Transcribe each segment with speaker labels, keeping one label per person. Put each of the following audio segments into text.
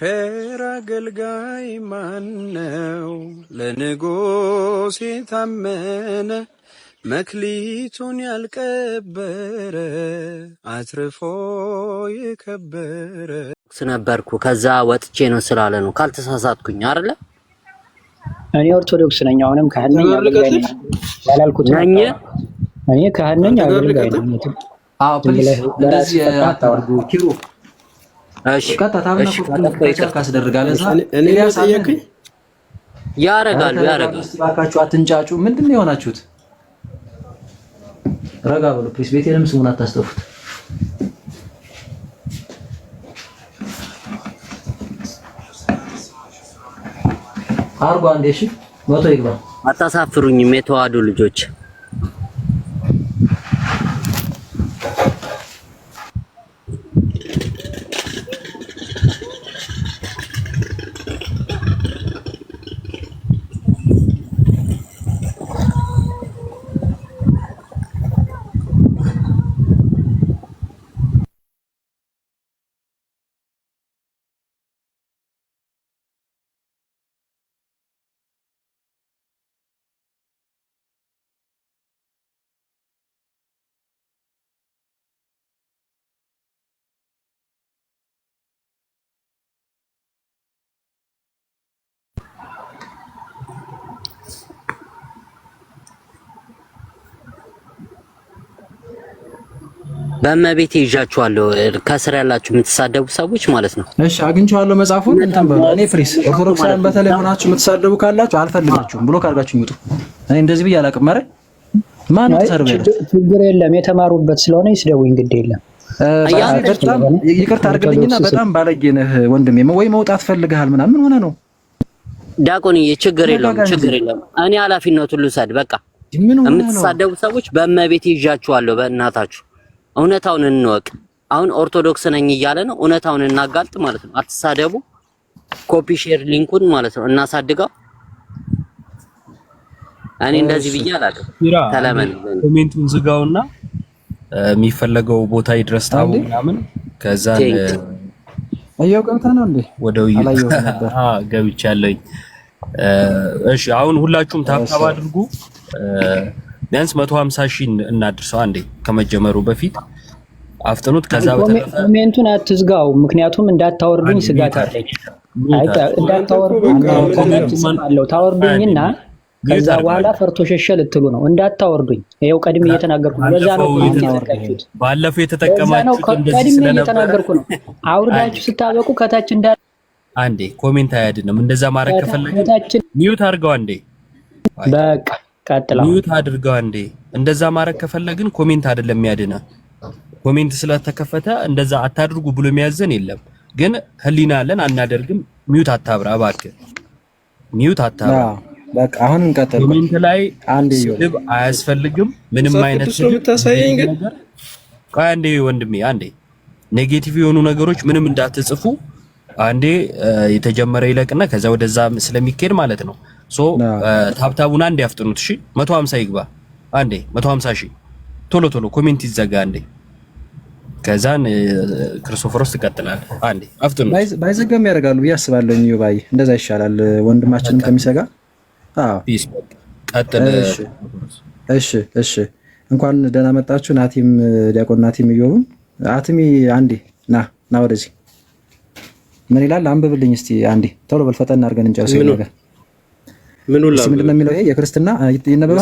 Speaker 1: ቸር አገልጋይ ማነው? ለንጉሥ የታመነ መክሊቱን ያልቀበረ አትርፎ የከበረ
Speaker 2: ነበርኩ። ከዛ ወጥቼ ነው ስላለ ነው ካልተሳሳትኩኝ አይደለ?
Speaker 3: እኔ ኦርቶዶክስ ነኝ። አሁንም ካህን ነኝ ያላልኩት ነኝ። እኔ ካህን ነኝ አገልጋይ ነኝ።
Speaker 4: አዎ ፕሊዝ እንደዚህ አታርጉ ኪሩ።
Speaker 2: እሺ
Speaker 4: ከተታምና ፎቶግራፍ ካስደርጋለህ
Speaker 1: እኔ ያሳየኩኝ
Speaker 2: ያረጋሉ።
Speaker 4: እባካችሁ አትንጫጩ። ምንድነው የሆናችሁት? ረጋ በሉ ፕሊዝ። ቤቴንም ስሙን አታስጠፉት። አርጓ አንዴ እሺ፣ ሞቶ ይግባ።
Speaker 2: አታሳፍሩኝም የተዋዱ ልጆች። በመቤቴ ይዣችኋለሁ። ከስር ያላችሁ የምትሳደቡ ሰዎች ማለት ነው።
Speaker 4: እሺ አግኝቻለሁ መጽሐፉን እንትን በሉ። እኔ ፍሪስ ኦርቶዶክሳውያን በተለይ ሆናችሁ የምትሳደቡ ካላችሁ አልፈልጋችሁም ብሎ ካርጋችሁ ይውጡ። እኔ እንደዚህ ብዬ አላውቅም። ማረ ማን ተሰርበ
Speaker 3: ችግር የለም የተማሩበት ስለሆነ ይስደቡኝ፣ ግድ የለም።
Speaker 4: ይቅርታ አድርግልኝና በጣም ባለጌ ነህ ወንድሜ። ወይ መውጣት ፈልገሃል ምናምን ምን ሆነ ነው?
Speaker 2: ዲያቆንዬ ችግር የለም። እኔ ኃላፊነቱን ልውሰድ። በቃ የምትሳደቡ ሰዎች በመቤቴ ይዣችኋለሁ። በእናታችሁ እውነታውን እንወቅ። አሁን ኦርቶዶክስ ነኝ እያለ ነው። እውነታውን እናጋልጥ ማለት ነው። አትሳደቡ። ኮፒ ሼር ሊንኩን ማለት ነው እናሳድገው። እኔ እንደዚህ ብዬ አላውቅም። ተለመን
Speaker 5: ኮሜንቱን ዝጋውና የሚፈለገው ቦታ ይድረስ ታው ምናምን ከዛ
Speaker 4: አየው ቀምታ ነው እንዴ
Speaker 5: ወደው ገብቻለኝ። እሺ አሁን ሁላችሁም ታብታብ አድርጉ። ቢያንስ 150,000 እናድርሰው አንዴ ከመጀመሩ በፊት አፍጥኑት። ከዛ በተረፈ
Speaker 3: ኮሜንቱን አትዝጋው፣ ምክንያቱም እንዳታወርዱኝ ስጋት አለኝ። እንዳታወርዱኝ ኮሜንት ታወርዱኝና ከዛ በኋላ ፈርቶ ሸሸ ልትሉ ነው። እንዳታወርዱኝ ይሄው ቀድሜ እየተናገርኩ ነው። ለዛ ነው የተናገርኩት።
Speaker 5: ባለፈው የተጠቀማችሁት እንደዚህ
Speaker 3: ስለነበረ ነው። አውርዳችሁ ስታበቁ ከታች እንዳ
Speaker 5: አንዴ ኮሜንት አያድንም። እንደዛ ማድረግ ከፈለግን ሚዩት አድርገው አንዴ።
Speaker 3: በቃ ቀጥላው
Speaker 5: ሚዩት አድርገው አንዴ። እንደዛ ማድረግ ከፈለግን ኮሜንት አይደለም የሚያድና። ኮሜንት ስለተከፈተ እንደዛ አታድርጉ ብሎ የሚያዘን የለም። ግን ህሊና አለን አናደርግም። ሚዩት አታብራ እባክህ፣ ሚዩት አታብራ።
Speaker 4: በቃ አሁን እንቀጥል።
Speaker 5: ኮሜንት ላይ አንዴ ስድብ አያስፈልግም። ምንም አይነት ስድብ ታሳየኝ። ግን አንዴ ወንድሜ አንዴ ኔጌቲቭ የሆኑ ነገሮች ምንም እንዳትጽፉ። አንዴ የተጀመረ ይለቅና ከዛ ወደዛ ስለሚካሄድ ማለት ነው። ሶ ታብታቡን አንዴ ያፍጥኑት። እሺ 150 ይግባ አንዴ 150,000 ቶሎ ኮሜንት ይዘጋ አንዴ። ከዛን ክርስቶፎሮስ ትቀጥላል። አንዴ አፍጥኑ።
Speaker 4: ባይዘጋም ያደርጋሉ ብዬ አስባለሁ። ባይ እንደዛ ይሻላል ወንድማችንም ከሚሰጋ። አዎ
Speaker 5: ፒስ ቀጥል።
Speaker 4: እሺ እንኳን ደህና መጣችሁ። ናቲም ዲያቆን ናቲም ይገቡን። አትሚ አንዴ ና ወደዚህ። ምን ይላል አንብብልኝ እስቲ አንዴ። ቶሎ በል ፈጠን አድርገን እንጨርስ ነገር።
Speaker 1: ምን ሁላ
Speaker 4: ምንድን ነው የሚለው? ይሄ የክርስትና ይነበባል።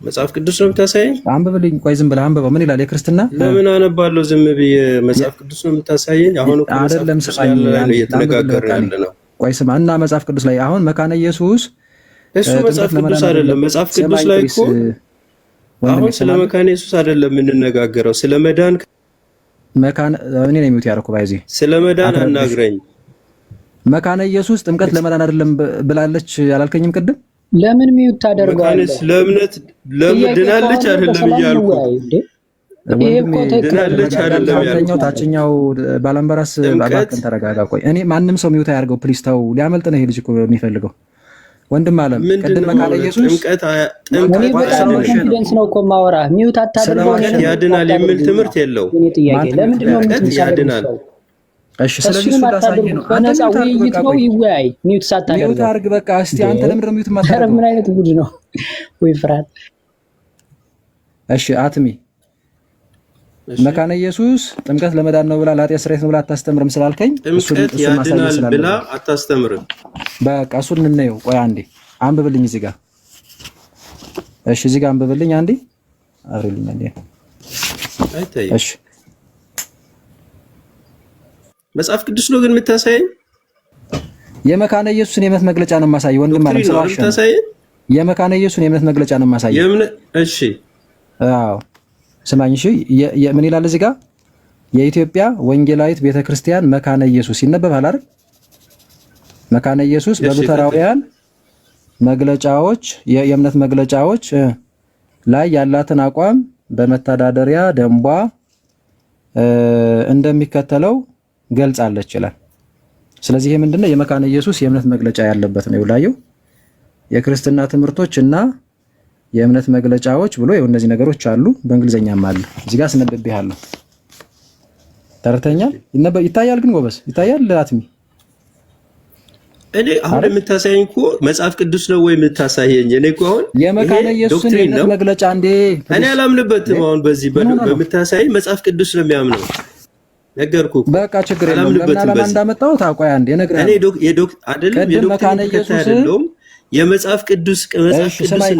Speaker 1: መጽሐፍ ቅዱስ ነው የምታሳየኝ?
Speaker 4: አንብብልኝ። ቆይ ዝም ብለህ አንብበው። ምን ይላል የክርስትና?
Speaker 1: ለምን አነባለሁ ዝም ብዬ? መጽሐፍ ቅዱስ ነው የምታሳየኝ? አሁን እኮ
Speaker 4: አይደለም ስማኝ፣
Speaker 1: እየተነጋገርን ያለ ነው።
Speaker 4: ቆይ ስማ እና መጽሐፍ ቅዱስ ላይ አሁን መካነ ኢየሱስ
Speaker 1: እሱ መጽሐፍ ቅዱስ አይደለም። መጽሐፍ ቅዱስ ላይ እኮ አሁን ስለ መካነ ኢየሱስ አይደለም የምንነጋገረው፣ ስለ መዳን
Speaker 4: መካነ እኔ ነኝ የሚውት ያረኩ ባይዚ
Speaker 1: ስለ መዳን አናግረኝ።
Speaker 4: መካነ ኢየሱስ ጥምቀት ለመዳን አይደለም ብላለች ያላልከኝም ቅድም?
Speaker 3: ለምን ሚውት ታደርጋለህ?
Speaker 1: ለእምነት ለምድናለች አይደለም እያልኩ ድናለች አይደለም ያልኩት።
Speaker 4: ታችኛው ባላምበራስ አባከን ተረጋጋ። ቆይ እኔ ማንም ሰው ሚውት አያርገው ፕሊስ። ተው ሊያመልጥ ነው ይሄ ልጅ እኮ የሚፈልገው ወንድም አለም። ቅድም መካነ ኢየሱስ
Speaker 1: ጥምቀት
Speaker 3: ኮንፊደንስ ነው እኮ ማወራ። ሚውት አታደርገው።
Speaker 1: ያድናል የሚል ትምህርት የለው።
Speaker 3: ለምንድን ነው
Speaker 1: ያድናል?
Speaker 4: እሺ ስለዚህ እሱ ላሳየ ነው። አንተ
Speaker 3: በነፃ ውይይት ነው ይወያይ። ሚውት ሳታደርግ
Speaker 4: ሚውት አድርግ በቃ። እስቲ አንተ ለምን ሚውት ማታደርግ?
Speaker 3: ምን አይነት ጉድ ነው ወይ ፍርሃት።
Speaker 4: እሺ አትሚ መካነ ኢየሱስ ጥምቀት ለመዳን ነው ብላ ለኃጢአት ስርየት ነው ብላ አታስተምርም ስላልከኝ
Speaker 1: ጥምቀት ያድናል ብላ አታስተምርም።
Speaker 4: በቃ እሱን እንየው። ቆይ አንዴ አንብብልኝ እዚህ ጋር። እሺ እዚህ ጋር አንብብልኝ አንዴ አብሬልኝ አንዴ። እሺ
Speaker 1: መጽሐፍ ቅዱስ ነው ግን የምታሳየኝ?
Speaker 4: የመካነ ኢየሱስን የእምነት መግለጫ ነው የማሳየው። ወንድም ማለት ነው የምታሳየኝ? የመካነ ኢየሱስን የእምነት መግለጫ ነው የማሳየው።
Speaker 1: እሺ
Speaker 4: አዎ ስማኝ። እሺ ምን ይላል እዚህ ጋር? የኢትዮጵያ ወንጌላዊት ቤተክርስቲያን መካነ ኢየሱስ ይነበባል አይደል? መካነ ኢየሱስ በሉተራውያን መግለጫዎች የእምነት መግለጫዎች ላይ ያላትን አቋም በመተዳደሪያ ደንቧ እንደሚከተለው ገልጻለች ይላል። ስለዚህ ይሄ ምንድነው? የመካነ ኢየሱስ የእምነት መግለጫ ያለበት ነው ይላየው። የክርስትና ትምህርቶች እና የእምነት መግለጫዎች ብሎ እነዚህ ነገሮች አሉ። በእንግሊዘኛም አለ። እዚህ ጋር ስነብብሃለሁ። ተረተኛል ይታያል። ግን ጎበዝ ይታያል። አትሚ
Speaker 1: እኔ አሁን የምታሳየኝ እኮ መጽሐፍ ቅዱስ ነው ወይ የምታሳየኝ? እኔ እኮ አሁን
Speaker 4: የመካነ ኢየሱስን የእምነት መግለጫ እንዴ
Speaker 1: እኔ አላምንበትም። አሁን በዚህ በምታሳየኝ መጽሐፍ ቅዱስ ነው የሚያምነው። ነገርኩ
Speaker 4: በቃ ችግር የለውም። ለምን አላማ እንዳመጣው ታውቃይ አንዴ ነግረህ
Speaker 1: እኔ አይደለም የዶክተር አይደለም የመጽሐፍ ቅዱስ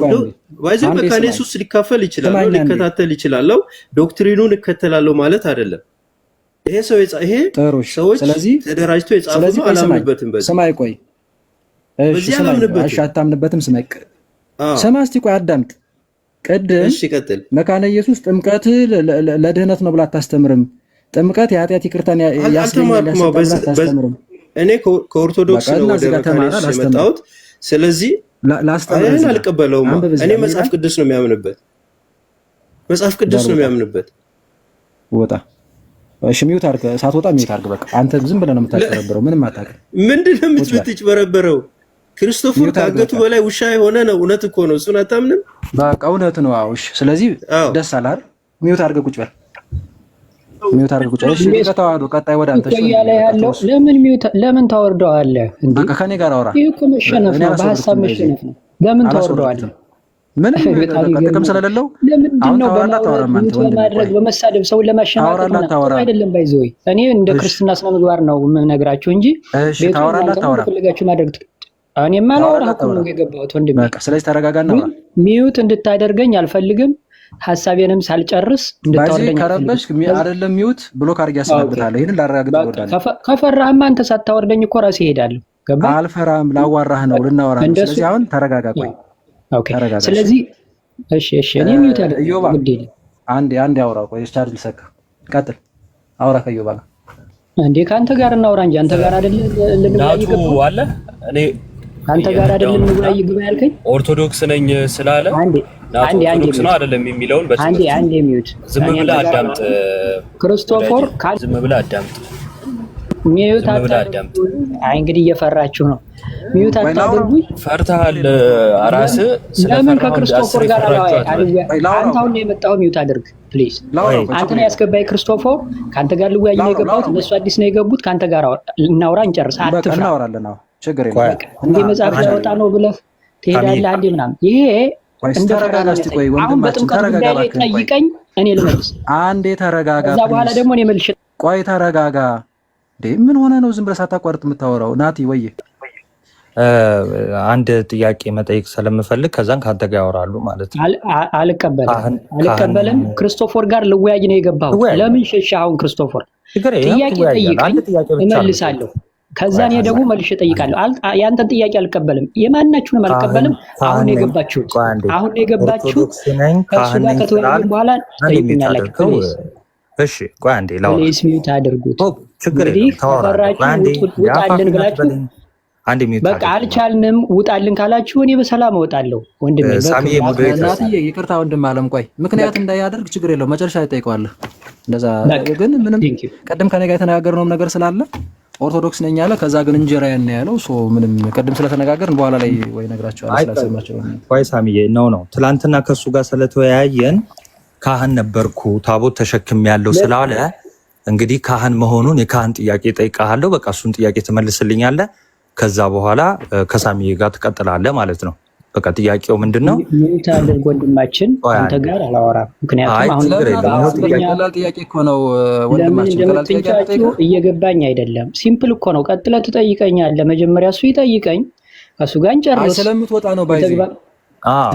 Speaker 1: ነው ባይዘው መካነ ኢየሱስ ሊካፈል ይችላል፣ ሊከታተል ይችላል። ዶክትሪኑን እከተላለሁ ማለት አይደለም። ይሄ ሰዎች ተደራጅቶ የጻፉት ነው። አላምንበትም። በዚህ
Speaker 4: ሰማይ ቆይ እሺ ሰማይ አታምንበትም። ሰማይ ሰማ እስቲ ቆይ አዳምጥ። ቅድም
Speaker 1: እሺ ቀጥል።
Speaker 4: መካነ ኢየሱስ ጥምቀት ለድህነት ነው ብላ አታስተምርም። ጥምቀት የኃጢአት ይቅርታን ያስገኛል አታስተምርም።
Speaker 1: እኔ ከኦርቶዶክስ ነው ወደ መካነ ኢየሱስ የመጣሁት። ስለዚህ ላስተምር አልቀበለውም። እኔ መጽሐፍ ቅዱስ ነው የሚያምንበት። መጽሐፍ ቅዱስ ነው የሚያምንበት።
Speaker 4: ወጣ እሺ ሚውት አድርገህ ሳትወጣ ሚውት አድርገህ በቃ። አንተ ዝም ብለህ ነው የምታጭበረብረው። ምንም አታውቅም።
Speaker 1: ምንድነው የምትጭበረበረው? ክርስቶፎር ከአንገቱ በላይ ውሻ የሆነ ነው። እውነት እኮ ነው። እሱን አታምንም?
Speaker 4: በቃ እውነት ነው። አዎ እሺ። ስለዚህ ደስ አላል። ሚውት አድርገህ ቁጭ በል። ሚውት አድርገህ ቁጭ በል። እሺ ከተዋህዶ ቀጣይ ወደ አንተ
Speaker 3: እሺ ያለ ያለው ለምን ታወርደዋለህ እንዴ?
Speaker 4: በቃ ከኔ ጋር አውራ።
Speaker 3: ይሄ እኮ መሸነፍ ነው፣ በሐሳብ መሸነፍ ነው። ለምን ታወርደዋለህ?
Speaker 4: ምን ጥቅም ስለሌለው
Speaker 3: ለምንድነው በማድረግ በመሳደብ ሰውን ለማሸናነፍ አይደለም። ባይዘው እኔ እንደ ክርስትና ስነ ምግባር ነው የምነግራችሁ እንጂ ቤቱን ማድረግ እኔማ አላወራህ እኮ ነው የገባሁት ወንድሜ።
Speaker 4: በቃ ስለዚህ ተረጋጋና
Speaker 3: ሚውት እንድታደርገኝ አልፈልግም። ሐሳቤንም ሳልጨርስ እንድታወርደኝ
Speaker 4: ከረበሽ አይደለም ሚውት ብሎክ አድርጌ ያስነብታለሁ። ይሄን ላረጋግጥ ወዳለሁ።
Speaker 3: ከፈራህማ አንተ ሳታወርደኝ እኮ ራሴ እሄዳለሁ። ገባ?
Speaker 4: አልፈራም። ላዋራህ ነው ልናወራ ነው። ስለዚህ አሁን ተረጋጋ። ቆይ
Speaker 3: ኦኬ። ስለዚህ እሺ እኔ ሚውት
Speaker 4: እዮባ አንዴ አውራ። ቆይ ቻርጅ ልሰካ። ቀጥል አውራ ከዮባ ጋር
Speaker 3: እንዴ። ካንተ ጋር እናውራ እንጂ አንተ ጋር አይደለም ልንወያይ ገባ
Speaker 5: አለ። እኔ
Speaker 3: አንተ ጋር አይደለም ልንወያይ ገባ ያልከኝ
Speaker 5: ኦርቶዶክስ ነኝ ስላለ
Speaker 3: አንዴ
Speaker 5: ኦርቶዶክስ ነው አይደለም የሚለውን በትክክል
Speaker 3: አንዴ ሚውት
Speaker 5: ዝም ብለህ አዳምጥ።
Speaker 3: ክርስቶፎር
Speaker 5: ዝም ብለህ አዳምጥ።
Speaker 3: ሚውት አታድርጉ። አይ እንግዲህ እየፈራችሁ ነው። ሚውት አታድርጉ።
Speaker 5: ፈርተሃል ራስህ።
Speaker 3: ለምን ከክርስቶፎር ጋር አንተ አሁን የመጣው ሚውት አድርግ ፕሊዝ። አንተ ነው ያስገባይ ክርስቶፎር። ካንተ ጋር ልወያይ ነው የገባሁት። እነሱ አዲስ ነው የገቡት። ካንተ ጋር እናውራ እንጨርስ። አትፍራ።
Speaker 4: እናወራለን። አዎ ችግር የለም።
Speaker 3: እንዴ መጽሐፍ ያወጣ ነው ብለህ ትሄዳለህ አንዴ ምናምን። ይሄ እንደ ፈራና እስቲ ቆይ ወንድማችን ተረጋጋ። ጠይቀኝ እኔ ልመልስ።
Speaker 4: አንዴ ተረጋጋ።
Speaker 3: ከዛ በኋላ ደግሞ እኔ መልሼ
Speaker 4: ቆይ ተረጋጋ። እንዴ ምን ሆነ ነው ዝም ብለህ ሳታቋርጥ የምታወራው? ናቲ ወይ
Speaker 6: አንድ ጥያቄ መጠየቅ ስለምፈልግ ከዛን ካንተ ጋር ያወራሉ ማለት ነው።
Speaker 3: አልቀበልም። ክርስቶፎር ጋር ልወያይ ነው የገባሁት። ለምን ሸሻህ? አሁን ክርስቶፎር ጥያቄ ጠይቀኝ እመልሳለሁ። ከዛ እኔ ደግሞ መልሼ እጠይቃለሁ። ያንተን ጥያቄ አልቀበልም፣ የማናችሁንም አልቀበልም። አሁን የገባችሁት ከእሱ ጋር ከተወያየን በኋላ ትጠይቁኛላችሁ።
Speaker 6: እሺ ቆይ አንዴ ላውራ።
Speaker 3: ፕሊስ ሚውት አድርጉት።
Speaker 6: ችግር የለም ታወራላችሁ።
Speaker 3: ውጣልን ብላችሁ በቃ አልቻልንም ውጣልን ካላችሁ እኔ በሰላም እወጣለሁ። ወንድሜ
Speaker 4: ይቅርታ ወንድም አለም ቆይ ምክንያት እንዳያደርግ ችግር የለው መጨረሻ ይጠይቀዋለህ። እንደዛ ግን ምንም ቀደም ከኔ ጋር የተነጋገርነው ነገር ስላለ ኦርቶዶክስ ነኝ ያለ ከዛ ግን እንጀራ ያን ያለው ሶ ምንም ቀደም ስለተነጋገርን በኋላ ላይ ወይ ነግራቸዋለሁ ስላሰማቸው
Speaker 6: ቆይ ሳሚዬ ነው ትላንትና ከሱ ጋር ስለተወያየን ካህን ነበርኩ ታቦት ተሸክም ያለው ስላለ እንግዲህ ካህን መሆኑን የካህን ጥያቄ ጠይቃለሁ። በቃ እሱን ጥያቄ ትመልስልኛለህ። ከዛ በኋላ ከሳሚዬ ጋር ትቀጥላለህ ማለት ነው። በቃ ጥያቄው ምንድነው?
Speaker 3: ምን ታደርግ ወንድማችን፣ አንተ ጋር አላወራም። ምክንያቱም አሁን
Speaker 4: ጥያቄ እኮ ነው ወንድማችን፣
Speaker 3: እየገባኝ አይደለም። ሲምፕል እኮ ነው። ቀጥለህ ትጠይቀኛለህ። መጀመሪያ እሱ ይጠይቀኝ፣ ከሱ ጋር እንጨርስ።
Speaker 4: ስለምትወጣ ነው ባይዚ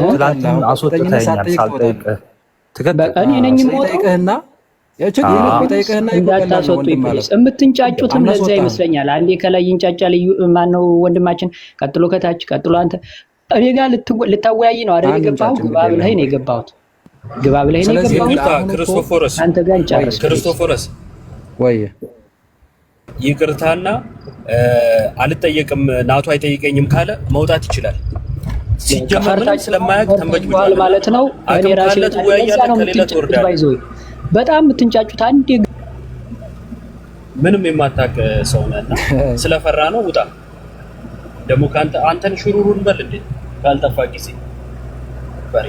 Speaker 6: ትላንትና አስወጥተኸኛል ሳልጠይቅህ።
Speaker 3: በቃ እኔ ነኝ የምወጣውና እንዳታስወጡኝ ፕሊዝ። የምትንጫጩትም ለዛ ይመስለኛል። አንዴ ከላይ ይንጫጫል ማነው ወንድማችን፣ ቀጥሎ ከታች፣ ቀጥሎ አንተ። እኔ ጋር ልታወያይ ነው አይደል የገባሁት? ግባ ብለኸኝ ነው የገባሁት። ግባ ብለኸኝ ነው የገባሁት።
Speaker 5: ክርስቶፎረስ
Speaker 3: አንተ ጋር እንጨርስ።
Speaker 5: ክርስቶፎረስ
Speaker 4: ወይ
Speaker 5: ይቅርታና አልጠየቅም ናቱ አይጠይቀኝም ካለ መውጣት ይችላል። ሲጀመር ስለማያውቅ ተንበጅብሏል
Speaker 3: ማለት ነው። እኔ ራሴ በጣም የምትንጫጩት አንዴ
Speaker 5: ምንም የማታውቅ ሰው ነህና ስለፈራ ነው። ውጣ ደግሞ አንተን ሽሩሩን በል እንዴ ካልጠፋ ጊዜ ባሪ።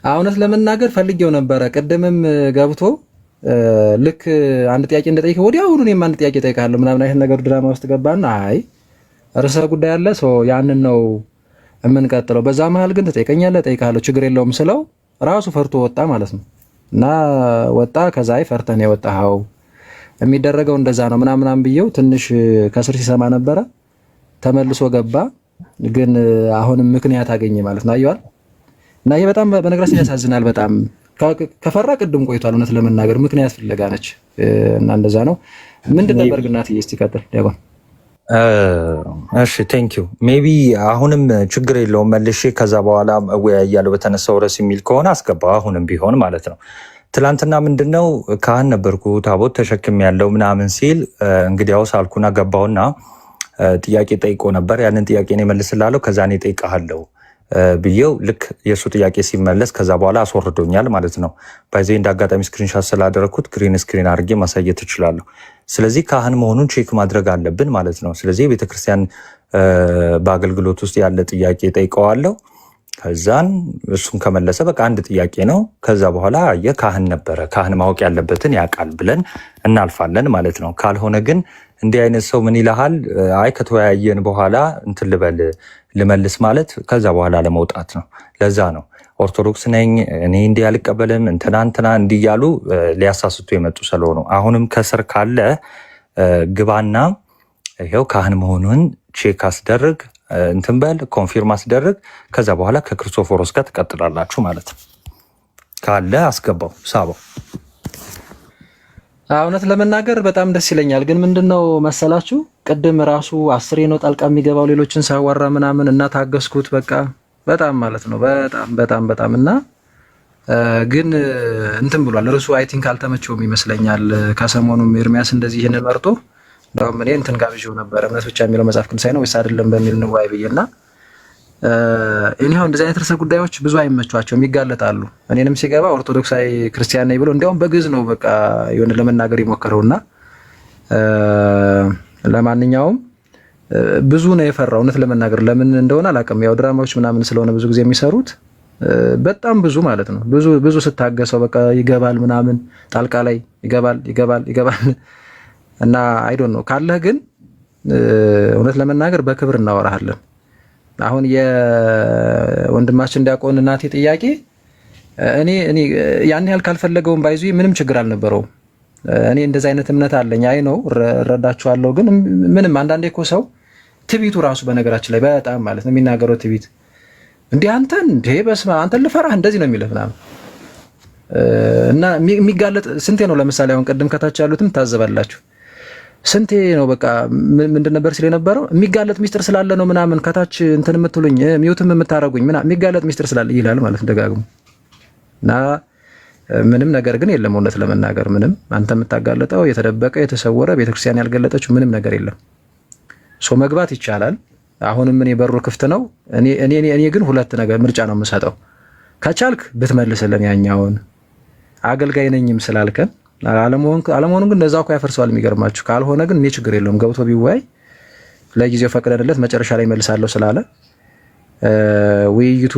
Speaker 4: እውነት ለመናገር ፈልጌው ነበረ። ቅድምም ገብቶ ልክ አንድ ጥያቄ እንደጠይቀው ወዲያውኑ እኔም አንድ ጥያቄ ጠይቃለሁ ምናምን አይነት ነገር ድራማ ውስጥ ገባና አይ ርዕሰ ጉዳይ አለ ሰው ያንን ነው የምንቀጥለው። በዛ መሀል ግን ትጠይቀኛለህ፣ ጠይቃለሁ፣ ችግር የለውም ስለው ራሱ ፈርቶ ወጣ ማለት ነው። እና ወጣ። ከዛ አይ ፈርተህ ነው የወጣኸው የሚደረገው እንደዛ ነው ምናምን ብዬው ትንሽ ከስር ሲሰማ ነበረ። ተመልሶ ገባ። ግን አሁንም ምክንያት አገኘ ማለት ነው። አየዋል። እና ይሄ በጣም በነገራችን ያሳዝናል። በጣም ከፈራ ቅድም ቆይቷል። እውነት ለመናገር ምክንያት ፍለጋ ነች። እና እንደዛ ነው። ምንድን ነበር ግን እናትዬ እስቲ ቀጥል ዲያቆን።
Speaker 6: እሺ ቴንክ ዩ ሜቢ አሁንም ችግር የለውም መልሼ ከዛ በኋላ እወያያለሁ በተነሳው ርዕስ የሚል ከሆነ አስገባ አሁንም ቢሆን ማለት ነው። ትላንትና ምንድነው ካህን ነበርኩ ታቦት ተሸክም ያለው ምናምን ሲል እንግዲያውስ አልኩና ገባውና ጥያቄ ጠይቆ ነበር። ያንን ጥያቄ እኔ መልስላለሁ ከዛ እኔ ጠይቃለሁ ብዬው ልክ የሱ ጥያቄ ሲመለስ ከዛ በኋላ አስወርዶኛል ማለት ነው። ባይዜ እንዳጋጣሚ ስክሪንሻት ስላደረኩት ግሪን ስክሪን አድርጌ ማሳየት እችላለሁ። ስለዚህ ካህን መሆኑን ቼክ ማድረግ አለብን ማለት ነው። ስለዚህ ቤተክርስቲያን በአገልግሎት ውስጥ ያለ ጥያቄ ጠይቀዋለሁ። ከዛን እሱን ከመለሰ በቃ አንድ ጥያቄ ነው። ከዛ በኋላ የካህን ነበረ ካህን ማወቅ ያለበትን ያውቃል ብለን እናልፋለን ማለት ነው። ካልሆነ ግን እንዲህ አይነት ሰው ምን ይልሃል? አይ ከተወያየን በኋላ እንትን ልመልስ ማለት ከዛ በኋላ ለመውጣት ነው። ለዛ ነው ኦርቶዶክስ ነኝ እኔ እንዲህ አልቀበልም እንትና እንዲህ እያሉ ሊያሳስቱ የመጡ ስለሆኑ አሁንም ከስር ካለ ግባና ይኸው ካህን መሆኑን ቼክ አስደርግ እንትን በል ኮንፊርም አስደርግ። ከዛ በኋላ ከክርስቶፎሮስ ጋር ትቀጥላላችሁ ማለት ነው። ካለ አስገባው ሳበው።
Speaker 4: እውነት ለመናገር በጣም ደስ ይለኛል። ግን ምንድነው መሰላችሁ ቅድም ራሱ 10 ነው ጣልቃ የሚገባው ሌሎችን ሳያዋራ ምናምን እና ታገስኩት በቃ በጣም ማለት ነው በጣም እና ግን እንትን ብሏል ርዕሱ አይ ቲንክ አልተመቸውም ይመስለኛል። ከሰሞኑም ኤርሚያስ እንደዚህ ይሄንን መርጦ እንደውም እኔ እንትን ጋብዤው ነበር እምነት ብቻ የሚለው መጽሐፍ ቅዱሳዊ ነው ወይስ አይደለም በሚል እንወያይ ብዬና እኔው እንደዚህ አይነት ርዕሰ ጉዳዮች ብዙ አይመቿቸውም ይጋለጣሉ። እኔንም ሲገባ ኦርቶዶክሳዊ ክርስቲያን ነኝ ብሎ እንዲያውም በግዝ ነው በቃ የሆነ ለመናገር ይሞክረውና ለማንኛውም ብዙ ነው የፈራው እውነት ለመናገር ለምን እንደሆነ አላውቅም። ያው ድራማዎች ምናምን ስለሆነ ብዙ ጊዜ የሚሰሩት በጣም ብዙ ማለት ነው ብዙ ስታገሰው በቃ ይገባል ምናምን ጣልቃ ላይ ይገባል እና አይ ዶንት ኖ ካለህ ግን እውነት ለመናገር በክብር እናወራሃለን። አሁን የወንድማችን ዲያቆን እናቴ ጥያቄ እኔ ያን ያህል ካልፈለገውም ባይዙ ምንም ችግር አልነበረውም። እኔ እንደዛ አይነት እምነት አለኝ። አይ ነው እረዳችኋለሁ። ግን ምንም አንዳንዴ እኮ ሰው ትቢቱ ራሱ በነገራችን ላይ በጣም ማለት ነው የሚናገረው ትቢት እንዴ አንተን ልፈራህ እንደዚህ ነው የሚልህ ምናምን እና የሚጋለጥ ስንቴ ነው። ለምሳሌ አሁን ቅድም ከታች ያሉትም ታዘባላችሁ ስንቴ ነው በቃ ምንድን ነበር ሲል የነበረው የሚጋለጥ ሚስጥር ስላለ ነው ምናምን ከታች እንትን የምትሉኝ ሚውትም የምታረጉኝ ምናምን የሚጋለጥ ሚስጥር ስላለ ይላል ማለት ደጋግሞ እና ምንም ነገር ግን የለም። እውነት ለመናገር ምንም አንተ የምታጋለጠው የተደበቀ የተሰወረ ቤተክርስቲያን ያልገለጠችው ምንም ነገር የለም። ሶ መግባት ይቻላል። አሁንም እኔ በሩ ክፍት ነው። እኔ ግን ሁለት ነገር ምርጫ ነው የምሰጠው። ከቻልክ ብትመልስልን ያኛውን አገልጋይ ነኝም ስላልከን አለመሆኑን ግን እንደዛው እኮ ያፈርሰዋል የሚገርማችሁ። ካልሆነ ግን እኔ ችግር የለውም ገብቶ ቢወያይ ለጊዜው ፈቅደንለት መጨረሻ ላይ መልሳለሁ ስላለ ውይይቱ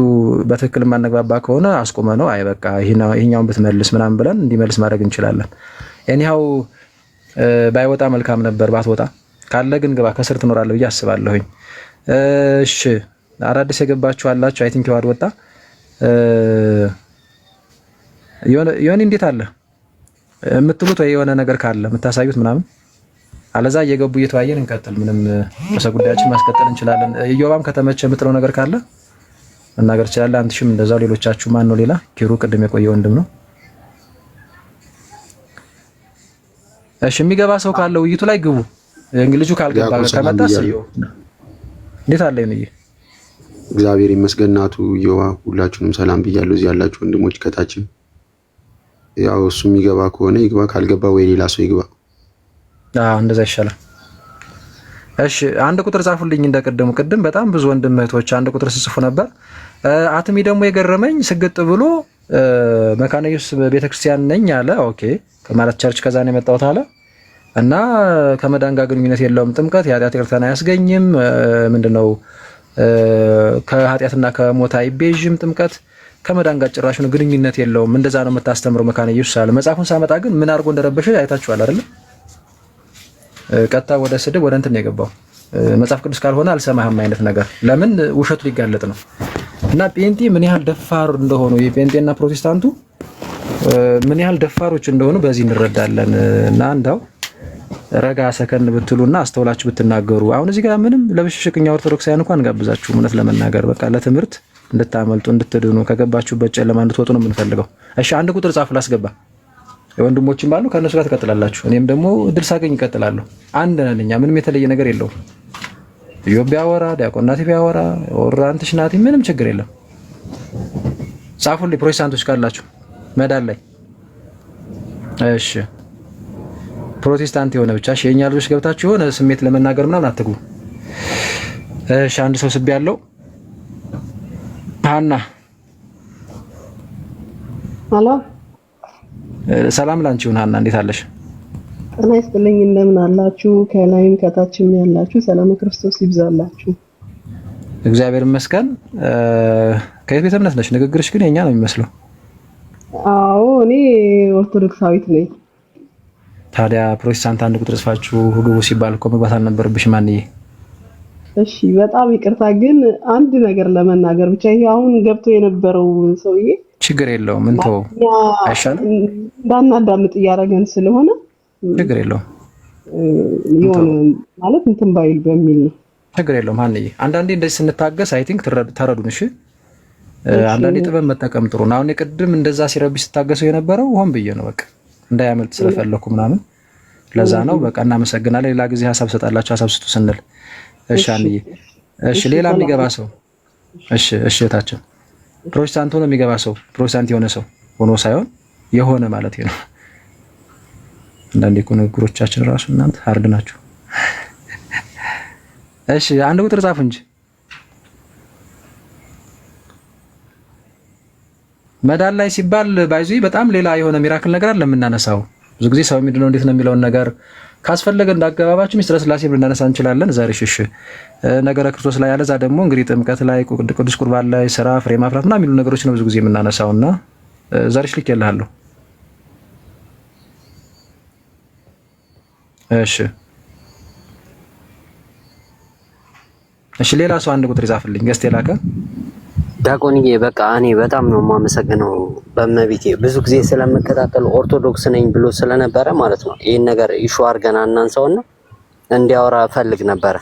Speaker 4: በትክክል የማንግባባ ከሆነ አስቆመ ነው አይ በቃ ይሄኛውን ብትመልስ ምናምን ብለን እንዲመልስ ማድረግ እንችላለን። ኤኒሃው ባይወጣ መልካም ነበር ባትወጣ። ካለ ግን ግባ ከስር ትኖራለህ ብዬ አስባለሁኝ። እሺ አዳዲስ የገባችሁ አላችሁ። አይ ቲንክ ዋድ ወጣ ዮኒ እንዴት አለ የምትሉት ወይ የሆነ ነገር ካለ የምታሳዩት ምናምን አለዛ እየገቡ እየተወያየን እንቀጥል። ምንም ርዕሰ ጉዳያችን ማስቀጠል እንችላለን። ኢዮባም ከተመቸ የምትለው ነገር ካለ መናገር ትችላለህ። አንተሽም እንደዛው። ሌሎቻችሁ ማን ነው ሌላ? ኪሩ ቅድም የቆየ ወንድም ነው። እሺ የሚገባ ሰው ካለ ውይይቱ ላይ ግቡ። እንግሊዙ ካልገባ ከመጣ ሰየው እንዴት አለ ይሁንዬ?
Speaker 7: እግዚአብሔር ይመስገን። እናቱ ኢዮባ ሁላችሁንም ሰላም ብያለሁ። እዚህ ያላችሁ ወንድሞች ከታችም ያው እሱ የሚገባ ከሆነ ይግባ፣ ካልገባ ወይ ሌላ ሰው ይግባ።
Speaker 4: እንደዛ ይሻላል። እሺ አንድ ቁጥር ጻፉልኝ። እንደቀደሙ ቅድም በጣም ብዙ ወንድም እህቶች አንድ ቁጥር ሲጽፉ ነበር። አትሚ ደግሞ የገረመኝ ስግጥ ብሎ መካነ ኢየሱስ ቤተክርስቲያን ነኝ አለ። ኦኬ ከማለት ቸርች ከዛ ነው የመጣሁት አለ እና ከመዳን ጋር ግንኙነት የለውም ጥምቀት የኃጢአት ይቅርታን አያስገኝም። ምንድነው ከኃጢአትና ከሞት አይቤዥም ጥምቀት ከመዳን ጋር ጭራሽ ነው ግንኙነት የለውም። እንደዛ ነው የምታስተምረው መካነ ኢየሱስ አለ። መጽሐፉን ሳመጣ ግን ምን አድርጎ እንደረበሸ አይታችኋል አይደል? ቀጥታ ወደ ስድብ ወደ እንትን ነው የገባው። መጽሐፍ ቅዱስ ካልሆነ አልሰማህም አይነት ነገር። ለምን ውሸቱ ሊጋለጥ ነው። እና ጴንጤ ምን ያህል ደፋር እንደሆኑ የጴንጤና ፕሮቴስታንቱ ምን ያህል ደፋሮች እንደሆኑ በዚህ እንረዳለን። እና እንዳው ረጋ ሰከን ብትሉና አስተውላችሁ ብትናገሩ። አሁን እዚህ ጋር ምንም ለብሽሽቅኛ ኦርቶዶክሳውያን እንኳን እንጋብዛችሁ እውነት ለመናገር በቃ ለትምህርት እንድታመልጡ እንድትድኑ ከገባችሁበት ጨለማ እንድትወጡ ነው የምንፈልገው። እሺ አንድ ቁጥር ጻፉ ላስገባ። ወንድሞችም ባሉ ከነሱ ጋር ትቀጥላላችሁ። እኔም ደግሞ እድል ሳገኝ እቀጥላለሁ። አንድ ነን እኛ፣ ምንም የተለየ ነገር የለውም። ኢዮብ ቢያወራ ዲያቆን ናቲ ቢያወራ ኦራንትሽ ናቲ ምንም ችግር የለም። ጻፉልኝ ፕሮቴስታንቶች ካላችሁ መዳል ላይ። እሺ ፕሮቴስታንት የሆነ ብቻ እሺ የኛ ልጆች ገብታችሁ የሆነ ስሜት ለመናገር ምናምን አትግቡ። እሺ አንድ ሰው ስብ ያለው ሃና
Speaker 8: ሄሎ
Speaker 4: ሰላም ላንቺ ይሁን ሃና፣ እንዴት አለሽ?
Speaker 8: ጤና ይስጥልኝ። እንደምን አላችሁ? ከላይም ከታችም ያላችሁ ሰላም ክርስቶስ ይብዛላችሁ።
Speaker 4: እግዚአብሔር ይመስገን። ከየት ቤተ እምነት ነሽ? ንግግርሽ ግን የኛ ነው የሚመስለው።
Speaker 8: አዎ እኔ ኦርቶዶክሳዊት ነኝ።
Speaker 4: ታዲያ ፕሮቴስታንት አንድ ቁጥር ጽፋችሁ ግቡ ሲባል እኮ መግባት አልነበረብሽ ማንዬ?
Speaker 8: እሺ በጣም ይቅርታ፣ ግን አንድ ነገር ለመናገር ብቻ። ይሄ አሁን ገብቶ የነበረው ሰውዬ
Speaker 4: ችግር የለውም እንተው አይሻልም?
Speaker 8: እንዳናዳምጥ እያደረገን ስለሆነ
Speaker 4: ችግር የለውም
Speaker 8: የሆነ ማለት እንትን ባይል በሚል ነው።
Speaker 4: ችግር የለውም ሀንዬ። አንዳንዴ እንደዚህ ስንታገስ አይ ቲንክ ተረዱን። እሺ አንዳንዴ ጥበብ መጠቀም ጥሩ ነው። አሁን የቅድም እንደዛ ሲረብሽ ስታገሰው የነበረው ሆን ብዬ ነው፣ በቃ እንዳያመልጥ ስለፈለኩ ምናምን ለዛ ነው። በቃ እናመሰግናለን። ሌላ ጊዜ ሀሳብ ሰጣላችሁ፣ ሀሳብ ስጡ ስንል እሺ ሀንዬ። እሺ ሌላ የሚገባ ሰው እሺ እታችን ፕሮቴስታንት ሆኖ የሚገባ ሰው ፕሮቴስታንት የሆነ ሰው ሆኖ ሳይሆን የሆነ ማለት ነው። አንዳንዴ እኮ ንግግሮቻችን ራሱ እናንተ ሃርድ ናቸው። እሺ አንድ ቁጥር ጻፉ እንጂ መዳን ላይ ሲባል ባይዙ በጣም ሌላ የሆነ ሚራክል ነገር አለ የምናነሳው። ብዙ ጊዜ ሰው የሚድነው እንዴት ነው የሚለውን ነገር ካስፈለገ እንዳገባባችሁ ሚስጥረ ስላሴ ልናነሳ እንችላለን። ዛሬ ሽሽ ነገረ ክርስቶስ ላይ ያለዛ ደግሞ እንግዲህ ጥምቀት ላይ ቅዱስ ቁርባን ላይ ስራ ፍሬ ማፍራት ምናምን የሚሉ ነገሮች ነው ብዙ ጊዜ የምናነሳውና ዛሬ ልክ ያለሃለሁ። እሺ ሌላ ሰው አንድ ቁጥር ይጻፍልኝ ገስት የላከ
Speaker 2: ዲያቆንዬ። በቃ እኔ በጣም ነው የማመሰግነው በመቤቴ ብዙ ጊዜ ስለምከታተል ኦርቶዶክስ ነኝ ብሎ ስለነበረ ማለት ነው። ይሄን ነገር ኢሹ አድርገን አናንሳውና እንዲያወራ ፈልግ ነበረ።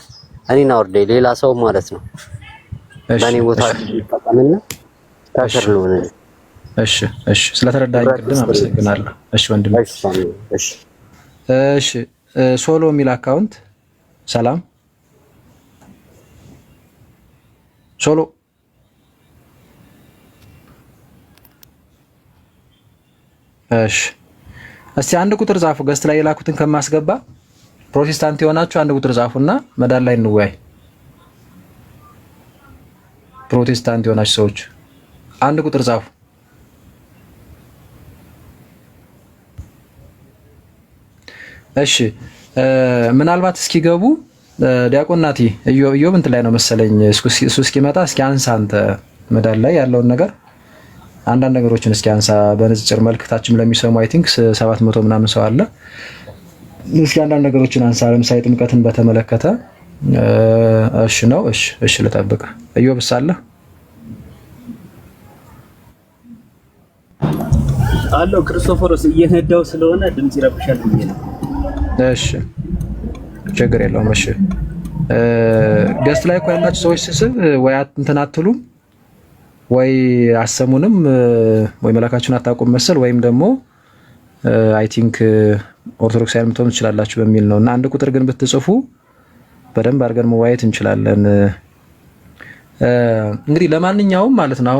Speaker 2: እኔና ወርዴ ሌላ ሰው ማለት ነው በእኔ ቦታ ተቀምጠና ታሽርሉን።
Speaker 4: እሺ ስለተረዳኝ ቅድም አመሰግናለሁ። እሺ ወንድም እሺ ሶሎ የሚል አካውንት ሰላም ሶሎ እሺ እስቲ አንድ ቁጥር ጻፉ። ገስት ላይ የላኩትን ከማስገባ ፕሮቴስታንት የሆናችሁ አንድ ቁጥር ጻፉና መዳን ላይ እንወያይ። ፕሮቴስታንት የሆናችሁ ሰዎች አንድ ቁጥር ጻፉ። እሺ ምናልባት እስኪገቡ ዲያቆን ናቲ ኢዮብ እንትን ላይ ነው መሰለኝ እሱ እስኪመጣ እስኪ አንሳ አንተ መዳን ላይ ያለውን ነገር አንዳንድ ነገሮችን እስኪ አንሳ በንጽጽር መልክታችን ለሚሰሙ አይ ቲንክ 700 ምናምን ሰው አለ። እስኪ አንዳንድ ነገሮችን አንሳ። ለምሳሌ ጥምቀትን በተመለከተ እሺ ነው። እሺ ልጠብቅ። ኢዮብስ አለ
Speaker 9: አለው። ክርስቶፎሮስ እየነዳው ስለሆነ ድምጽ ይረብሻል ብዬ ነው።
Speaker 4: እሺ ችግር የለውም። እሺ ገስት ላይ እኮ ያላችሁ ሰዎች ስስብ ወይ እንትን አትሉም ወይ አሰሙንም ወይ መላካችሁን አታውቁም መሰል ወይም ደግሞ አይ ቲንክ ኦርቶዶክሳውያን ምትሆኑ ትችላላችሁ በሚል ነው። እና አንድ ቁጥር ግን ብትጽፉ በደንብ አድርገን መዋየት እንችላለን። እንግዲህ ለማንኛውም ማለት ነው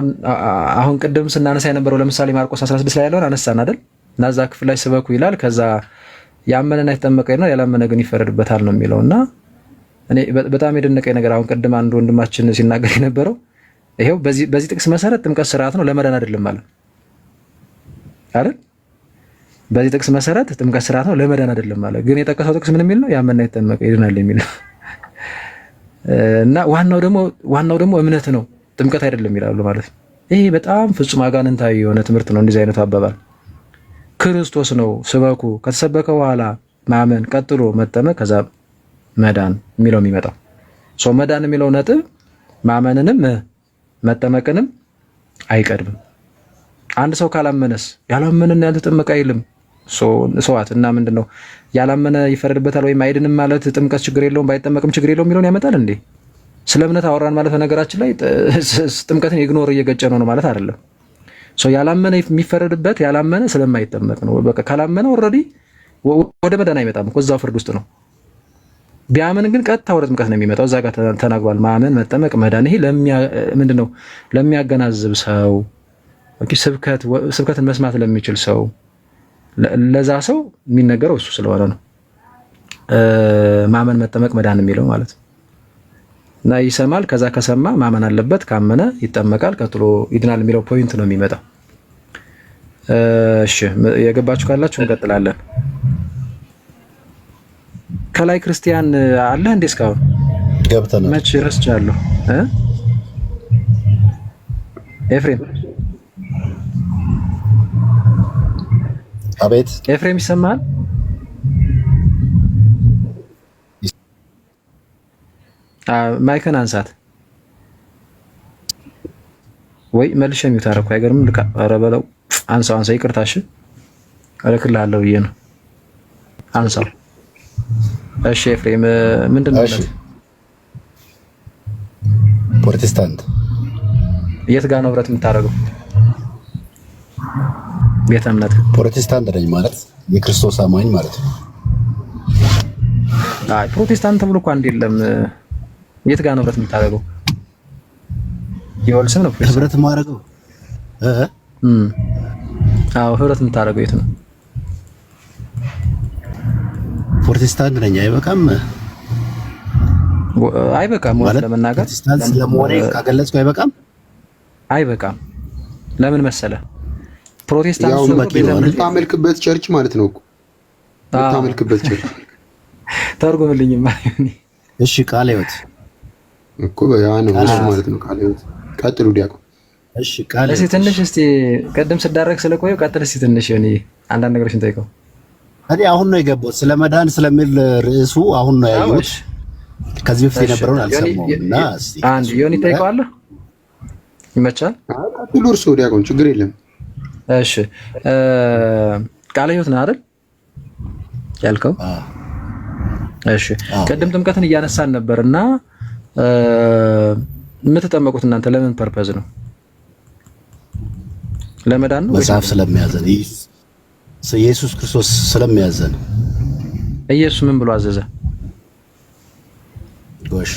Speaker 4: አሁን ቅድም ስናነሳ የነበረው ለምሳሌ ማርቆስ 16 ላይ ያለውን አነሳን አይደል? እና እዛ ክፍል ላይ ስበኩ ይላል። ከዛ ያመነና የተጠመቀ ነው ያላመነ ግን ይፈረድበታል ነው የሚለው። እና እኔ በጣም የደነቀኝ ነገር አሁን ቅድም አንድ ወንድማችን ሲናገር የነበረው ይሄው በዚህ ጥቅስ መሰረት ጥምቀት ስርዓት ነው ለመዳን አይደለም ማለት አይደል? በዚህ ጥቅስ መሰረት ጥምቀት ስርዓት ነው ለመዳን አይደለም ማለት ግን የጠቀሰው ጥቅስ ምን የሚል ነው? ያመነና የተጠመቀ ይድናል የሚል ነው። እና ዋናው ደግሞ እምነት ነው ጥምቀት አይደለም ይላሉ ማለት ነው። ይሄ በጣም ፍጹም አጋንንታዊ የሆነ ትምህርት ነው። እንደዚህ አይነቱ አባባል ክርስቶስ ነው ስበኩ ከተሰበከ በኋላ ማመን ቀጥሎ መጠመቅ ከዛ መዳን የሚለው የሚመጣው ሶ መዳን የሚለው ነጥብ ማመንንም መጠመቅንም አይቀድምም። አንድ ሰው ካላመነስ ያላመነና ያልተጠመቀ አይልም። ሶዋት እና ምንድነው ያላመነ ይፈረድበታል ወይም አይድንም ማለት ጥምቀት ችግር የለውም ባይጠመቅም ችግር የለውም የሚለውን ያመጣል እንዴ? ስለ እምነት አወራን ማለት በነገራችን ላይ ጥምቀትን ኢግኖር እየገጨ ነው ማለት አይደለም። ያላመነ የሚፈረድበት ያላመነ ስለማይጠመቅ ነው። በቃ ካላመነ ኦልሬዲ ወደ መዳን አይመጣም እኮ እዛው ፍርድ ውስጥ ነው። ቢያምን ግን ቀጥታ ወደ ጥምቀት ነው የሚመጣው። እዛ ጋር ተናግሯል። ማመን፣ መጠመቅ፣ መዳን። ይሄ ምንድነው ለሚያገናዝብ ሰው ስብከትን መስማት ለሚችል ሰው ለዛ ሰው የሚነገረው እሱ ስለሆነ ነው። ማመን፣ መጠመቅ፣ መዳን የሚለው ማለት ነው። እና ይሰማል። ከዛ ከሰማ ማመን አለበት። ካመነ ይጠመቃል። ቀጥሎ ይድናል የሚለው ፖይንት ነው የሚመጣው። እሺ የገባችሁ ካላችሁ እንቀጥላለን። ከላይ ክርስቲያን አለ እንዴ? እስካሁን
Speaker 10: ገብተናል።
Speaker 4: መች ረስቻለሁ። ኤፍሬም
Speaker 10: አቤት።
Speaker 4: ኤፍሬም ይሰማል? ማይክን አንሳት ወይ መልሼ ሚውት አደረኩ። አይገርምም? ልካ ኧረ በለው አንሳው። ይቅርታ እሺ፣ እልክልሃለሁ ብዬ ነው። አንሳው። እሺ ኤፍሬም ምንድን ነው?
Speaker 10: ፕሮቴስታንት።
Speaker 4: የት ጋር ነው ህብረት የምታደርገው? ቤተ እምነት
Speaker 10: ፕሮቴስታንት ነኝ ማለት የክርስቶስ አማኝ ማለት ነው።
Speaker 4: አይ ፕሮቴስታንት ተብሎ እንኳን የለም። የት ጋር ነው ህብረት የምታደርገው? የወል ስም ነው
Speaker 10: ህብረት የማደርገው።
Speaker 4: አዎ ህብረት የምታደርገው የት ነው?
Speaker 10: ፕሮቴስታንት ነኝ። አይበቃም?
Speaker 4: አይበቃም ማለት ለመናገር
Speaker 10: ፕሮቴስታንት ስለመሆኔ ካገለጽኩ አይበቃም?
Speaker 4: አይበቃም። ለምን መሰለ? ፕሮቴስታንት
Speaker 7: ያው የምታመልክበት ቸርች ማለት ነው እኮ የምታመልክበት ቸርች
Speaker 4: ተርጉምልኝማ።
Speaker 10: እሺ ቃለ ሕይወት
Speaker 7: እኮ ያ ነው እሱ ማለት ነው። ቃለ ሕይወት ቀጥሉ ዲያቆን።
Speaker 10: እሺ ቃለ
Speaker 4: እስኪ ትንሽ እስቲ ቅድም ስዳረግ ስለቆየው ቀጥል እስቲ ትንሽ እኔ አንዳንድ ነገሮችን ጠይቀው።
Speaker 10: እኔ አሁን ነው የገባሁት ስለ መዳን ስለሚል ርዕሱ አሁን ነው ያየሁት። ከዚህ በፊት የነበረውን አልሰማሁም እና እስቲ
Speaker 4: አንድ ዮኒ ጠይቀዋለሁ። ይመቻል?
Speaker 7: ቀጥሉ እርሶ ዲያቆን፣ ችግር የለም።
Speaker 4: እሺ ቃለ ሕይወት ነው አይደል ያልከው? እሺ ቅድም ጥምቀትን እያነሳን ነበርና የምትጠመቁት እናንተ ለምን ፐርፐዝ ነው? ለመዳን ነው?
Speaker 10: መጽሐፍ ስለሚያዘን ኢየሱስ ክርስቶስ ስለሚያዘን።
Speaker 4: ኢየሱስ ምን ብሎ አዘዘ?
Speaker 10: ጎሽ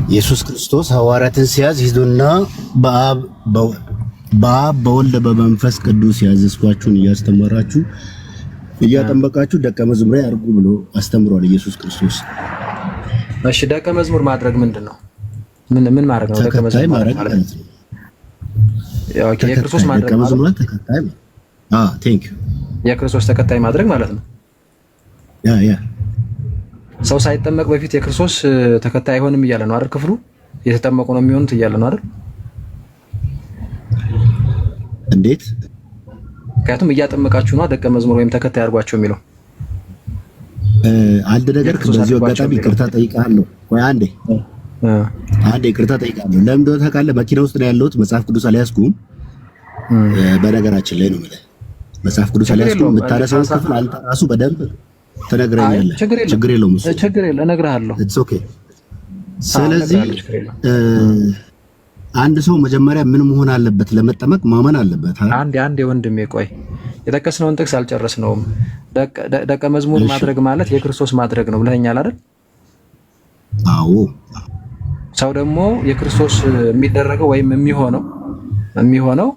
Speaker 10: ኢየሱስ ክርስቶስ ሐዋርያትን ሲያዝ ሂዱና በአብ በወልድ በመንፈስ ቅዱስ ያዘዝኳችሁን እያስተማራችሁ እያጠመቃችሁ ደቀ መዝሙሬ አድርጉ ብሎ አስተምሯል ኢየሱስ ክርስቶስ።
Speaker 4: እሺ ደቀ መዝሙር ማድረግ ምንድን ነው? ምን ማድረግ ነው? ደቀ መዝሙር ማድረግ ማለት ነው። ኦኬ የክርስቶስ ማድረግ ማለት
Speaker 10: ተከታይ። ቴንክ ዩ።
Speaker 4: የክርስቶስ ተከታይ ማድረግ ማለት ነው።
Speaker 10: ያ
Speaker 4: ሰው ሳይጠመቅ በፊት የክርስቶስ ተከታይ አይሆንም እያለ ነው አይደል? ክፍሉ የተጠመቁ ነው የሚሆኑት እያለ ነው አይደል?
Speaker 10: እንዴት?
Speaker 4: ምክንያቱም እያጠመቃችሁ ነው ደቀ መዝሙር ወይም ተከታይ አድርጓቸው የሚለው።
Speaker 10: አንድ ነገር በዚህ አጋጣሚ ይቅርታ ጠይቃለሁ። ወይ አንዴ ይቅርታ ጠይቃለሁ። ለምን እንደሆነ ታውቃለህ? መኪና ውስጥ ነው ያለሁት፣ መጽሐፍ ቅዱስ አልያዝኩም። በነገራችን ላይ ነው የምልህ፣ መጽሐፍ ቅዱስ አልያዝኩም። የምታነሳውን ክፍል አንተ ራሱ በደንብ ትነግረኛለህ። ችግር የለውም እሱ
Speaker 4: ችግር የለም፣ እነግርሃለሁ።
Speaker 10: ኢትስ ኦኬ። ስለዚህ አንድ ሰው መጀመሪያ ምን መሆን አለበት? ለመጠመቅ ማመን አለበት።
Speaker 4: አንዴ ወንድሜ ቆይ፣ የጠቀስነውን ጥቅስ አልጨረስነውም። ደቀ መዝሙር ማድረግ ማለት የክርስቶስ ማድረግ ነው ብለኸኛል አይደል?
Speaker 10: አዎ።
Speaker 4: ሰው ደግሞ የክርስቶስ የሚደረገው ወይም የሚሆነው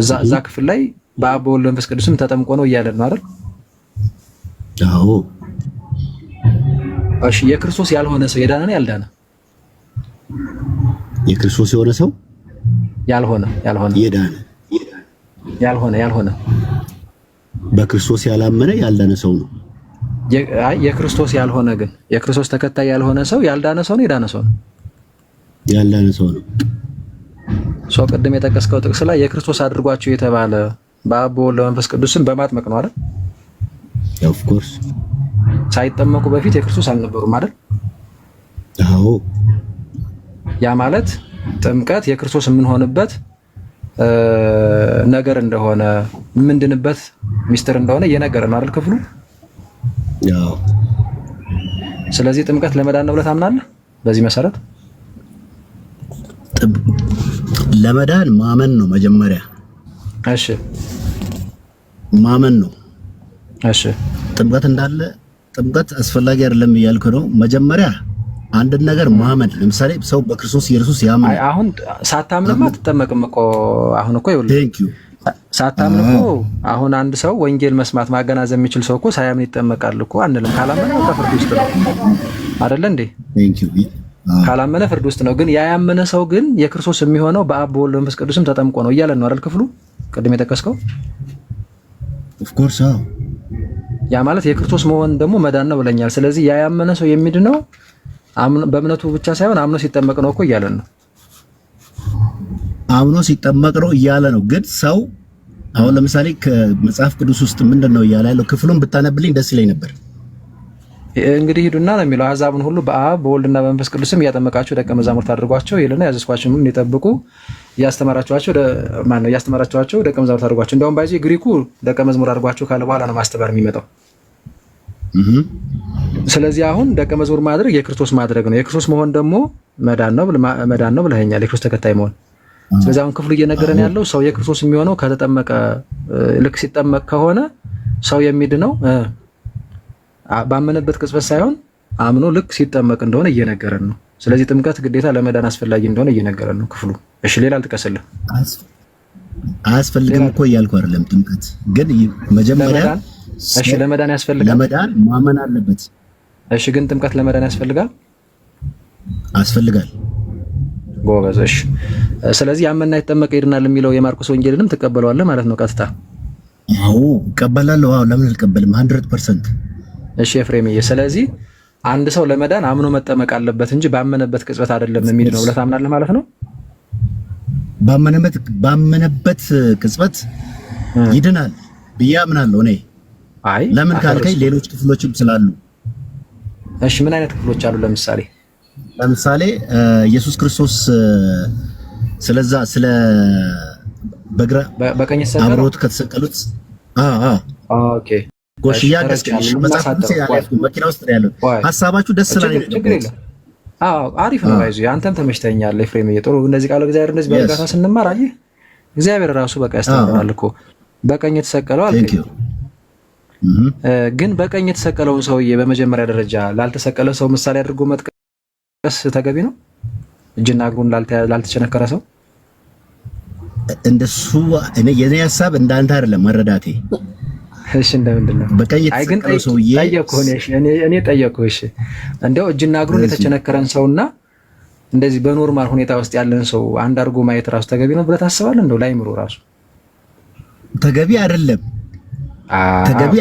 Speaker 4: እዛ ክፍል ላይ በአብ በወልድ በመንፈስ ቅዱስም ተጠምቆ ነው እያለን ነው አይደል?
Speaker 10: አዎ።
Speaker 4: እሺ፣ የክርስቶስ ያልሆነ ሰው የዳነ ነው ያልዳነ?
Speaker 10: የክርስቶስ የሆነ ሰው
Speaker 4: ያልሆነ ያልሆነ
Speaker 10: በክርስቶስ ያላመነ ያልዳነ ሰው ነው።
Speaker 4: የክርስቶስ ያልሆነ ግን የክርስቶስ ተከታይ ያልሆነ ሰው ያልዳነ ሰው ነው የዳነ ሰው ነው?
Speaker 10: ያልዳነ ሰው ነው።
Speaker 4: ሰው ቅድም የጠቀስከው ጥቅስ ላይ የክርስቶስ አድርጓቸው የተባለ በአብ በወልድ በመንፈስ ቅዱስም በማጥመቅ ነው አይደል?
Speaker 10: ኦፍ ኮርስ
Speaker 4: ሳይጠመቁ በፊት የክርስቶስ አልነበሩም አይደል?
Speaker 10: አዎ።
Speaker 4: ያ ማለት ጥምቀት የክርስቶስ የምንሆንበት ነገር እንደሆነ የምንድንበት ሚስጥር እንደሆነ እየነገረ ነው አይደል ክፍሉ?
Speaker 10: ያው
Speaker 4: ስለዚህ ጥምቀት ለመዳን ነው ብለህ ታምናለህ? በዚህ መሰረት
Speaker 10: ለመዳን ማመን ነው መጀመሪያ።
Speaker 4: እሺ፣
Speaker 10: ማመን ነው።
Speaker 4: እሺ፣ ጥምቀት አስፈላጊ አይደለም እያልኩ ነው። መጀመሪያ አንድን ነገር ማመን። ለምሳሌ ሰው በክርስቶስ ኢየሱስ ያምናል። አሁን ሳታምንማ አትጠመቅም እኮ። አሁን እኮ ይኸውልህ፣
Speaker 10: ቴንክ ዩ።
Speaker 4: ሳታምን እኮ አሁን አንድ ሰው ወንጌል መስማት ማገናዘብ የሚችል ሰው እኮ ሳያምን ይጠመቃል እኮ አንልም። ካላመነ ፍርድ ውስጥ ነው አይደለ እንዴ?
Speaker 10: ቴንክ ዩ።
Speaker 4: ካላመነ ፍርድ ውስጥ ነው። ግን ያ ያመነ ሰው ግን የክርስቶስ የሚሆነው በአብ በወልድ በመንፈስ ቅዱስም ተጠምቆ ነው እያለን ነው አይደል ክፍሉ ቅድም የጠቀስከው?
Speaker 10: ኦፍ ኮርስ። አዎ።
Speaker 4: ያ ማለት የክርስቶስ መሆን ደግሞ መዳን ነው ብለኛል። ስለዚህ ያ ያመነ ሰው የሚድነው በእምነቱ ብቻ ሳይሆን አምኖ ሲጠመቅ ነው እኮ እያለን ነው።
Speaker 10: አምኖ ሲጠመቅ ነው እያለ ነው። ግን ሰው አሁን ለምሳሌ ከመጽሐፍ ቅዱስ ውስጥ ምንድነው እያለ ያለው? ክፍሉን ብታነብልኝ ደስ ይለኝ ነበር።
Speaker 4: እንግዲህ ሂዱና ነው የሚለው፣ አሕዛብን ሁሉ በአብ በወልድና በመንፈስ ቅዱስም እያጠመቃችሁ ደቀ መዛሙርት አድርጓቸው ይልና ያዘዝኳችሁን ሁሉ እንዲጠብቁ እያስተማራችኋቸው ደቀ መዛሙርት አድርጓቸው። እንደውም ባይዚ ግሪኩ ደቀ መዝሙር አድርጓቸው ካለ በኋላ ነው ማስተማር የሚመጣው። ስለዚህ አሁን ደቀ መዝሙር ማድረግ የክርስቶስ ማድረግ ነው። የክርስቶስ መሆን ደግሞ መዳን ነው ብለኸኛል፣ የክርስቶስ ተከታይ መሆን። ስለዚህ አሁን ክፍሉ እየነገረን ያለው ሰው የክርስቶስ የሚሆነው ከተጠመቀ፣ ልክ ሲጠመቅ ከሆነ ሰው የሚድነው ባመነበት ቅጽበት ሳይሆን አምኖ ልክ ሲጠመቅ እንደሆነ እየነገረን ነው። ስለዚህ ጥምቀት ግዴታ ለመዳን አስፈላጊ እንደሆነ እየነገረን ነው ክፍሉ። እሺ፣ ሌላ አልጥቀስልህ።
Speaker 10: አያስፈልግም እኮ እያልኩ አይደለም። ጥምቀት ግን መጀመሪያ
Speaker 4: እሺ፣ ለመዳን ያስፈልጋል።
Speaker 10: ለመዳን ማመን አለበት።
Speaker 4: እሺ፣ ግን ጥምቀት ለመዳን ያስፈልጋል?
Speaker 10: አስፈልጋል።
Speaker 4: ጎበዝ። እሺ፣ ስለዚህ ያመንና የተጠመቀ ይድናል የሚለው የማርቆስ ወንጌልንም ትቀበለዋለህ ማለት ነው ቀጥታ?
Speaker 10: አዎ እቀበላለሁ። አዎ፣ ለምን አልቀበልም? 100%። እሺ
Speaker 4: ኤፍሬምዬ፣ ስለዚህ አንድ ሰው ለመዳን አምኖ መጠመቅ አለበት እንጂ ባመነበት ቅጽበት አይደለም የሚል ነው ብለህ ታምናለህ ማለት ነው?
Speaker 10: ባመነበት ቅጽበት ይድናል ብዬ አምናለሁ እኔ።
Speaker 4: አይ
Speaker 10: ለምን ካልከኝ ሌሎች ክፍሎችም ስላሉ።
Speaker 4: እሺ፣ ምን አይነት ክፍሎች አሉ? ለምሳሌ
Speaker 10: ኢየሱስ ክርስቶስ ስለዛ ስለ በግራ
Speaker 4: በቀኝ ተሰቀለው
Speaker 10: አብሮት ከተሰቀሉት
Speaker 4: ኦኬ
Speaker 10: ጎሽያ ደስከሽ መጽሐፍ ቅዱስ መኪና ውስጥ ነው ያለው። ሐሳባችሁ ደስ ስላለ
Speaker 4: ችግር የለም። አዎ አሪፍ ነው። አይዞህ አንተም ተመችተኛል ኤፍሬም። ጥሩ እንደዚህ ቃል እግዚአብሔር እንደዚህ በእርጋታ ስንማር አየህ እግዚአብሔር ራሱ በቃ ያስተምራል እኮ። በቀኝ የተሰቀለው አልከኝ፣ ግን በቀኝ የተሰቀለውን ሰውዬ በመጀመሪያ ደረጃ ላልተሰቀለ ሰው ምሳሌ አድርጎ መጥቀስ ተገቢ ነው? እጅና እግሩን ላልተቸነከረ ሰው
Speaker 10: እንደሱ የኔ ሐሳብ እንዳንተ አይደለም መረዳቴ።
Speaker 4: እሺ እንደምንድን ነው?
Speaker 10: በቀኝ የተሰቀለው ሰውዬ
Speaker 4: እኔ ጠየቅኩህ። እሺ እንደው እጅና እግሩን የተቸነከረን ሰውና እንደዚህ በኖርማል ሁኔታ ውስጥ ያለን ሰው አንድ አድርጎ ማየት ራሱ ተገቢ ነው ብለህ ታስባለህ? እንደው ላይምሮ ራሱ
Speaker 10: ተገቢ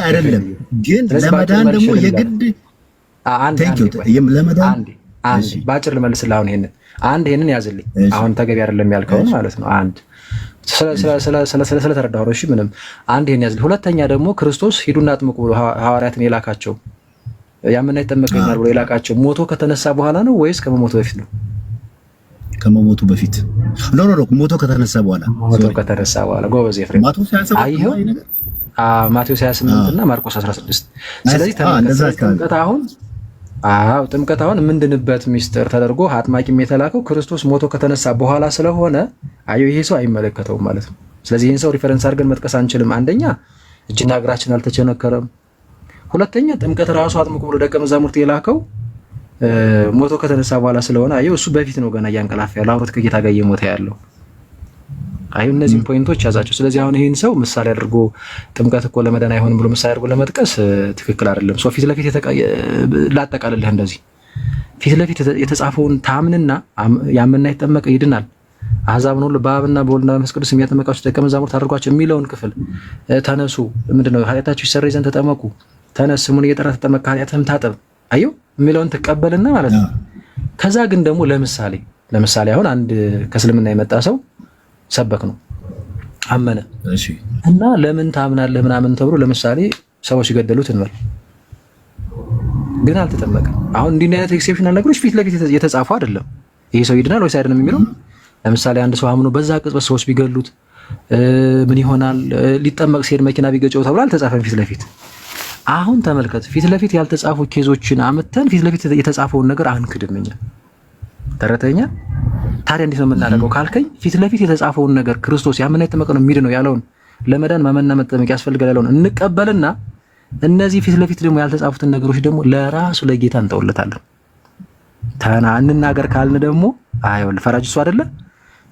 Speaker 10: አይደለም። ግን ለመዳን ደግሞ የግድ
Speaker 4: በአጭር ልመልስልህ። አሁን ይሄንን ያዝልኝ። አሁን ተገቢ አይደለም ያልከውን ማለት ነው። አንድ ስለተረዳሁ ነው። እሺ ምንም አንድ ይሄን ያዝልኝ። ሁለተኛ ደግሞ ክርስቶስ ሂዱና አጥምቁ ብሎ ሐዋርያትን የላካቸው ያመነ ይጠመቅ ይሆናል ብሎ የላካቸው ሞቶ ከተነሳ በኋላ ነው ወይስ ከመሞቱ በፊት ነው?
Speaker 10: ከመሞቱ በፊት ኖ ሞቶ ከተነሳ በኋላ።
Speaker 4: ሞቶ ከተነሳ በኋላ። ጎበዝ ኤፍሬም። አይኸው ማቴዎስ 28 እና ማርቆስ 16። ስለዚህ ጥምቀት አሁን የምንድንበት ሚስጥር ተደርጎ አጥማቂም የተላከው ክርስቶስ ሞቶ ከተነሳ በኋላ ስለሆነ ይሄ ሰው አይመለከተውም ማለት ነው። ስለዚህ ይህን ሰው ሪፈረንስ አድርገን መጥቀስ አንችልም። አንደኛ እጅና እግራችን አልተቸነከረም። ሁለተኛ ጥምቀት ራሱ አጥምቁ ብሎ ደቀ መዛሙርት የላከው ሞቶ ከተነሳ በኋላ ስለሆነ እሱ በፊት ነው ገና እያንቀላፋ ያለው አብሮት ከጌታ ጋር እየሞተ ያለው። እነዚህን ፖይንቶች ያዛቸው። ስለዚህ አሁን ይህን ሰው ምሳሌ አድርጎ ጥምቀት እኮ ለመዳን አይሆንም ብሎ ምሳሌ አድርጎ ለመጥቀስ ትክክል አይደለም። ሶ ፊት ለፊት ላጠቃልልህ እንደዚህ ፊት ለፊት የተጻፈውን ታምንና ያመንና የተጠመቀ ይድናል፣ አሕዛብን ሁሉ በአብና በወልድና በመንፈስ ቅዱስ የሚያጠምቃቸው ደቀ መዛሙርት አድርጓቸው የሚለውን ክፍል ተነሱ፣ ምንድነው ኃጢአታችሁ ይሰረይ ዘንድ ተጠመቁ፣ ተነስ ስሙን እየጠራ ተጠመቅ ከኃጢአትህም ታጠብ የሚለውን ትቀበልና ማለት ነው። ከዛ ግን ደግሞ ለምሳሌ አሁን አንድ ከእስልምና የመጣ ሰው ሰበክ ነው አመነ እና ለምን ታምናለህ ምናምን ተብሎ ለምሳሌ ሰዎች ገደሉት እንበል፣ ግን አልተጠመቀም። አሁን እንዲህ አይነት ኤክሴፕሽናል ነገሮች ፊት ለፊት የተጻፉ አይደለም። ይሄ ሰው ይድናል ወይስ አይደለም የሚለው ለምሳሌ አንድ ሰው አምኖ በዛ ቅጽበት ሰዎች ቢገሉት ምን ይሆናል? ሊጠመቅ ሲሄድ መኪና ቢገጨው ተብሎ አልተጻፈም ፊት ለፊት። አሁን ተመልከት፣ ፊት ለፊት ያልተጻፉ ኬዞችን አመተን ፊት ለፊት የተጻፈውን ነገር አንክድም እኛ። ተረተኛ ታዲያ እንዴት ነው የምናደርገው ካልከኝ፣ ፊት ለፊት የተጻፈውን ነገር ክርስቶስ ያመነ የተጠመቀ ነው የሚድነው ያለውን ለመዳን ማመንና መጠመቅ ያስፈልጋል ያለውን እንቀበልና እነዚህ ፊት ለፊት ደግሞ ያልተጻፉትን ነገሮች ደግሞ ለራሱ ለጌታ እንተውለታለን። እንናገር ካልን ደግሞ ፈራጅ እሱ አይደለ?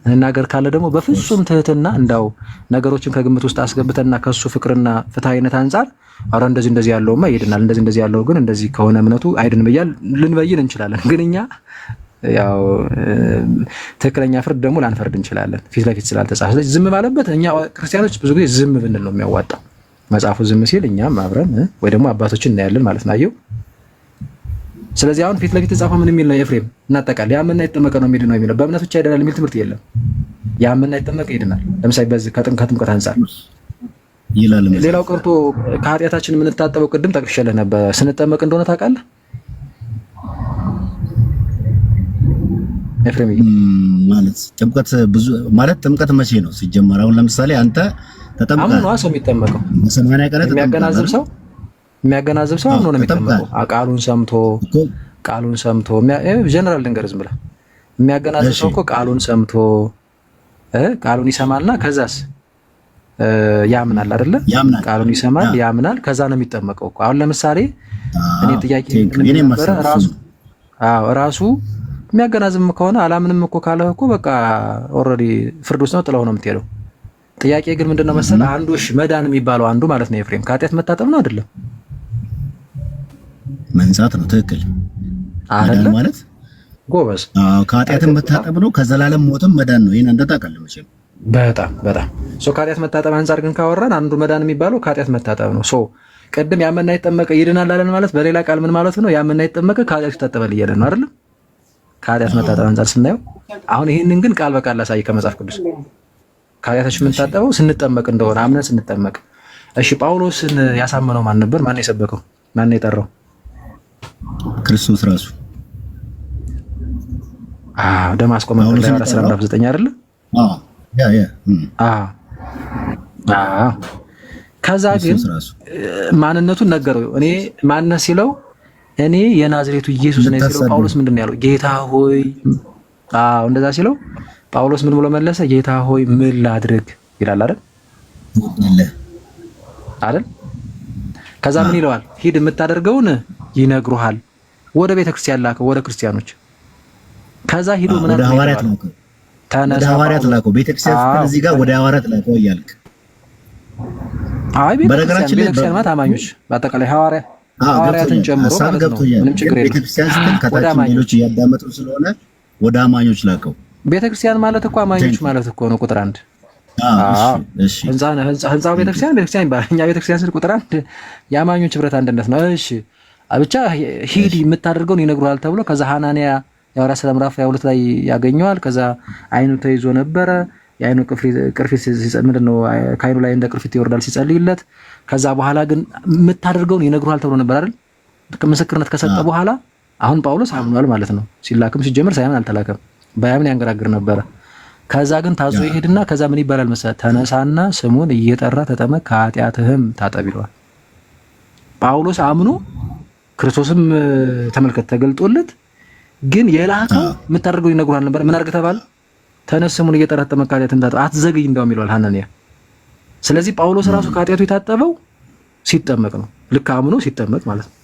Speaker 4: እንናገር ካለ ደግሞ በፍጹም ትህትና እንዳው ነገሮችን ከግምት ውስጥ አስገብተና ከሱ ፍቅርና ፍትሃዊነት አንጻር አረ እንደዚህ ያለውማ ይድናል፣ እንደዚህ ያለው ግን እንደዚህ ከሆነ እምነቱ አይድንም ብያል ልንበይን እንችላለን። ግን እኛ ያው ትክክለኛ ፍርድ ደግሞ ላንፈርድ እንችላለን ፊት ለፊት ስላልተጻፈ። ስለዚህ ዝም ባለበት እኛ ክርስቲያኖች ብዙ ጊዜ ዝም ብንል ነው የሚያዋጣው። መጽሐፉ ዝም ሲል እኛም አብረን ወይ ደግሞ አባቶችን እናያለን ማለት ነው። አየው። ስለዚህ አሁን ፊት ለፊት የተጻፈው ምን የሚል ነው ኤፍሬም? እናጠቃል ያመንና የተጠመቀ ነው የሚድነው የሚለው በእምነት ብቻ ይድናል የሚል ትምህርት የለም። ያመንና የተጠመቀ ይድናል። ለምሳሌ በዚህ ከጥምቀት አንፃር ይላል። ሌላው ቀርቶ ከኃጢአታችን የምንታጠበው ቅድም ጠቅሼልህ ነበር። ስንጠመቅ እንደሆነ ታውቃለህ ኤፍሬም? ማለት ጥምቀት ብዙ ማለት ጥምቀት መቼ ነው ሲጀመር? አሁን ለምሳሌ አንተ ተጠምቀህ አሁን ነው ሰው የሚጠመቀው። በሰማንያ ቀናት የሚያገናዝብ ሰው አሁን ነው የሚጠመቀው። ቃሉን ሰምቶ ጀነራል ልንገር ዝም ብለህ የሚያገናዝብ ሰው እኮ ቃሉን ሰምቶ ቃሉን ይሰማልና ከዛስ ያምናል አይደለ? ቃሉን ይሰማል ያምናል፣ ከዛ ነው የሚጠመቀው እኮ። አሁን ለምሳሌ እኔ ጥያቄ ነበር ራሱ የሚያገናዝብ ከሆነ አላምንም እኮ ካለህ እኮ በቃ ኦልሬዲ ፍርድ ውስጥ ነው ጥለው ነው የምትሄደው። ጥያቄ ግን ምንድነው መሰለህ አንዱ መዳን የሚባለው አንዱ ማለት ነው ኤፍሬም ከኃጢአት መታጠብ ነው አይደለም? መንጻት ነው። ትክክል አይደለም ማለት ጎበዝ። ከኃጢአትም መታጠብ ነው፣ ከዘላለም ሞትም መዳን ነው። ይሄን እንደታውቃለህ መቼም። በጣም ከኃጢአት መታጠብ አንፃር ግን ካወራን አንዱ መዳን የሚባለው ከኃጢአት መታጠብ ነው። ቅድም ያመንና የተጠመቀ ይድናል አለን ማለት በሌላ ቃል ምን ማለት ነው? ያመንና የተጠመቀ ከኃጢአት ይታጠባል እያለ ነው አይደለም? ከኃጢአት መታጠብ አንፃር ስናየው አሁን ይሄንን ግን ቃል በቃል ላሳይ ከመጽሐፍ ቅዱስ ከኃጢአታችን የምንታጠበው ስንጠመቅ እንደሆነ አምነን ስንጠመቅ። እሺ ጳውሎስን ያሳመነው ማን ነበር? ማን የሰበከው? ማን የጠራው? ክርስቶስ ራሱ። ደማስቆ መንገድ ላይ 19 አይደለ? ከዛ ግን ማንነቱን ነገረው። እኔ ማንነት ሲለው እኔ የናዝሬቱ ኢየሱስ ነኝ ሲለው ጳውሎስ ምንድን ነው ያለው? ጌታ ሆይ እንደዛ ሲለው ጳውሎስ ምን ብሎ መለሰ? ጌታ ሆይ ምን ላድርግ ይላል አይደል? ከዛ ምን ይለዋል? ሂድ የምታደርገውን ይነግሩሃል። ወደ ቤተክርስቲያን ላከው፣ ወደ ክርስቲያኖች። ከዛ ሂዱ ምን አለ? ሐዋርያት ላከው፣ ወደ ሐዋርያት ላከው። ቤተክርስቲያን ስትል እዚህ ጋር ወደ ሐዋርያት ላከው እያልክ ቤተክርስቲያን ማለት አማኞች በአጠቃላይ ሐዋርያትን ጨምሮ ማለት ነው። ምንም ችግር የለም። ቤተክርስቲያን ስትል ከታች ሌሎች እያዳመጡ ስለሆነ ወደ አማኞች ላከው። ቤተክርስቲያን ማለት እኮ አማኞች ማለት እኮ ነው። ቁጥር 1 ህንጻው ቤተክርስቲያን ይባላል። እኛ ቤተክርስቲያን ስል ቁጥር 1 የአማኞች ህብረት አንድነት ነው። እሺ ብቻ ሂድ የምታደርገውን ይነግሩሃል ተብሎ ከዛ ሐናንያ የሐዋርያት ሥራ ምዕራፍ 22 ላይ ያገኘዋል። ከዛ አይኑ ተይዞ ነበረ። የአይኑ ቅርፊት ምንድነው ከአይኑ ላይ እንደ ቅርፊት ይወርዳል ሲጸልይለት። ከዛ በኋላ ግን የምታደርገውን ይነግሩሃል ተብሎ ነበር አይደል? ምስክርነት ከሰጠ በኋላ አሁን ጳውሎስ አምኗል ማለት ነው። ሲላክም ሲጀምር ሳይሆን አልተላከም፣ ባያምን ያንገራግር ነበረ። ከዛ ግን ታዞ ይሄድና ከዛ ምን ይባላል መሰለህ? ተነሳና ስሙን እየጠራ ተጠመቅ ከኃጢአትህም ታጠብ ይለዋል። ጳውሎስ አምኖ ክርስቶስም ተመልከት ተገልጦለት፣ ግን የላከው የምታደርገው ይነግሩሃል ነበር። ምን አድርገህ ተባለ? ተነስ ስሙን እየጠራ ተጠመቅ ከኃጢአትህም ታጠብ፣ አትዘግይ እንደውም ይለዋል ሐናንያ። ስለዚህ ጳውሎስ ራሱ ከኃጢአቱ የታጠበው ሲጠመቅ ነው። ልክ አምኖ ሲጠመቅ ማለት ነው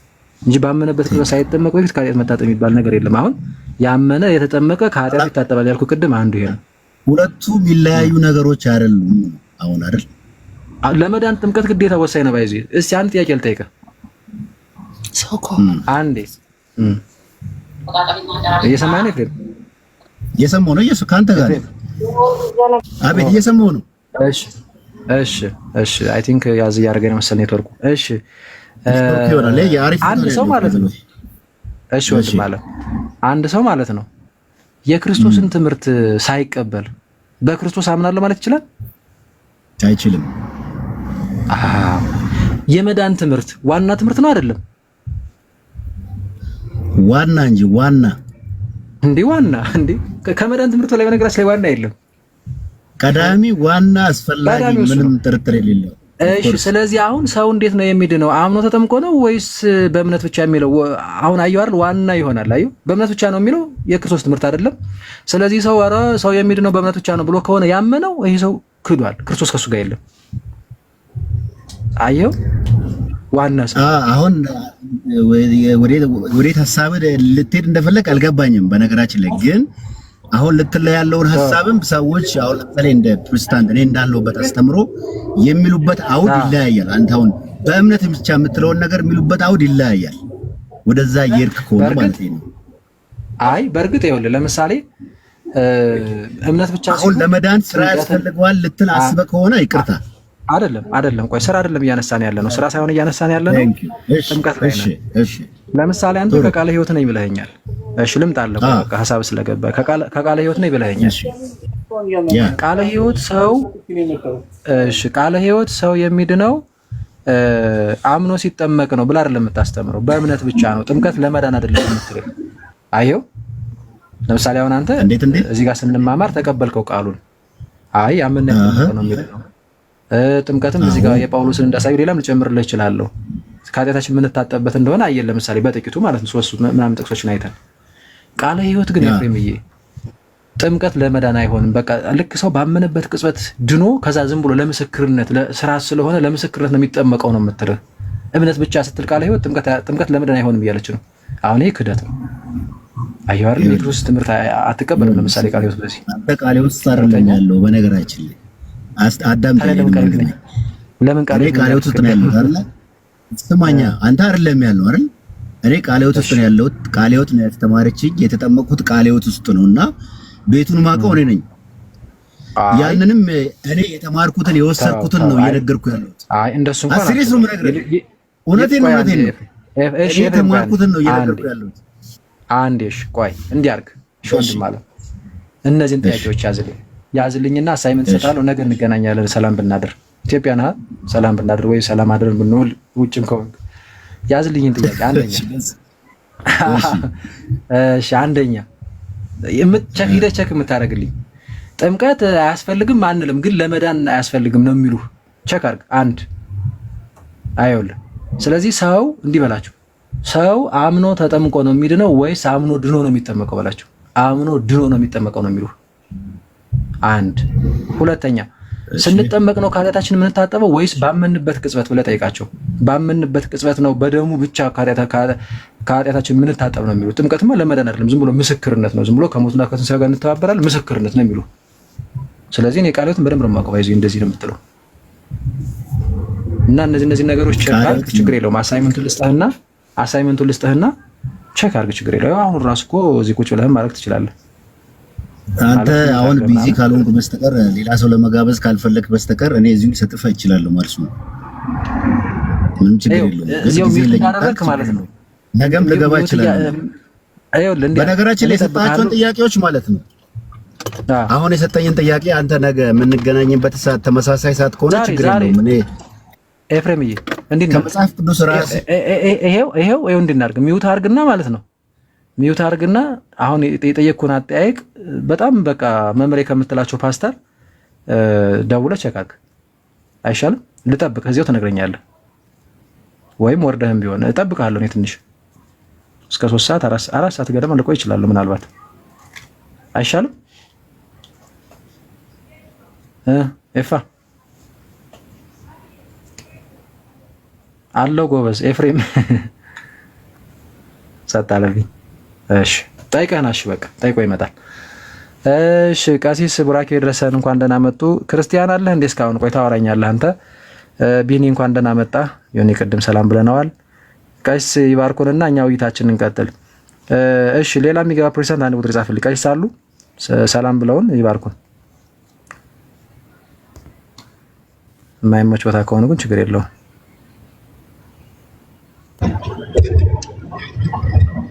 Speaker 4: እንጂ ባመነበት ክርስቶስ ሳይጠመቅ በፊት ከኃጢአት መታጠብ የሚባል ነገር የለም። አሁን ያመነ የተጠመቀ ከኃጢአቱ ይታጠባል ያልኩ ቅድም አንዱ ይሄ ነው።
Speaker 10: ሁለቱም የሚለያዩ ነገሮች አይደሉም። አሁን አይደል
Speaker 4: ለመዳን ጥምቀት ግዴታ ወሳኝ ነው። ባይዚ እስቲ አንድ ጥያቄ ልጠይቅህ። አንዴ እየሰማኸኝ ነው? ፍሬም
Speaker 10: እየሰማሁ ነው። ኢየሱስ ካንተ ጋር አቤት፣ እየሰማሁ ነው።
Speaker 4: እሺ አይ ቲንክ ያዝ እያደረገ ነው መሰለኝ ኔትወርኩ። እሺ አንድ ሰው ማለት ነው። እሺ ወንድ ማለት አንድ ሰው ማለት ነው የክርስቶስን ትምህርት ሳይቀበል በክርስቶስ አምናለሁ ማለት ይችላል?
Speaker 10: አይችልም።
Speaker 4: የመዳን ትምህርት ዋና ትምህርት ነው አይደለም?
Speaker 10: ዋና እንጂ ዋና ከመዳን ትምህርት ላይ በነገራችን ላይ ዋና የለም። ቀዳሚ ዋና አስፈላጊ ምንም ጥርጥር የሌለው።
Speaker 4: እሺ ስለዚህ አሁን ሰው እንዴት ነው የሚድነው? አምኖ ተጠምቆ ነው ወይስ በእምነት ብቻ የሚለው? አሁን አየው አይደል ዋና ይሆናል። አየው በእምነት ብቻ ነው የሚለው የክርስቶስ ትምህርት አይደለም። ስለዚህ ሰው የሚድነው በእምነት ብቻ ነው ብሎ ከሆነ ያመነው ይሄ ሰው ክዷል። ክርስቶስ ከሱ ጋር የለም። አየው ዋና ሰው
Speaker 10: አሁን ወዴት ሐሳብ ልትሄድ እንደፈለግ አልገባኝም። በነገራችን ላይ ግን አሁን ልትለ ያለውን ሐሳብም ሰዎች አሁን ለምሳሌ እንደ ፕሮቴስታንት እኔ እንዳለሁበት አስተምሮ የሚሉበት አውድ ይለያያል። አንተ አሁን በእምነት ብቻ የምትለውን ነገር የሚሉበት አውድ ይለያያል። ወደዛ እየሄድክ ከሆነ ማለት ነው።
Speaker 4: አይ በእርግጥ ይኸውልህ ለምሳሌ እምነት ብቻ
Speaker 10: አሁን ለመዳን ስራ ያስፈልገዋል ልትል አስበህ ከሆነ ይቅርታ
Speaker 4: አይደለም ቆይ ስራ አይደለም እያነሳን ያለ ነው። ስራ ሳይሆን እያነሳን ያለ ነው ጥምቀት ላይ ነው። ለምሳሌ አንተ ከቃለ ሕይወት ነኝ ብለኸኛል። እሺ ልምጣልህ በቃ ሐሳብ ስለገባ ከቃለ ሕይወት ነኝ ብለኸኛል። ቃለ ሕይወት ሰው የሚድነው አምኖ ሲጠመቅ ነው ብላ አይደለም የምታስተምረው፣ በእምነት ብቻ ነው። ጥምቀት ለመዳን አይደለም የምትለው። አየው ለምሳሌ አሁን አንተ እዚህ ጋር ስንማማር ተቀበልከው ቃሉን። አይ ያመነ ነው የሚለው ጥምቀትም እዚህ ጋር የጳውሎስን እንዳሳዩ ሌላም ልጨምርልህ እችላለሁ። ከኃጢአታችን የምንታጠብበት እንደሆነ አየን ለምሳሌ በጥቂቱ ማለት ነው 3 ምናምን ጥቅሶችን አይተን። ቃለ ሕይወት ግን ኤፍሬምዬ ጥምቀት ለመዳን አይሆንም። በቃ ልክ ሰው ባመነበት ቅጽበት ድኖ ከዛ ዝም ብሎ ለምስክርነት ለስራ ስለሆነ ለምስክርነት ነው የሚጠመቀው ነው የምትለው። እምነት ብቻ ስትል ቃለ ሕይወት ጥምቀት ለመዳን አይሆንም እያለች ነው። አሁን ይሄ ክደት ነው። አየሁ አይደል? የክርስቶስ ትምህርት አትቀበልም። ለምሳሌ ቃለ ሕይወት በዚህ
Speaker 10: አንተ ቃለ ሕይወት ሳርለኝ ያለው በነገራችን ላይ አዳም ለምን ቃለ ሕይወት ውስጥ ነው ያለው አይደል? ስማኛ አንተ አይደለም ያለው አይደል? እኔ ቃለ ሕይወት ውስጥ ነው ያለው። ቃለ ሕይወት ነው ያስተማረችኝ። የተጠመቅኩት ቃለ ሕይወት ውስጥ ነውና ቤቱን ማውቀው እኔ ነኝ። ያንንም እኔ የተማርኩትን የወሰድኩትን ነው እየነገርኩ ያለሁት።
Speaker 4: አይ እንደሱ እንኳን
Speaker 10: አስሪስ ነው የምነግርህ። እውነቴን ነው። እኔ የተማርኩትን ነው እየነገርኩ ያለሁት። አንዴ
Speaker 4: እሺ ቆይ እንዲያርግ ወንድም ማለት እነዚህን ጥያቄዎች ያዝልኝና አሳይመንት ሰጣለሁ። ነገ እንገናኛለን። ሰላም ብናድር ኢትዮጵያ ነህ። ሰላም ብናድር ወይ ሰላም አድረን ብንውል ውጭም ከሆንክ ያዝልኝን ጥያቄ አንደኛ ሂደህ ቸክ የምታደርግልኝ ጥምቀት አያስፈልግም አንልም፣ ግን ለመዳን አያስፈልግም ነው የሚሉ ቸክ አድርግ። አንድ አይውልህ። ስለዚህ ሰው እንዲህ በላቸው፣ ሰው አምኖ ተጠምቆ ነው የሚድነው ወይስ አምኖ ድኖ ነው የሚጠመቀው በላቸው። አምኖ ድኖ ነው የሚጠመቀው ነው የሚሉ አንድ። ሁለተኛ ስንጠመቅ ነው ከኃጢአታችን የምንታጠበው ወይስ ባመንበት ቅጽበት ብለህ ጠይቃቸው። ባመንበት ቅጽበት ነው በደሙ ብቻ ከኃጢአታችን የምንታጠብ ነው የሚሉ። ጥምቀትማ ለመዳን አይደለም፣ ዝም ብሎ ምስክርነት ነው። ዝም ብሎ ከሞትና ከትንሣኤው ጋር እንተባበራለን ምስክርነት ነው የሚሉ። ስለዚህ እኔ ቃለ ሕይወትን በደንብ ነው የማውቀው። ይዞ እንደዚህ ነው የምትለው እና እነዚህ ነገሮች ቼክ አድርግ፣ ችግር የለውም። አሳይመንቱን ልስጥህና ቼክ አድርግ፣ ችግር የለውም። አሁን ራሱ እኮ እዚህ ቁጭ ብለህ ማድረግ ትችላለህ።
Speaker 10: አንተ አሁን ቢዚ ካልሆንክ በስተቀር ሌላ ሰው ለመጋበዝ ካልፈለክ በስተቀር እኔ እዚሁ ልሰጥፍ እችላለሁ ማለት ነው። ምንም ችግር የለውም።
Speaker 4: እዚያው ሚውት ካደረግክ ማለት ነው
Speaker 10: ነገም ልገባ ይችላል። በነገራችን ላይ የሰጣቸውን ጥያቄዎች ማለት ነው። አሁን የሰጠኝን ጥያቄ አንተ ነገ የምንገናኝበት ሰዓት ተመሳሳይ ሰዓት ከሆነ ችግር የለውም። እኔ
Speaker 4: ኤፍሬምዬ እንዴት ነው
Speaker 10: ከመጽሐፍ ቅዱስ ራስ
Speaker 4: ይሄው እንድናርግ ሚውት አርግና ማለት ነው። ሚውት አርግና አሁን የጠየቅኩን አጠያየቅ በጣም በቃ መምሬ ከምትላቸው ፓስተር ደውለህ ቸካክ አይሻልም? ልጠብቅ እዚያው ትነግረኛለህ፣ ወይም ወርደህም ቢሆን እጠብቅሃለሁ። እኔ ትንሽ እስከ 3 ሰዓት 4 ሰዓት ገደማ ልቆይ እችላለሁ ምናልባት። አይሻልም? ኤፋ አለው ጎበዝ ኤፍሬም ሰጣለብኝ። እሺ ጠይቀህና፣ እሺ በቃ ጠይቆ ይመጣል። እሺ ቀሲስ ቡራኬ ድረሰን እንኳን ደህና መጡ። ክርስቲያን አለህ እንዴ? እስካሁን ቆይ ታወራኛለህ አንተ። ቢኒ እንኳን ደህና መጣ። ዮኒ ቅድም ሰላም ብለናል። ቀሲስ ይባርኩንና እኛ ውይይታችንን እንቀጥል። እሺ ሌላ የሚገባ ፕሬዝዳንት አንድ ቁጥር ጻፍልኝ። ቀሲስ አሉ ሰላም ብለውን ይባርኩን። የማይመች ቦታ ከሆነ ግን ችግር የለውም።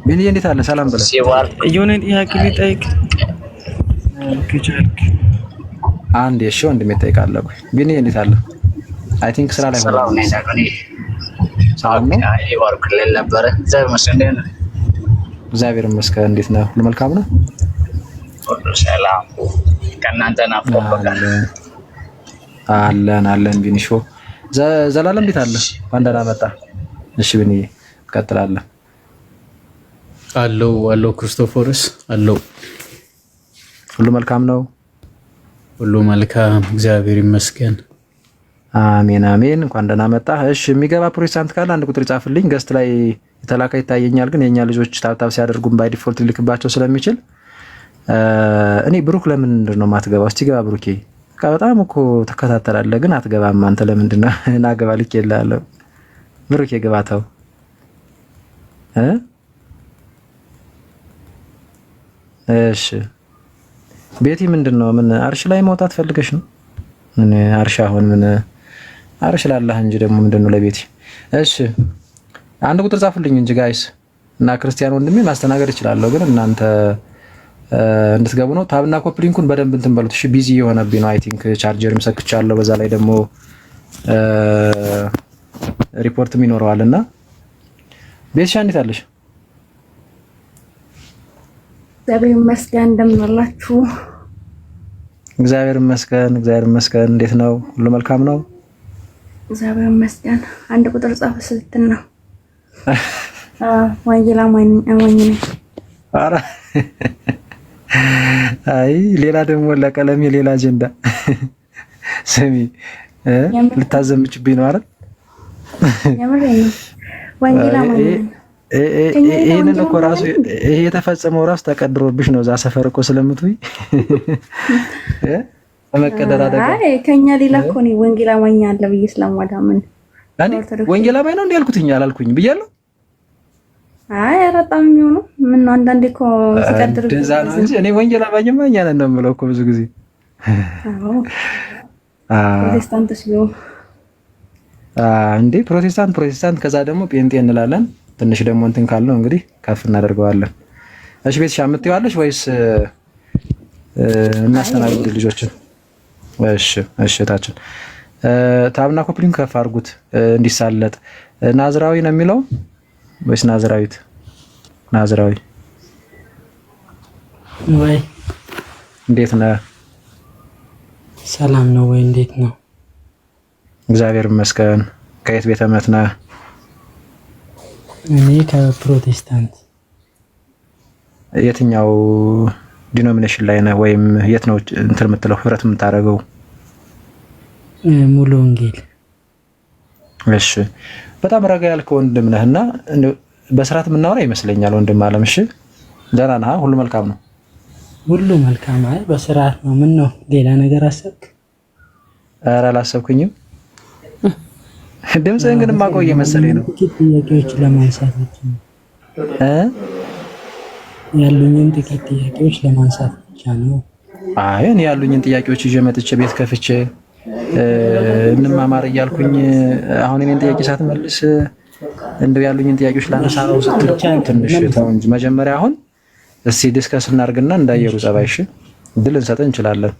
Speaker 4: ቢኒ እንዴት አለ? ሰላም ብለህ
Speaker 11: የሆነ ጥያቄ ሊጠይቅ ከቻልክ
Speaker 4: አንዴ። እሺ ወንድሜ እጠይቃለሁ። ቢኒ እንዴት አለ? አይ ቲንክ ስራ ላይ
Speaker 12: ሰላም ነኝ። ሰላም ነው። ይባርክልን ነበር።
Speaker 4: እግዚአብሔር ይመስገን። እንዴት ነው? ሁሉ መልካም ነው?
Speaker 12: ሁሉ ሰላም። ከእናንተ ናፍቆኛል።
Speaker 4: አለን ቢኒሾ ዘላለም እንዴት አለ? እንኳን ደህና መጣ። እሺ ቢኒ ቀጥላለን።
Speaker 13: አለው ክርስቶፎርስ አለው።
Speaker 4: ሁሉ መልካም ነው?
Speaker 13: ሁሉ መልካም እግዚአብሔር ይመስገን።
Speaker 4: አሜን። እንኳን ደህና መጣ። እሺ የሚገባ ፕሮቴስታንት ካለ አንድ ቁጥር ጻፍልኝ። ገስት ላይ የተላከ ይታየኛል፣ ግን የኛ ልጆች ታብታብ ሲያደርጉም ባይ ዲፎልት ሊልክባቸው ስለሚችል እኔ ብሩክ ለምንድን ነው የማትገባው? እስቲ ገባ ብሩኬ። በጣም እኮ ተከታተላለህ ግን አትገባም አንተ። ለምንድን ነው? ናገባ ልኬልሃለሁ ብሩኬ ግባታው እሺ ቤቲ ምንድን ነው? ምን አርሽ ላይ መውጣት ፈልገሽ ነው? ምን አርሽ አሁን ምን አርሽ ላላህ እንጂ ደግሞ ምንድን ነው ለቤቲ? እሺ አንድ ቁጥር ጻፉልኝ እንጂ ጋይስ እና ክርስቲያን ወንድሜ ማስተናገድ እችላለሁ፣ ግን እናንተ እንድትገቡ ነው። ታብና ኮፕ ሊንኩን በደንብ እንትን በሉት እሺ። ቢዚ የሆነብኝ ነው አይ ቲንክ ቻርጀርም ሰክቻለሁ። በዛ ላይ ደግሞ ሪፖርትም ይኖረዋልና ቤትሻ እንዴት አለሽ?
Speaker 14: እግዚአብሔር ይመስገን። እንደምን አላችሁ?
Speaker 4: እግዚአብሔር ይመስገን። እንዴት ነው? ሁሉ መልካም ነው?
Speaker 14: እግዚአብሔር ይመስገን። አንድ ቁጥር ጻፍ ስልትን ነው። ወንጌላ ማኝ ነኝ።
Speaker 4: ኧረ አይ ሌላ ደግሞ ለቀለሜ ሌላ አጀንዳ ስሚ ልታዘምችብኝ ነው አይደል?
Speaker 14: የምሬን ነው። ወንጌላ ማኝ ነኝ።
Speaker 4: ይሄንን እኮ ራሱ ይሄ የተፈጸመው ራሱ ተቀድሮብሽ ነው። እዛ ሰፈር እኮ ስለምትውይ በመቀደር አደጋ።
Speaker 14: አይ ከኛ ሌላ እኮ ነው ወንጌላ ማኝ አለ ብዬ ስለማዳምን
Speaker 4: እኔ ወንጌላ ማኝ ነው እንዴ ያልኩትኝ አላልኩኝ ብያለሁ።
Speaker 14: አይ አራጣም የሚሆነው ምን ነው አንዳንዴ እኮ ተቀድሮ
Speaker 4: እንደዛ ነው እንጂ እኔ ወንጌላ ማኝ ማኝ ነን ነው የምለው እኮ ብዙ ጊዜ።
Speaker 14: ፕሮቴስታንት ሲሆን
Speaker 4: እንዴ ፕሮቴስታንት ከዛ ደግሞ ጴንጤ እንላለን። ትንሽ ደግሞ እንትን ካልነው እንግዲህ ከፍ እናደርገዋለን። እሺ ቤትሻ የምትይዋለሽ ወይስ እናስተናግድ ልጆችን? እሺ ታችን ታብና ኮፕሊንግ ከፍ አድርጉት እንዲሳለጥ። ናዝራዊ ነው የሚለው ወይስ ናዝራዊት? ናዝራዊ
Speaker 11: ወይ
Speaker 4: እንዴት ነህ?
Speaker 11: ሰላም ነው ወይ? እንዴት ነው?
Speaker 4: እግዚአብሔር ይመስገን። ከየት ቤተ እምነት ነህ?
Speaker 11: እኔ ከፕሮቴስታንት።
Speaker 4: የትኛው ዲኖሚኔሽን ላይ ነህ? ወይም የት ነው እንትን የምትለው ህብረት የምታደርገው?
Speaker 11: ሙሉ ወንጌል።
Speaker 4: እሺ በጣም ረጋ ያልከው ወንድም ነህና በስርዓት የምናወራ ይመስለኛል። ወንድም አለም እሺ፣ ደህና ነህ? ሁሉ መልካም ነው?
Speaker 11: ሁሉ መልካም። አይ በስርዓት ነው። ምን ነው ሌላ ነገር አሰብክ?
Speaker 4: ኧረ አላሰብኩኝም። ድምፅህን ግን ማቆየ መሰለኝ ነው።
Speaker 11: ጥቂት ጥያቄዎች ለማንሳት ያሉኝን ጥቂት ጥያቄዎች ለማንሳት ብቻ ነው።
Speaker 4: አይ እኔ ያሉኝን ጥያቄዎች ይዤ መጥቼ ቤት ከፍቼ እንማማር እያልኩኝ አሁን እኔን ጥያቄ ሳትመልስ እንደው ያሉኝን ጥያቄዎች ላነሳ ነው ስትል ትንሽ ተው እንጂ መጀመሪያ አሁን እስቲ ዲስከስ እናድርግና እንዳየሩ ጸባይ እሺ ድል እንሰጥ እንችላለን።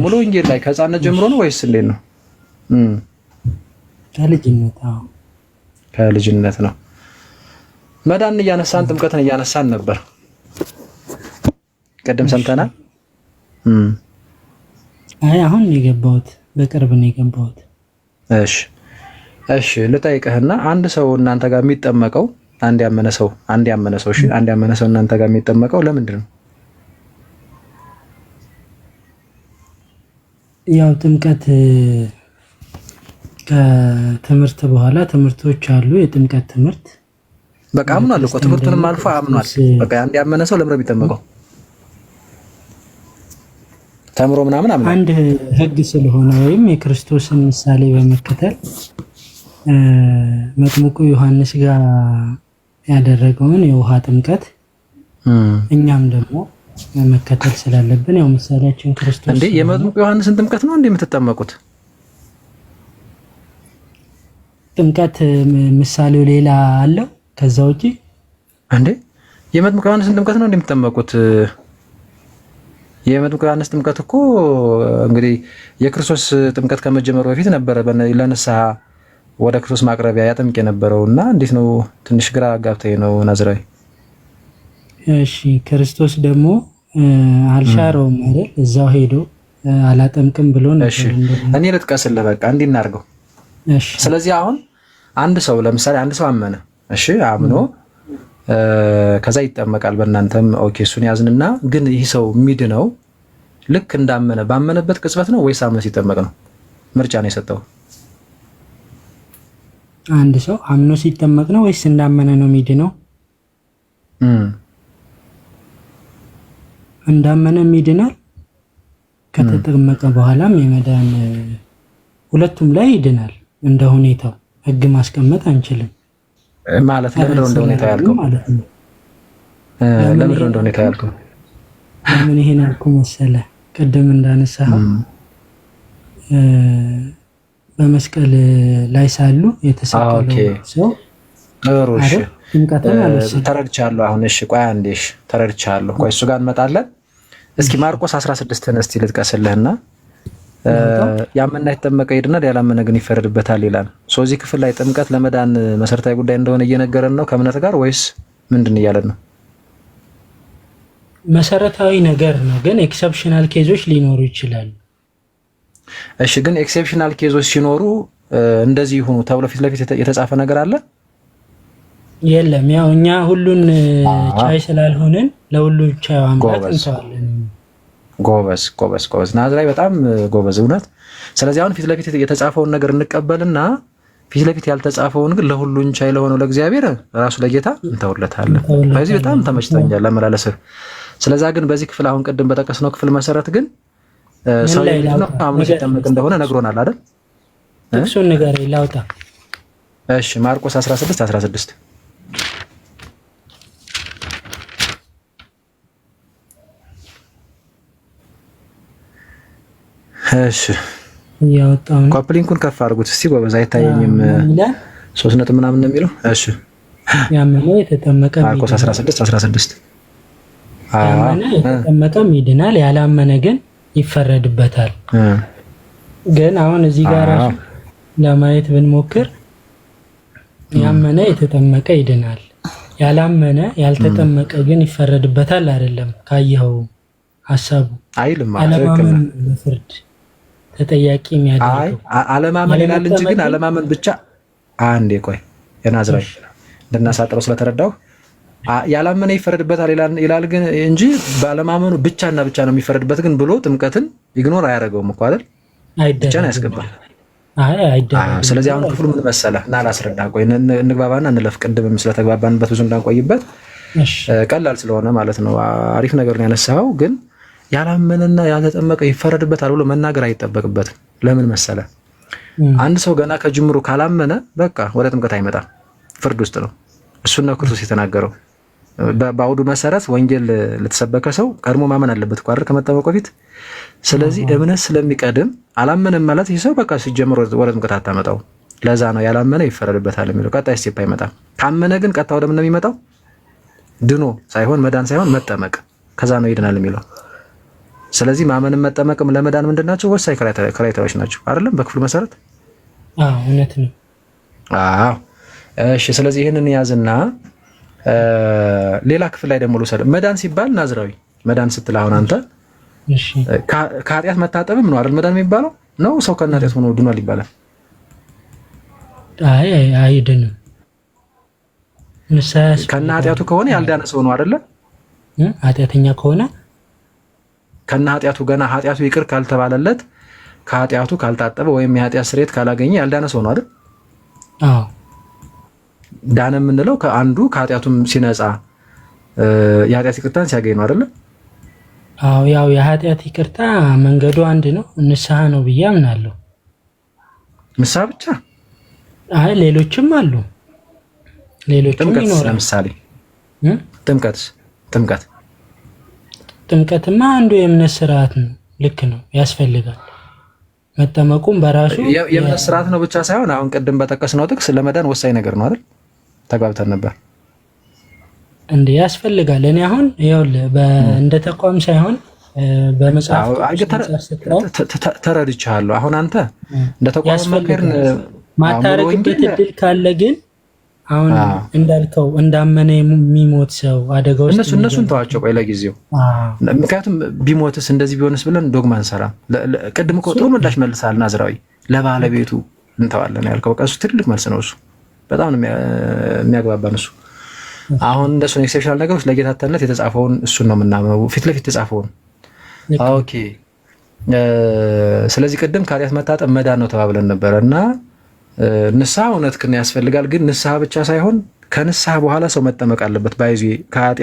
Speaker 4: ሙሉ ወንጌል ላይ ከህፃነት ጀምሮ ነው ወይስ እንዴት ነው? ከልጅነት ነው። መዳን እያነሳን ጥምቀትን እያነሳን ነበር። ቀደም ሰምተናል።
Speaker 11: አይ አሁን የገባሁት በቅርብ ነው የገባሁት።
Speaker 4: እሺ ልጠይቅህና አንድ ሰው እናንተ ጋር የሚጠመቀው አንድ ያመነ ሰው እሺ አንድ ያመነ ሰው እናንተ ጋር የሚጠመቀው ለምንድን ነው?
Speaker 11: ያው ጥምቀት ከትምህርት በኋላ ትምህርቶች አሉ። የጥምቀት ትምህርት
Speaker 4: በቃ አምኗል እኮ ትምህርቱንም አልፎ አምኗል። በቃ አንድ ያመነ ሰው ለምን ነው የሚጠመቀው? ተምሮ ምናምን አምኗል።
Speaker 11: አንድ ህግ ስለሆነ ወይም የክርስቶስን ምሳሌ በመከተል መጥምቁ ዮሐንስ ጋር ያደረገውን የውሃ ጥምቀት እኛም ደግሞ መከተል ስላለብን ያው ምሳሌያችን ክርስቶስ
Speaker 4: እንዴ የመጥምቁ ዮሐንስን ጥምቀት ነው እንዴ የምትጠመቁት?
Speaker 11: ጥምቀት ምሳሌው ሌላ አለው ከዛ ውጪ
Speaker 4: እንዴ የመጥምቁ ዮሐንስን ጥምቀት ነው እንዴ የምትጠመቁት? የመጥምቁ ዮሐንስ ጥምቀት እኮ እንግዲህ የክርስቶስ ጥምቀት ከመጀመሩ በፊት ነበረ ለንስሐ ወደ ክርስቶስ ማቅረቢያ ያጠምቅ የነበረውና እንዴት ነው ትንሽ ግራ አጋብተኝ ነው ናዝራዊ።
Speaker 11: እሺ ክርስቶስ ደግሞ አልሻረውም አይደል? እዛው ሄዶ አላጠምቅም ብሎ ነበር።
Speaker 4: እሺ እኔ ልጥቀስልህ በቃ እንዲህ እናድርገው።
Speaker 11: እሺ
Speaker 4: ስለዚህ አሁን አንድ ሰው ለምሳሌ አንድ ሰው አመነ። እሺ አምኖ ከዛ ይጠመቃል። በእናንተም ኦኬ እሱን ያዝንና ግን ይህ ሰው የሚድነው ልክ እንዳመነ ባመነበት ቅጽበት ነው ወይስ አምኖ ሲጠመቅ ነው? ምርጫ ነው የሰጠው።
Speaker 11: አንድ ሰው አምኖ ሲጠመቅ ነው ወይስ እንዳመነ ነው የሚድነው? እንዳመነ ይድናል። ከተጠመቀ በኋላም የመዳን ሁለቱም ላይ ይድናል። እንደ ሁኔታው ህግ ማስቀመጥ አንችልም
Speaker 4: ማለት ለምን እንደ ሁኔታው ያልከው ማለት ነው። ለምን እንደ ሁኔታው ያልከው
Speaker 11: ለምን ይሄን ያልኩ መሰለ? ቀደም እንዳነሳኸው በመስቀል ላይ ሳሉ የተሰቀለው ሰው
Speaker 4: ጥሩ እሺ ተረድቻለሁ። አሁን እሺ ቆይ አንዴ እሺ ተረድቻለሁ። ቆይ እሱ ጋር እንመጣለን። እስኪ ማርቆስ 16ን እስቲ ልጥቀስልህና ያመነ የተጠመቀ ይድናል ያላመነ ግን ይፈረድበታል ይላል። እዚህ ክፍል ላይ ጥምቀት ለመዳን መሰረታዊ ጉዳይ እንደሆነ እየነገረን ነው ከእምነት ጋር ወይስ ምንድን እያለን ነው?
Speaker 11: መሰረታዊ ነገር ነው፣ ግን ኤክሰፕሽናል ኬዞች ሊኖሩ ይችላሉ።
Speaker 4: እሺ ግን ኤክሰፕሽናል ኬዞች ሲኖሩ እንደዚህ ይሁኑ ተብሎ ፊት ለፊት የተጻፈ ነገር አለ?
Speaker 11: የለም። ያው እኛ ሁሉን ቻይ ስላልሆነን ለሁሉ ቻይ አምላክ እንተዋለን። ጎበዝ ናዝራዊ በጣም ጎበዝ እውነት። ስለዚህ አሁን ፊት ለፊት የተጻፈውን ነገር እንቀበልና ፊት ለፊት ያልተጻፈውን ግን ለሁሉን ቻይ ለሆነው ለእግዚአብሔር ራሱ ለጌታ እንተውለታለን። በዚህ በጣም ተመችቶኛል ለመላለስህ። ስለዛ ግን በዚህ ክፍል አሁን ቅድም በጠቀስነው ክፍል መሰረት ግን ሰው ነው አምኖ ሲጠመቅ እንደሆነ ነግሮናል አይደል? እሱን ነገር ላውጣ።
Speaker 4: እሺ ማርቆስ 16:16 እሺ
Speaker 11: ያወጣው ነው።
Speaker 4: ኮፕሊንኩን ከፍ አድርጉት እስቲ ጎበዝ፣ አይታየኝም። 3 ነጥብ ምናምን ነው የሚለው። እሺ
Speaker 11: ያመነ የተጠመቀ
Speaker 4: ማርቆስ 16:16
Speaker 11: ያመነ የተጠመቀም ይድናል፣ ያላመነ ግን ይፈረድበታል። ግን አሁን እዚህ ጋር ራሱ ለማየት ብንሞክር ያመነ የተጠመቀ ይድናል፣ ያላመነ ያልተጠመቀ ግን ይፈረድበታል አይደለም። ካየኸው ሐሳቡ
Speaker 4: አይልም
Speaker 11: አለማመን ለፍርድ ተጠያቂ የሚያደርገው
Speaker 4: አለማመን ይላል እንጂ ግን አለማመን ብቻ አንዴ ቆይ የናዝራዊ እንደናሳጥረው ስለተረዳው ያላመነ ይፈረድበታል ይላል ግን እንጂ ባለማመኑ ብቻና ብቻ ነው የሚፈረድበት ግን ብሎ ጥምቀትን ኢግኖር አያደርገውም እኮ አይደል? ብቻ ነው ያስገባል። ስለዚህ አሁን ክፍሉ ምን መሰለህ እና ላስረዳ ቆይ እንግባባና እንለፍ። ቅድምም ስለተግባባንበት ብዙ እንዳንቆይበት ቀላል ስለሆነ ማለት ነው። አሪፍ ነገር ነው ያነሳው። ግን ያላመነና ያልተጠመቀ ይፈረድበታል ብሎ መናገር አይጠበቅበትም። ለምን መሰለህ? አንድ ሰው ገና ከጅምሩ ካላመነ በቃ ወደ ጥምቀት አይመጣም፣ ፍርድ ውስጥ ነው። እሱን ነው ክርስቶስ የተናገረው። በአውዱ መሰረት ወንጌል ለተሰበከ ሰው ቀድሞ ማመን አለበት እኮ አይደል? ከመጠመቁ በፊት። ስለዚህ እምነት ስለሚቀድም አላመነም ማለት ይህ ሰው በቃ ሲጀምር ወደ ጥምቀት አታመጣው።
Speaker 11: ለዛ ነው ያላመነ ይፈረድበታል የሚለው። ቀጣይ ስቴፕ አይመጣም። ካመነ ግን ቀጣው ወደ ምን ነው የሚመጣው? ድኖ ሳይሆን መዳን ሳይሆን መጠመቅ፣ ከዛ ነው ይድናል የሚለው። ስለዚህ ማመንም መጠመቅም ለመዳን ምንድናቸው? ወሳኝ ክራይቴሪያዎች ናቸው አይደለም? በክፍሉ መሰረት
Speaker 15: እውነት ነው።
Speaker 11: እሺ። ስለዚህ ይህንን ያዝና ሌላ ክፍል ላይ ደግሞ ልውሰድ። መዳን ሲባል ናዝራዊ መዳን ስትል አሁን አንተ ከኃጢአት መታጠብም ነው አይደል መዳን የሚባለው? ነው ሰው ከኃጢአት ሆኖ ድኗል ይባላል?
Speaker 15: አይድንም።
Speaker 11: ከነ ኃጢአቱ ከሆነ ያልዳነ ሰው ነው አይደለ?
Speaker 15: ኃጢአተኛ ከሆነ
Speaker 11: ከነ ኃጢአቱ ገና ኃጢአቱ ይቅር ካልተባለለት ከኃጢአቱ ካልታጠበ ወይም የኃጢአት ስርየት ካላገኘ ያልዳነ ሰው ነው አይደል? ዳነ የምንለው ከአንዱ ከኃጢአቱም ሲነጻ የኃጢአት ይቅርታን ሲያገኝ ነው አይደለ?
Speaker 15: ያው የኃጢአት ይቅርታ መንገዱ አንድ ነው፣ ንስሐ ነው ብዬ አምናለሁ።
Speaker 11: ንስሐ ብቻ?
Speaker 15: ሌሎችም አሉ። ሌሎችም ይኖራሉ።
Speaker 11: ለምሳሌ ጥምቀትማ አንዱ የእምነት ስርዓት ነው። ልክ ነው፣ ያስፈልጋል። መጠመቁም በራሱ የእምነት ስርዓት ነው ብቻ ሳይሆን አሁን ቅድም በጠቀስነው ጥቅስ ለመዳን ወሳኝ ነገር ነው አይደል? ተግባብተን ነበር
Speaker 15: እንዴ? ያስፈልጋል። እኔ አሁን ይኸውልህ እንደ ተቋም ሳይሆን በመጽሐፍ
Speaker 11: ተረድቻለሁ። አሁን አንተ እንደ ተቋም መከርን
Speaker 15: ማታረቅበት እድል ካለ ግን አሁን እንዳልከው እንዳመነ የሚሞት ሰው አደጋ ውስጥ
Speaker 11: እነሱን ተዋቸው። ቆይ ለጊዜው ምክንያቱም ቢሞትስ እንደዚህ ቢሆንስ ብለን ዶግማ እንሰራም። ቅድም እኮ ጥሩ ምላሽ መልሳል ናዝራዊ። ለባለቤቱ እንተዋለን ያልከው በቃ እሱ ትልቅ መልስ ነው። እሱ በጣም ነው የሚያግባባን እሱ። አሁን እንደሱ ኤክሴፕሽናል ነገሮች ለጌታተነት የተጻፈውን እሱን ነው የምናምነው፣ ፊት ለፊት የተጻፈውን። ኦኬ። ስለዚህ ቅድም ከኃጢአት መታጠብ መዳን ነው ተባብለን ነበረ እና ንስሐ እውነት ግን ያስፈልጋል። ግን ንስሐ ብቻ ሳይሆን ከንስሐ በኋላ ሰው መጠመቅ አለበት። ባይዚ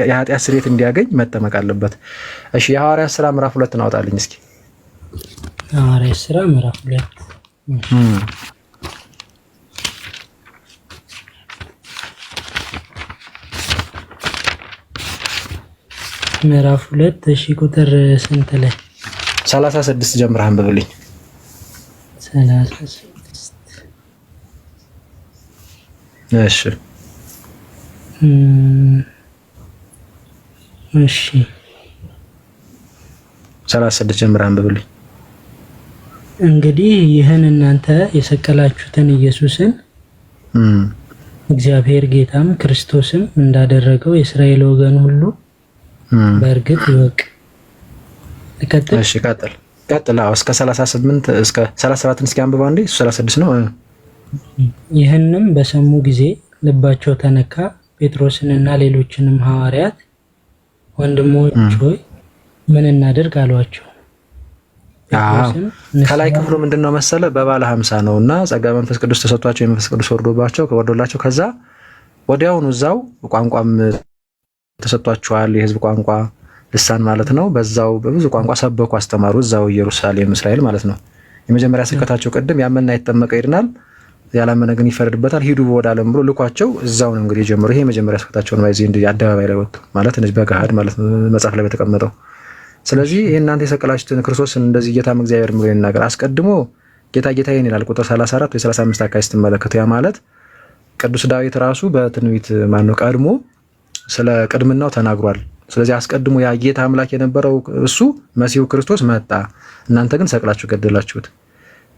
Speaker 11: የኃጢአት ስርየት እንዲያገኝ መጠመቅ አለበት። እሺ የሐዋርያት ሥራ ምዕራፍ 2 እናውጣልኝ እስኪ።
Speaker 15: ሐዋርያት ሥራ ምዕራፍ 2 ምዕራፍ 2 እሺ ቁጥር ስንት ላይ?
Speaker 11: 36 ጀምረህ አንብብልኝ።
Speaker 15: 36
Speaker 11: እሺ
Speaker 15: እሺ
Speaker 11: 36 ጀምረህ አንብብልኝ።
Speaker 15: እንግዲህ ይህን እናንተ የሰቀላችሁትን ኢየሱስን እግዚአብሔር ጌታም ክርስቶስም እንዳደረገው የእስራኤል ወገን ሁሉ በእርግጥ ይወቅ። ልቀጥል?
Speaker 11: እሺ ቀጥል። እስከ 38 እስከ 37 እስኪ አንብባ እንዴ። 36 ነው።
Speaker 15: ይህንም በሰሙ ጊዜ ልባቸው ተነካ። ጴጥሮስንና ሌሎችንም ሐዋርያት ወንድሞች ሆይ ምን እናድርግ አሏቸው።
Speaker 11: ከላይ ክፍሉ ምንድነው መሰለ? በባለ 50 ነውና ጸጋ መንፈስ ቅዱስ ተሰጥቷቸው የመንፈስ ቅዱስ ወርዶላቸው ከዛ ወዲያውኑ እዛው ቋንቋም ተሰጥቷቸዋል። የህዝብ ቋንቋ ልሳን ማለት ነው። በዛው በብዙ ቋንቋ ሰበኩ፣ አስተማሩ። እዛው ኢየሩሳሌም እስራኤል ማለት ነው። የመጀመሪያ ስብከታቸው ቅድም ያመነና የተጠመቀ ይድናል፣ ያላመነ ግን ይፈረድበታል፣ ሂዱ ወደ ዓለም ብሎ ልኳቸው እዛው ነው እንግዲህ የጀመሩ። ይሄ የመጀመሪያ ስብከታቸውን ባይዚ እንደ አደባባይ ላይ ወጡ ማለት እንደዚህ በገሃድ ማለት ነው መጽሐፍ ላይ በተቀመጠው። ስለዚህ ይሄ እናንተ የሰቀላችሁትን ክርስቶስን እንደዚህ ጌታም እግዚአብሔር ብሎ ይናገር። አስቀድሞ ጌታ ጌታዬን ይላል ቁጥር 34 ወይ 35 አካባቢ ስትመለከቱ ያ ማለት ቅዱስ ዳዊት ራሱ በትንቢት ማነው ቀድሞ ስለ ቅድምናው ተናግሯል። ስለዚህ አስቀድሞ ያ ጌታ አምላክ የነበረው እሱ መሲሁ ክርስቶስ መጣ፣ እናንተ ግን ሰቅላችሁ ገደላችሁት።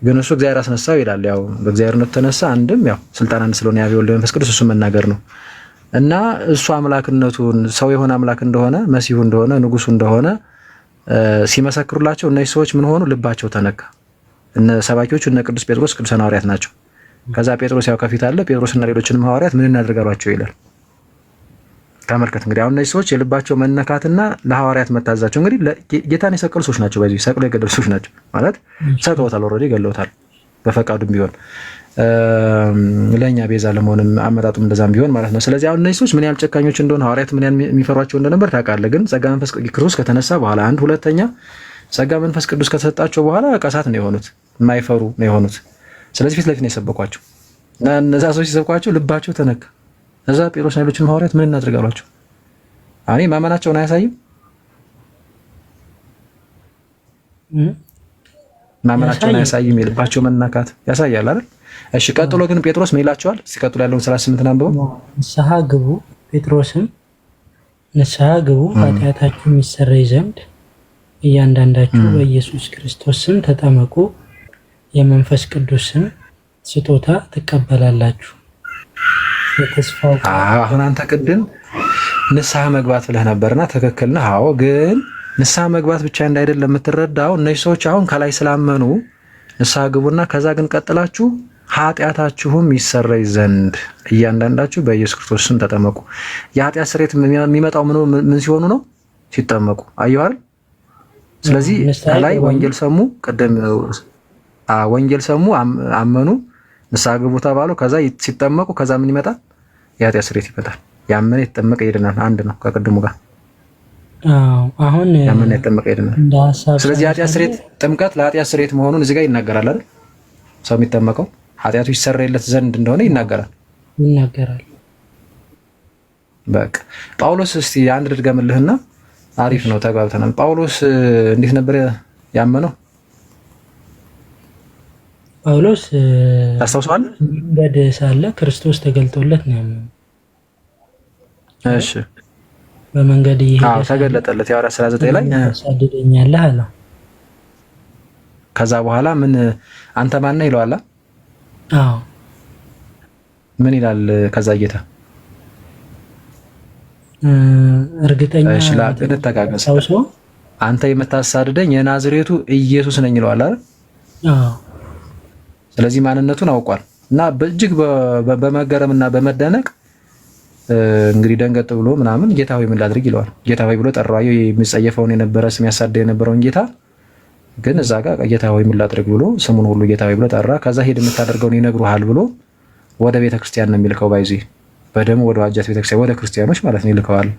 Speaker 11: ግን እሱ እግዚአብሔር አስነሳው ይላል። ያው በእግዚአብሔርነቱ ተነሳ። አንድም ያው ስልጣን አንድ ስለሆነ ያው ወልድ መንፈስ ቅዱስ እሱ መናገር ነው እና እሱ አምላክነቱን ሰው የሆነ አምላክ እንደሆነ መሲሁ እንደሆነ ንጉሱ እንደሆነ ሲመሰክሩላቸው እነዚህ ሰዎች ምን ሆኑ? ልባቸው ተነካ። እነ ሰባኪዎቹ እነ ቅዱስ ጴጥሮስ ቅዱሳን ሐዋርያት ናቸው። ከዛ ጴጥሮስ ያው ከፊት አለ። ጴጥሮስና ሌሎችንም ሐዋርያት ምን እናደርጋሏቸው ይላል። ተመልከት እንግዲህ አሁን እነዚህ ሰዎች የልባቸው መነካትና ለሐዋርያት መታዘዛቸው እንግዲህ ጌታን የሰቀሉ ሰዎች ናቸው። በዚህ ሰቅሎ የገደሉ ሰዎች ናቸው ማለት ሰቅለውታል፣ ኦልሬዲ ገለውታል በፈቃዱም ቢሆን ለኛ ቤዛ ለመሆንም አመጣጡም እንደዛም ቢሆን ማለት ነው። ስለዚህ አሁን እነዚህ ሰዎች ምን ያህል ጨካኞች እንደሆነ ሐዋርያት ምን ያህል የሚፈሯቸው እንደነበር ታውቃለህ። ግን ጸጋ መንፈስ ክርስቶስ ከተነሳ በኋላ አንድ ሁለተኛ ጸጋ መንፈስ ቅዱስ ከተሰጣቸው በኋላ ቀሳት ነው የሆኑት፣ የማይፈሩ ነው የሆኑት። ስለዚህ ፊት ለፊት ነው የሰበኳቸው እና እነዛ ሰዎች ሲሰብኳቸው ልባቸው ተነካ። እዛ ጴጥሮስ እና ሌሎችም ሐዋርያት ምን እናደርጋሏቸው? አኔ ማመናቸውን አያሳይም? ማመናቸውን አያሳይም? የልባቸው መናካት ያሳያል አይደል? እሺ ቀጥሎ ግን ጴጥሮስ ምን ይላቸዋል? ሲቀጥሉ ያለውን 38 አንብበው።
Speaker 15: ንስሐ ግቡ ጴጥሮስም ንስሐ ግቡ ኃጢአታችሁ የሚሰረይ ዘንድ እያንዳንዳችሁ በኢየሱስ ክርስቶስ ስም ተጠመቁ የመንፈስ ቅዱስን ስጦታ ትቀበላላችሁ። የተስፋው
Speaker 11: አሁን አንተ ቅድም ንስሐ መግባት ብለህ ነበርና ትክክል ነህ። አዎ ግን ንስሐ መግባት ብቻ እንዳይደለም የምትረዳው እነዚህ ሰዎች አሁን ከላይ ስላመኑ ንስሐ ግቡና ከዛ ግን ቀጥላችሁ ኃጢአታችሁም ይሰረይ ዘንድ እያንዳንዳችሁ በኢየሱስ ክርስቶስ ስም ተጠመቁ። የኃጢአት ስርየት የሚመጣው ምን ሲሆኑ ነው? ሲጠመቁ። አየሁ አይደል? ስለዚህ ከላይ ወንጌል ሰሙ፣ ቅድም ወንጌል ሰሙ፣ አመኑ፣ ንስሐ ግቡ ተባሉ። ከዛ ሲጠመቁ ከዛ ምን ይመጣል? የኃጢአት ስርየት ይመጣል። ያመነ የተጠመቀ ይድናል። አንድ ነው ከቅድሙ ጋር።
Speaker 15: አሁን
Speaker 11: ያመነ የተጠመቀ ይድናል። ስለዚህ የኃጢአት ስርየት ጥምቀት ለኃጢአት ስርየት መሆኑን እዚህ ጋር ይናገራል አይደል? ሰው የሚጠመቀው ኃጢአቱ ይሰረይለት ዘንድ እንደሆነ ይናገራል። በቃ ጳውሎስ እስቲ አንድ ድርገምልህና አሪፍ ነው፣ ተግባብተናል። ጳውሎስ እንዴት ነበር ያመነው?
Speaker 15: ጳውሎስ
Speaker 11: ታስታውሰዋለህ?
Speaker 15: መንገድ ሳለ ክርስቶስ ተገልጦለት ነው ያመነው።
Speaker 11: እሺ
Speaker 15: በመንገድ ይሄዳል፣
Speaker 11: ተገለጠለት። የሐዋርያት ሥራ 9 ላይ
Speaker 15: ሳድደኛለህ አለው።
Speaker 11: ከዛ በኋላ ምን አንተ ማን ነህ ይለዋል።
Speaker 15: አዎ
Speaker 11: ምን ይላል? ከዛ ጌታ
Speaker 15: እርግጠኛ
Speaker 11: እንተጋገዝ አንተ የምታሳድደኝ የናዝሬቱ ኢየሱስ ነኝ ይለዋል አይደል?
Speaker 15: አዎ።
Speaker 11: ስለዚህ ማንነቱን አውቋል እና በእጅግ በመገረምና በመደነቅ እንግዲህ ደንገጥ ብሎ ምናምን ጌታ ሆይ ምን ላድርግ ይለዋል። ጌታ ሆይ ብሎ ጠራው። የሚጸየፈውን የነበረ ስም ያሳደ የነበረውን ጌታ ግን እዛ ጋር ጌታ ሆይ ምን ላድርግ ብሎ ስሙን ሁሉ ጌታ ሆይ ብሎ ጠራ። ከዛ ሄድ የምታደርገውን ይነግሩሃል ብሎ ወደ ቤተክርስቲያን ነው የሚልከው። ባይዚ በደም ወደ ዋጃት ቤተክርስቲያን ወደ ክርስቲያኖች ማለት ነው ይልከዋል።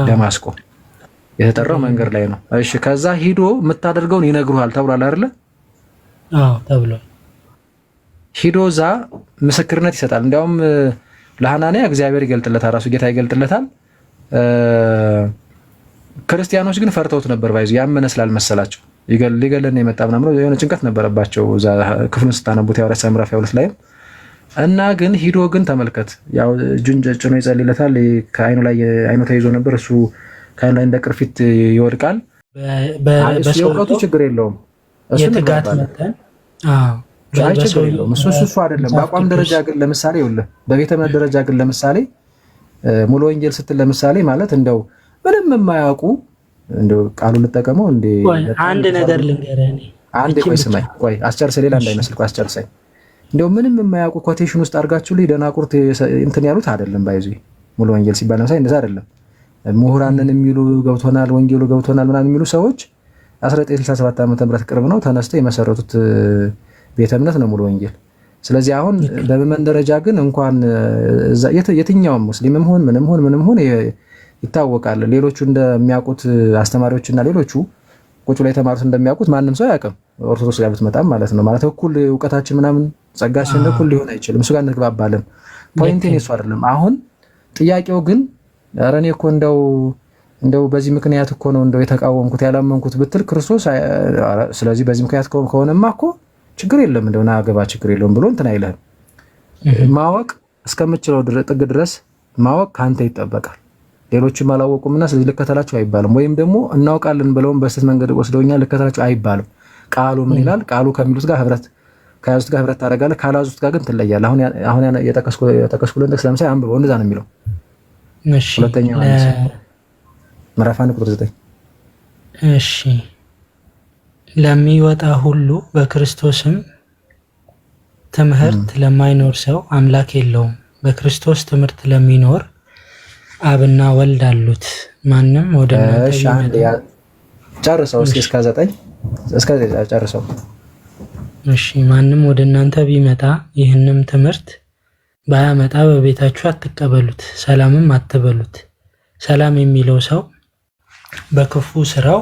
Speaker 11: ደማስቆ የተጠራው መንገድ ላይ ነው። እሺ ከዛ ሂዶ የምታደርገውን ይነግሩሃል ተብሏል አይደለ?
Speaker 15: አዎ ተብሏል።
Speaker 11: ሂዶ እዛ ምስክርነት ይሰጣል። እንዲያውም ለሐናንያ እግዚአብሔር ይገልጥለታል፣ ራሱ ጌታ ይገልጥለታል። ክርስቲያኖች ግን ፈርተውት ነበር። ባይዙ ያመነ ስላልመሰላቸው ሊገለን የመጣ ምናምን የሆነ ጭንቀት ነበረባቸው። እዛ ክፍሉን ስታነቡት የሐዋርያት ሥራ ምዕራፍ 22 ላይ እና ግን ሂዶ ግን ተመልከት፣ ያው እጁን ጭኖ ይጸልይለታል። ከአይኑ ላይ አይኑ ተይዞ ነበር። እሱ ከአይኑ ላይ እንደ ቅርፊት ይወድቃል። በእውቀቱ ችግር የለውም። እሱ
Speaker 15: የትጋት መጠን
Speaker 11: ችግር የለውም። እሱ አይደለም። በአቋም ደረጃ ግን ለምሳሌ ይኸውልህ፣ በቤተ እምነት ደረጃ ግን ለምሳሌ ሙሉ ወንጌል ስትል ለምሳሌ ማለት እንደው ምንም የማያውቁ እንደው ቃሉ ልጠቀመው እንዴ
Speaker 15: አንድ ነገር ልንገርህ።
Speaker 11: አንዴ ቆይ ስማኝ፣ ቆይ አስጨርሰኝ፣ ሌላ እንዳይመስል ቆይ አስጨርሰኝ። እንደው ምንም የማያውቁ ኮቴሽን ውስጥ አድርጋችሁ ላይ ደናቁርት እንትን ያሉት አይደለም። ባይዙ ሙሉ ወንጌል ሲባል ለምሳሌ እንደዛ አይደለም። ምሁራንን የሚሉ ገብቶናል፣ ወንጌሉ ገብቶናል ምናምን የሚሉ ሰዎች 1967 ዓ.ም ቅርብ ነው ተነስተው የመሰረቱት ቤተ እምነት ነው ሙሉ ወንጌል። ስለዚህ አሁን በምዕመን ደረጃ ግን እንኳን የትኛውም ሙስሊምም ሆን ምንም ሆን ይታወቃል። ሌሎቹ እንደሚያውቁት አስተማሪዎችና ሌሎቹ ቁጭ ላይ የተማሩት እንደሚያውቁት ማንም ሰው አያውቅም። ኦርቶዶክስ ጋር ብትመጣም ማለት ነው። ማለት እኩል እውቀታችን ምናምን ጸጋችን እኩል ሊሆን አይችልም። እሱ ጋር እንግባባለን። ፖይንቴን እሱ አይደለም። አሁን ጥያቄው ግን ኧረ እኔ እኮ እንደው በዚህ ምክንያት እኮ ነው እንደው የተቃወምኩት ያላመንኩት ብትል ክርስቶስ ስለዚህ በዚህ ምክንያት ከሆነማ እኮ ችግር የለም እንደው ና ገባ ችግር የለውም ብሎ እንትን አይልህም። ማወቅ እስከምችለው ጥግ ድረስ ማወቅ ካንተ ይጠበቃል። ሌሎችም አላወቁምና ስለዚህ ልከተላቸው አይባልም። ወይም ደግሞ እናውቃለን ብለውም በስህተት መንገድ ወስደውኛል ልከተላቸው አይባልም። ቃሉ ምን ይላል? ቃሉ ከሚሉት ጋር ህብረት ከያዙት ጋር ህብረት ታደርጋለህ፣ ካላዙት ጋር ግን ትለያለህ። አሁን የጠቀስኩልን ጥቅስ ለምሳሌ አንብበው እንደዛ ነው የሚለው።
Speaker 15: እሺ
Speaker 11: ሁለተኛ ምዕራፍ 1 ቁጥር 9
Speaker 15: እሺ ለሚወጣ ሁሉ በክርስቶስም ትምህርት ለማይኖር ሰው አምላክ የለውም። በክርስቶስ ትምህርት ለሚኖር አብና ወልድ አሉት። ማንም ወደ
Speaker 11: ጨርሰው እስከ 9 ጨርሰው።
Speaker 15: እሺ ማንም ወደ እናንተ ቢመጣ ይህንም ትምህርት ባያመጣ በቤታችሁ አትቀበሉት፣ ሰላምም አትበሉት። ሰላም የሚለው ሰው በክፉ ስራው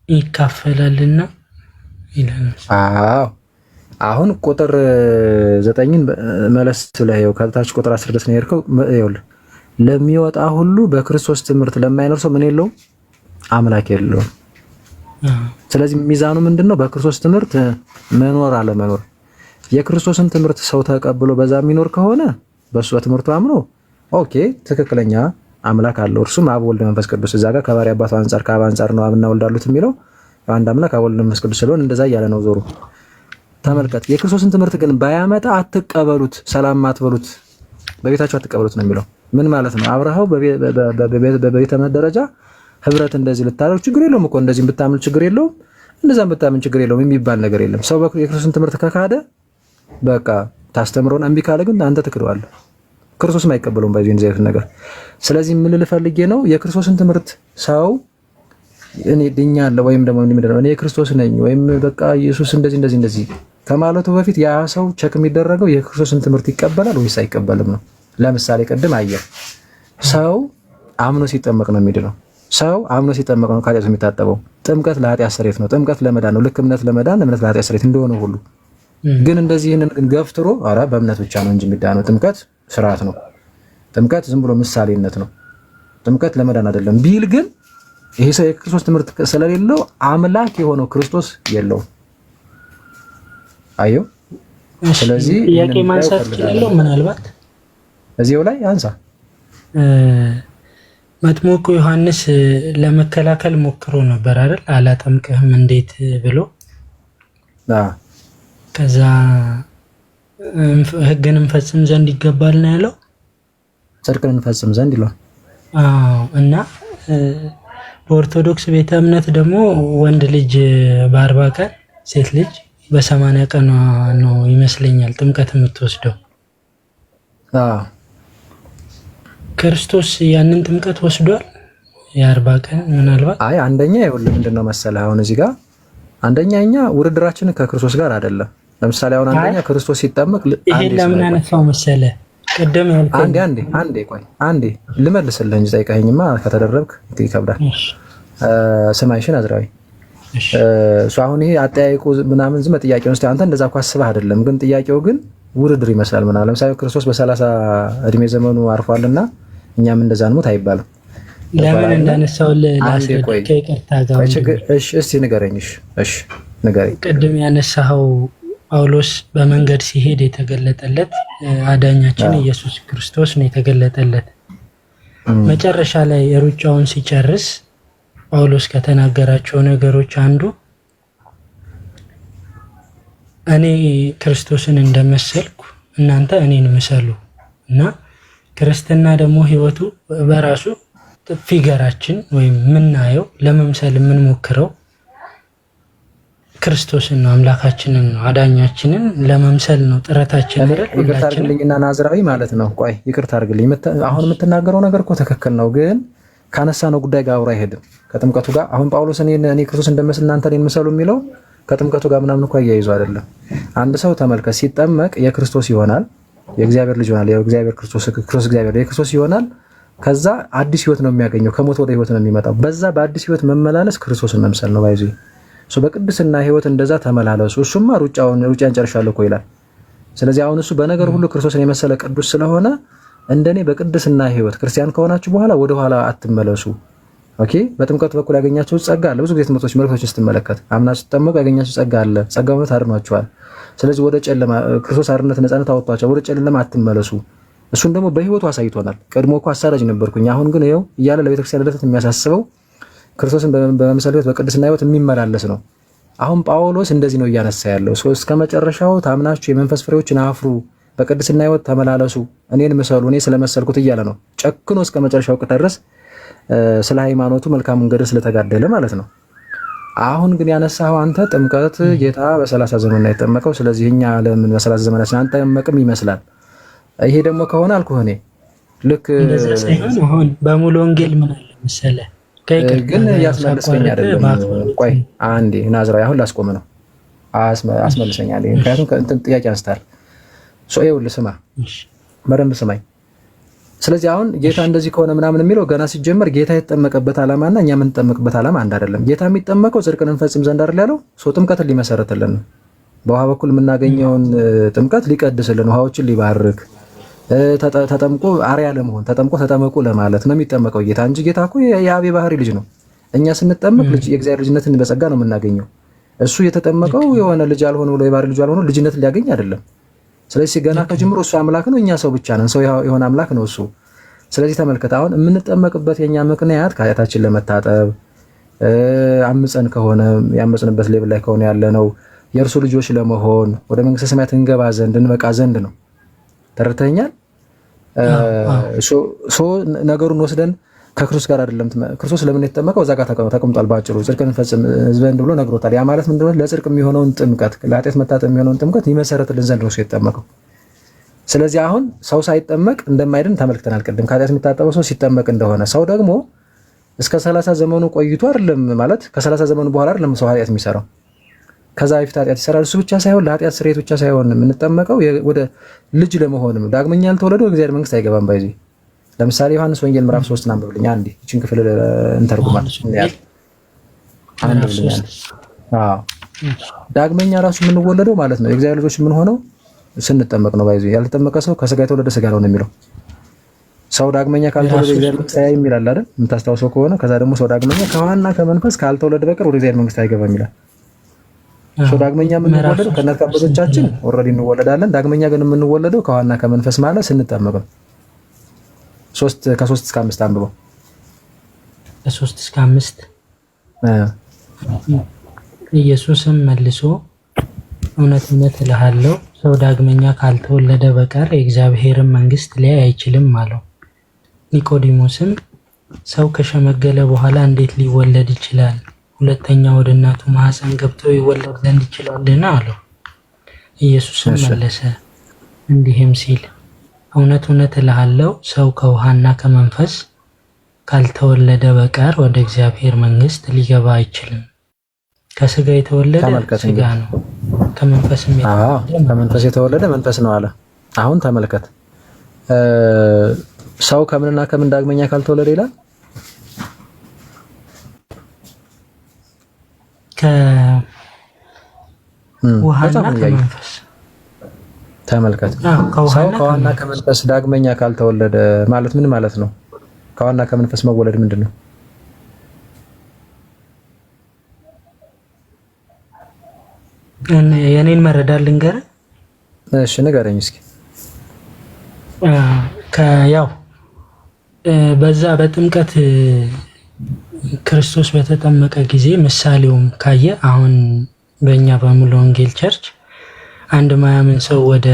Speaker 15: ይካፈላልና ይላል።
Speaker 11: አሁን ቁጥር 9ን መለስ ብለህ ከታች ቁጥር 10 ድረስ ነው የሄድከው። ይኸውልህ ለሚወጣ ሁሉ በክርስቶስ ትምህርት ለማይኖር ሰው ምን የለውም? አምላክ የለውም። ስለዚህ ሚዛኑ ምንድነው? በክርስቶስ ትምህርት መኖር አለመኖር።
Speaker 4: የክርስቶስን ትምህርት ሰው ተቀብሎ በዛ የሚኖር ከሆነ በሱ በትምህርቱ አምኖ ኦኬ ትክክለኛ አምላክ አለው እርሱም አብ ወልድ መንፈስ ቅዱስ እዛ ጋር ከባሪ አባቱ አንፃር ከአብ አንፃር ነው አብና ወልድ አሉት የሚለው አንድ አምላክ አብ ወልድ መንፈስ ቅዱስ ስለሆነ እንደዛ እያለ ነው ዞሩ። ተመልከት የክርስቶስን ትምህርት ግን ባያመጣ አትቀበሉት፣ ሰላም አትበሉት፣ በቤታችሁ አትቀበሉት ነው የሚለው። ምን ማለት ነው? አብረሃው በቤተ እምነት ደረጃ ህብረት እንደዚህ ልታደርግ ችግር የለውም እኮ እንደዚህ ብታምን ችግር የለውም እንደዛም ብታምን ችግር የለውም የሚባል ነገር የለም። ሰው የክርስቶስን ትምህርት ከካደ በቃ ታስተምረውን እምቢ ካለ ግን አንተ ትክደዋለህ። ክርስቶስም አይቀበለውም ባይዘን እንደዚህ አይነት ነገር። ስለዚህ ምን ልፈልጌ ነው የክርስቶስን ትምህርት ሰው እኔ ድኛለሁ ወይም ደግሞ ምንድነው እኔ ክርስቶስ ነኝ ወይም በቃ ኢየሱስ እንደዚህ ከማለቱ በፊት ያ ሰው ቸክ የሚደረገው የክርስቶስን ትምህርት ይቀበላል ወይስ አይቀበልም ነው። ለምሳሌ ቅድም አየህ ሰው አምኖ ሲጠመቅ ነው የሚድነው። ሰው አምኖ ሲጠመቅ ነው ከኃጢአቱ የሚታጠበው። ጥምቀት ለኃጢአት ስርየት ነው። ጥምቀት ለመዳን ነው። ልክ እምነት ለመዳን እምነት ለኃጢአት ስርየት እንደሆነ ሁሉ ግን እንደዚህ ይሄንን ግን ገፍትሮ ኧረ በእምነት ብቻ ነው እንጂ የሚዳነው ጥምቀት ስርዓት ነው። ጥምቀት ዝም ብሎ ምሳሌነት ነው። ጥምቀት ለመዳን አይደለም ቢል ግን ይሄ ሰው የክርስቶስ ትምህርት ስለሌለው አምላክ የሆነው ክርስቶስ የለውም። አየው። ስለዚህ
Speaker 15: ጥያቄ ማንሳት ይችላል። ምናልባት
Speaker 4: እዚያው ላይ አንሳ
Speaker 15: መጥምቁ ዮሐንስ ለመከላከል ሞክሮ ነበር አይደል? አላጠምቅህም እንዴት ብሎ ከዛ ሕግን እንፈጽም ዘንድ ይገባል ነው ያለው።
Speaker 4: ጽድቅን እንፈጽም ዘንድ ይላል።
Speaker 15: አዎ። እና በኦርቶዶክስ ቤተ እምነት ደግሞ ወንድ ልጅ በ40 ቀን ሴት ልጅ በ80 ቀን ነው ይመስለኛል ጥምቀት የምትወስደው። ክርስቶስ ያንን ጥምቀት ወስዷል የ40 ቀን ምናልባት።
Speaker 4: አይ አንደኛ ይኸውልህ ምንድነው መሰለህ አሁን እዚህ ጋር አንደኛኛ ውድድራችን ከክርስቶስ ጋር አይደለም። ለምሳሌ አሁን አንደኛ ክርስቶስ ሲጠመቅ
Speaker 15: ይሄ ለምን አነሳው መሰለህ ቅድም ያልከኝ አንዴ ልመልስልህ እንጂ ጠይቀኸኝማ ከተደረብክ ይከብዳል። ስማይሽን አዝራዊ እሱ አሁን ይሄ አጠያይቁ ምናምን ዝም ጥያቄው ነው። አንተ እንደዛ እኮ አስበህ አይደለም፣ ግን ጥያቄው ግን ውድድር ይመስላል ምናምን። ለምሳሌ ክርስቶስ በ30 እድሜ ዘመኑ አርፏልና እኛም እንደዛ እንሞት አይባልም። ለምን እንዳነሳው ለአስደቀ ይቅርታ ጋር
Speaker 4: እስቲ ንገረኝ። እሺ ንገረኝ።
Speaker 15: ቅድም ያነሳው ጳውሎስ በመንገድ ሲሄድ የተገለጠለት አዳኛችን ኢየሱስ ክርስቶስ ነው የተገለጠለት። መጨረሻ ላይ ሩጫውን ሲጨርስ ጳውሎስ ከተናገራቸው ነገሮች አንዱ እኔ ክርስቶስን እንደመሰልኩ እናንተ እኔን ምሰሉ እና ክርስትና ደግሞ ህይወቱ በራሱ ፊገራችን ወይም ምናየው ለመምሰል የምንሞክረው ክርስቶስን ነው፣ አምላካችንን ነው፣ አዳኛችንን ለመምሰል ነው ጥረታችን።
Speaker 4: ይቅርታ አድርግልኝና ናዝራዊ ማለት ነው። ቆይ ይቅርታ አድርግልኝ። አሁን የምትናገረው ነገር እኮ ትክክል ነው፣ ግን ካነሳነው ጉዳይ ጋር አብሮ አይሄድም ከጥምቀቱ ጋር። አሁን ጳውሎስ እኔ ክርስቶስ እንደመስል እናንተ እኔን ምሰሉ የሚለው ከጥምቀቱ ጋር ምናምን እኮ አያይዞ አይደለም። አንድ ሰው ተመልከት ሲጠመቅ የክርስቶስ ይሆናል፣ የእግዚአብሔር ልጅ ይሆናል፣ የእግዚአብሔር ክርስቶስ እግዚአብሔር የክርስቶስ ይሆናል። ከዛ አዲስ ህይወት ነው የሚያገኘው፣ ከሞት ወደ ህይወት ነው የሚመጣው። በዛ በአዲስ ህይወት መመላለስ ክርስቶስን መምሰል ነው። ባይዙ በቅድስና ህይወት እንደዛ ተመላለሱ። እሱማ ሩጫን ጨርሻለሁ እኮ ይላል። ስለዚህ አሁን እሱ በነገር ሁሉ ክርስቶስን የመሰለ ቅዱስ ስለሆነ እንደኔ በቅድስና ህይወት ክርስቲያን ከሆናችሁ በኋላ ወደ ኋላ አትመለሱ። ኦኬ። በጥምቀቱ በኩል ያገኛችሁት ጸጋ አለ። ብዙ ጊዜ ትምህርቶች መልእክቶች ስትመለከት አምናችሁ ስትጠመቁ ያገኛችሁት ጸጋ አለ። ጸጋው ማለት አድኗችኋል። ስለዚህ ወደ ጨለማ ክርስቶስ አርነት ነፃነት አወጣችኋል። ወደ ጨለማ አትመለሱ። እሱን ደግሞ በህይወቱ አሳይቶናል። ቀድሞ እኮ አሳዳጅ ነበርኩኝ፣ አሁን ግን ይኸው እያለ ለቤተክርስቲያን ለለት የሚያሳስበው ክርስቶስን በመምሰል ህይወት በቅድስና ህይወት የሚመላለስ ነው። አሁን ጳውሎስ እንደዚህ ነው እያነሳ ያለው። እስከ መጨረሻው ታምናችሁ የመንፈስ ፍሬዎችን አፍሩ፣ በቅድስና ህይወት ተመላለሱ፣ እኔን ምሰሉ፣ እኔ ስለመሰልኩት እያለ ነው ጨክኖ እስከ መጨረሻው ድረስ ስለ ሃይማኖቱ መልካም መንገድ ስለተጋደለ ማለት ነው። አሁን ግን ያነሳው አንተ ጥምቀት ጌታ በ30 ዘመን ነው የተጠመቀው። ስለዚህ እኛ ለምን በ30 ዘመናችን አንጠመቅም ይመስላል። ይሄ ደግሞ ከሆነ አልኩህ እኔ ልክ
Speaker 15: እንደዛ ሳይሆን አሁን በሙሉ ወንጌል ምን አለ መሰለህ
Speaker 4: ግን ያስመልሰኝ አይደለም። ቆይ አንዴ ናዝራዊ አሁን ላስቆም ነው አስመልሰኝ አለ። ምክንያቱም እንትን ጥያቄ አንስታል። ይኸውልህ ስማ፣ በደንብ ስማኝ። ስለዚህ አሁን ጌታ እንደዚህ ከሆነ ምናምን የሚለው ገና ሲጀመር ጌታ የተጠመቀበት ዓላማና እኛ የምንጠመቅበት ዓላማ አንድ አይደለም። ጌታ የሚጠመቀው ጽድቅን እንፈጽም ዘንድ አይደል ያለው? ጥምቀትን ሊመሰረትልን ነው። በውሃ በኩል የምናገኘውን ጥምቀት ሊቀድስልን፣ ውሃዎችን ሊባርክ ተጠምቆ አርያ ለመሆን ተጠምቆ ተጠመቁ ለማለት ነው የሚጠመቀው ጌታ እንጂ ጌታ እኮ የአብ ባህሪ ልጅ ነው። እኛ ስንጠመቅ የእግዚአብሔር ልጅነትን በጸጋ ነው የምናገኘው።
Speaker 15: እሱ የተጠመቀው የሆነ ልጅ አልሆነ ብሎ የባህር ልጅ አልሆነ ልጅነት ሊያገኝ አይደለም። ስለዚህ ገና ከጅምሮ እሱ አምላክ ነው፣ እኛ ሰው ብቻ ነን። ሰው የሆነ አምላክ ነው እሱ። ስለዚህ ተመልከት፣ አሁን የምንጠመቅበት የኛ ምክንያት ከኃጢአታችን ለመታጠብ አምፀን ከሆነ ያመፅንበት ሌብል ላይ ከሆነ ያለ ነው የእርሱ ልጆች ለመሆን ወደ መንግስተ ሰማያት እንገባ ዘንድ እንበቃ ዘንድ ነው። ተረድተኛል? ነገሩን ወስደን ከክርስቶስ ጋር አይደለም። ክርስቶስ ለምን የተጠመቀው እዛ ጋር ተቀምጧል። ባጭሩ ጽድቅን ፈጽም ዘንድ ብሎ ነግሮታል። ያ ማለት ምንድነው? ለጽድቅ የሚሆነውን ጥምቀት፣ ለኃጢአት መታጠብ የሚሆነውን ጥምቀት ይመሰረትልን ዘንድ ነው የተጠመቀው። ስለዚህ አሁን ሰው ሳይጠመቅ እንደማይድን ተመልክተናል ቅድም። ከኃጢአት የሚታጠበው ሰው ሲጠመቅ እንደሆነ ሰው ደግሞ እስከ 30 ዘመኑ ቆይቶ አይደለም ማለት ከ30 ዘመኑ በኋላ አይደለም ሰው ኃጢአት የሚሰራው። ከዛ በፊት ኃጢአት ይሰራል። እሱ ብቻ ሳይሆን ለኃጢአት ስርየት ብቻ ሳይሆን የምንጠመቀው ወደ ልጅ ለመሆንም ነው። ዳግመኛ ያልተወለደው እግዚአብሔር መንግስት አይገባም። ባይዚ ለምሳሌ ዮሐንስ ወንጌል ምዕራፍ 3 አንብብልኝ አንዴ። እቺን ክፍል እንተርጉማል እንያል አንብብልኝ። ዳግመኛ ራሱ የምንወለደው ማለት ነው የእግዚአብሔር ልጆች የምንሆነው ስንጠመቅ ነው። ባይዚ ያልተጠመቀ ሰው ከስጋ የተወለደ ስጋ ነው የሚለው ሰው ዳግመኛ ካልተወለደ እግዚአብሔር መንግስት አያይም ይላል አይደል? የምታስታውሰው ከሆነ ከዛ ደግሞ ሰው ዳግመኛ ከውሃና ከመንፈስ ካልተወለደ በቀር ወደ እግዚአብሔር መንግስት አይገባም ይላል። ሰው ዳግመኛ የምንወለደው ከእናት ከአባቶቻችን ኦልሬዲ እንወለዳለን። ዳግመኛ ግን የምንወለደው ከውሃና ከመንፈስ ማለት ስንጠመቅ ነው። ከ3 እስከ 5 አንብበው።
Speaker 16: ከ3 እስከ 5 ኢየሱስም መልሶ እውነት እውነት እልሃለሁ ሰው ዳግመኛ ካልተወለደ በቀር የእግዚአብሔርን መንግስት ሊያይ አይችልም አለው። ኒቆዲሞስም ሰው ከሸመገለ በኋላ እንዴት ሊወለድ ይችላል? ሁለተኛ ወደ እናቱ ማህፀን ገብቶ ይወለድ ዘንድ ይችላልን? አለው። ኢየሱስም መለሰ እንዲህም ሲል እውነት እውነት እልሃለሁ ሰው ከውሃና ከመንፈስ ካልተወለደ በቀር ወደ እግዚአብሔር መንግስት ሊገባ አይችልም። ከስጋ የተወለደ ስጋ ነው፣
Speaker 15: ከመንፈስ የተወለደ መንፈስ ነው አለ። አሁን ተመልከት፣ ሰው ከምንና ከምን ዳግመኛ ካልተወለደ ይላል? ከውሃና ከመንፈስ። ተመልከት፣ ሰው ከውሃና ከመንፈስ ዳግመኛ ካልተወለደ ማለት ምን ማለት ነው? ከውሃና ከመንፈስ መወለድ ምንድን ነው?
Speaker 16: የኔን መረዳት ልንገርህ።
Speaker 15: እሺ ንገረኝ እስኪ።
Speaker 16: ያው በዛ በጥምቀት ክርስቶስ በተጠመቀ ጊዜ ምሳሌውም ካየ አሁን በእኛ በሙሉ ወንጌል ቸርች አንድ ማያምን ሰው ወደ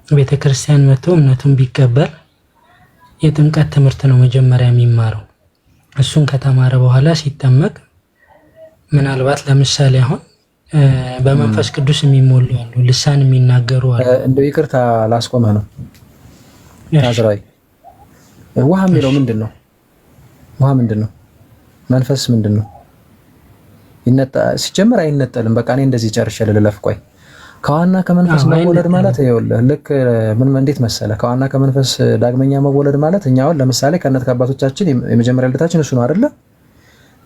Speaker 16: ቤተክርስቲያን መጥቶ እምነቱን ቢቀበል የጥምቀት ትምህርት ነው መጀመሪያ የሚማረው። እሱን ከተማረ በኋላ ሲጠመቅ ምናልባት ለምሳሌ አሁን በመንፈስ ቅዱስ የሚሞሉ አሉ፣ ልሳን የሚናገሩ አሉ።
Speaker 15: እንደው ይቅርታ ላስቆመህ ነው አዝራይ። ውሃ የሚለው ምንድን ነው? ውሃ ምንድን ነው? መንፈስ ምንድን ነው? ሲጀምር አይነጠልም። በቃ እኔ እንደዚህ ጨርሼ ልለፍ። ቆይ ከውሃና ከመንፈስ መወለድ ማለት ይኸውልህ ልክ ምን እንዴት መሰለህ? ከውሃና ከመንፈስ ዳግመኛ መወለድ ማለት እኛ አሁን ለምሳሌ ከእናት ከአባቶቻችን የመጀመሪያ ልደታችን እሱ ነው አይደለ?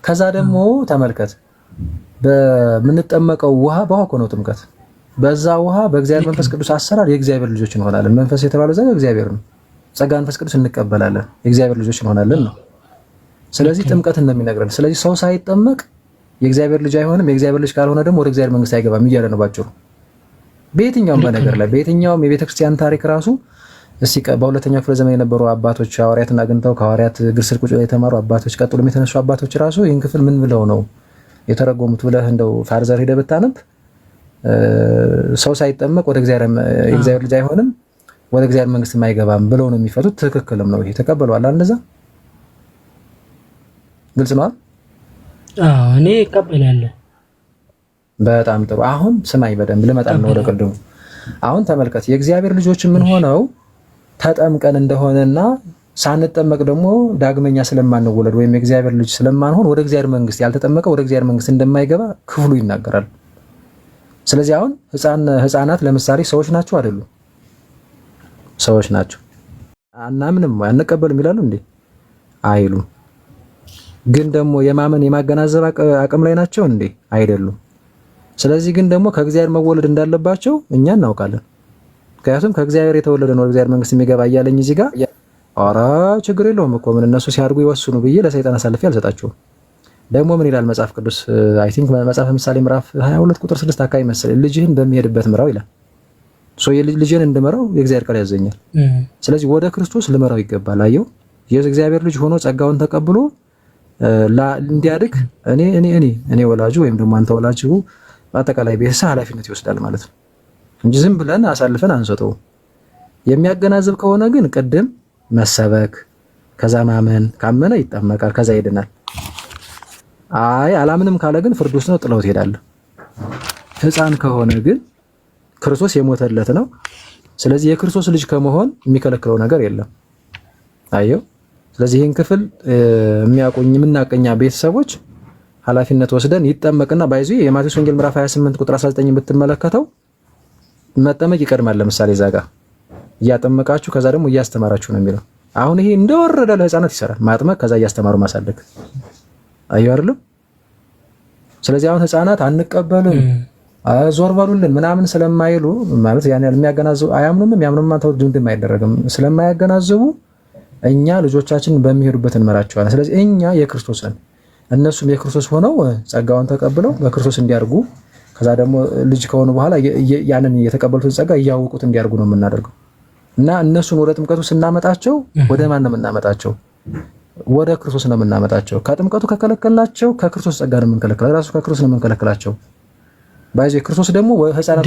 Speaker 15: ከዛ ደግሞ ተመልከት በምንጠመቀው ውሃ በውሃ እኮ ነው ጥምቀት። በዛ ውሃ በእግዚአብሔር መንፈስ ቅዱስ አሰራር የእግዚአብሔር ልጆች እንሆናለን። መንፈስ የተባለው ዘጋ እግዚአብሔር ነው። ጸጋ መንፈስ ቅዱስ እንቀበላለን፣ የእግዚአብሔር ልጆች እንሆናለን ነው። ስለዚህ ጥምቀት እንደሚነግረን፣ ስለዚህ ሰው ሳይጠመቅ የእግዚአብሔር ልጅ አይሆንም፣ የእግዚአብሔር ልጅ ካልሆነ ደግሞ ወደ እግዚአብሔር መንግስት አይገባም እያለ ነው ባጭሩ። በየትኛውም በነገር ላይ በየትኛውም የቤተክርስቲያን ታሪክ ራሱ እስቲ በሁለተኛው ክፍለ ዘመን የነበሩ አባቶች ሐዋርያትን አግኝተው ከሐዋርያት እግር ስር ቁጭ ብለው የተማሩ አባቶች ቀጥሎም የተነሱ አባቶች ራሱ ይህን ክፍል ምን ብለው ነው የተረጎሙት ብለህ እንደው ፋርዘር ሄደህ ብታነብ ሰው ሳይጠመቅ ወደ የእግዚአብሔር ልጅ አይሆንም ወደ እግዚአብሔር መንግስት የማይገባም ብለው ነው የሚፈቱት። ትክክልም ነው። ይሄ ተቀበሏል እንደዛ ግልጽ ነው።
Speaker 16: እኔ እቀበላለሁ።
Speaker 15: በጣም ጥሩ። አሁን ስማኝ በደንብ ልመጣል ነው ወደ ቅድሙ። አሁን ተመልከት፣ የእግዚአብሔር ልጆች የምንሆነው ተጠምቀን እንደሆነና ሳንጠመቅ ደግሞ ዳግመኛ ስለማንወለድ ወይም የእግዚአብሔር ልጅ ስለማንሆን ወደ እግዚአብሔር መንግስት ያልተጠመቀ ወደ እግዚአብሔር መንግስት እንደማይገባ ክፍሉ ይናገራል። ስለዚህ አሁን ህፃናት ለምሳሌ ሰዎች ናቸው አይደሉ? ሰዎች ናቸው። አናምንም አንቀበልም ይላሉ እንዴ? አይሉም። ግን ደግሞ የማመን የማገናዘብ አቅም ላይ ናቸው እንዴ? አይደሉም። ስለዚህ ግን ደግሞ ከእግዚአብሔር መወለድ እንዳለባቸው እኛ እናውቃለን። ምክንያቱም ከእግዚአብሔር የተወለደ ነው እግዚአብሔር መንግስት የሚገባ እያለኝ እዚህ ጋር ኧረ ችግር የለውም እኮ ምን እነሱ ሲያድጉ ይወስኑ ብዬ ለሰይጣን አሳልፌ አልሰጣቸውም። ደግሞ ምን ይላል መጽሐፍ ቅዱስ? አይ ቲንክ መጽሐፍ ምሳሌ ምዕራፍ 22 ቁጥር 6 አካባቢ መሰለኝ ልጅህን በሚሄድበት ምራው ይላል። ልጅህን እንድመራው የእግዚአብሔር ቃል ያዘኛል። ስለዚህ ወደ ክርስቶስ ልመራው ይገባል። አየው የእግዚአብሔር ልጅ ሆኖ ጸጋውን ተቀብሎ እንዲያድግ እኔ ወላጁ ወይም ደግሞ አንተ ወላጁ በአጠቃላይ ቤተሰብ ኃላፊነት ይወስዳል ማለት ነው እንጂ ዝም ብለን አሳልፈን አንሰጠው። የሚያገናዝብ ከሆነ ግን ቅድም መሰበክ ከዛ ማመን ካመነ ይጠመቃል ከዛ ይድናል። አይ አላምንም ካለ ግን ፍርድ ውስጥ ነው ጥለው ይሄዳል። ሕፃን ከሆነ ግን ክርስቶስ የሞተለት ነው። ስለዚህ የክርስቶስ ልጅ ከመሆን የሚከለክለው ነገር የለም። አየው ስለዚህ ይህን ክፍል የሚያቆኝ የምናቀኛ ቤተሰቦች ኃላፊነት ወስደን ይጠመቅና ባይዙ የማቴዎስ ወንጌል ምዕራፍ 28 ቁጥር 19 ብትመለከተው መጠመቅ ይቀድማል። ለምሳሌ ዛጋ እያጠመቃችሁ ከዛ ደግሞ እያስተማራችሁ ነው የሚለው። አሁን ይሄ እንደወረደ ለህፃናት ይሰራል። ማጥመቅ ከዛ እያስተማሩ ማሳደግ አየው አይደለም። ስለዚህ አሁን ህፃናት አንቀበልም ዞር በሉልን ምናምን ስለማይሉ ማለት ያን ያህል የሚያገናዝቡ አያምኑም ያምኑም አንተው ድምድም አይደረግም ስለማያገናዝቡ እኛ ልጆቻችንን በሚሄዱበት እንመራቸዋለን። ስለዚህ እኛ የክርስቶስን እነሱም የክርስቶስ ሆነው ጸጋውን ተቀብለው በክርስቶስ እንዲያርጉ ከዛ ደግሞ ልጅ ከሆኑ በኋላ ያንን የተቀበሉትን ጸጋ እያወቁት እንዲያርጉ ነው የምናደርገው። እና እነሱን ወደ ጥምቀቱ ስናመጣቸው ወደ ማን ነው የምናመጣቸው? ወደ ክርስቶስ ነው የምናመጣቸው። ከጥምቀቱ ከከለከልናቸው ከክርስቶስ ጸጋ ነው የምንከለክላቸው። ራሱ ከክርስቶስ ነው የምንከለክላቸው። ባይዘ ክርስቶስ ደግሞ ህፃናት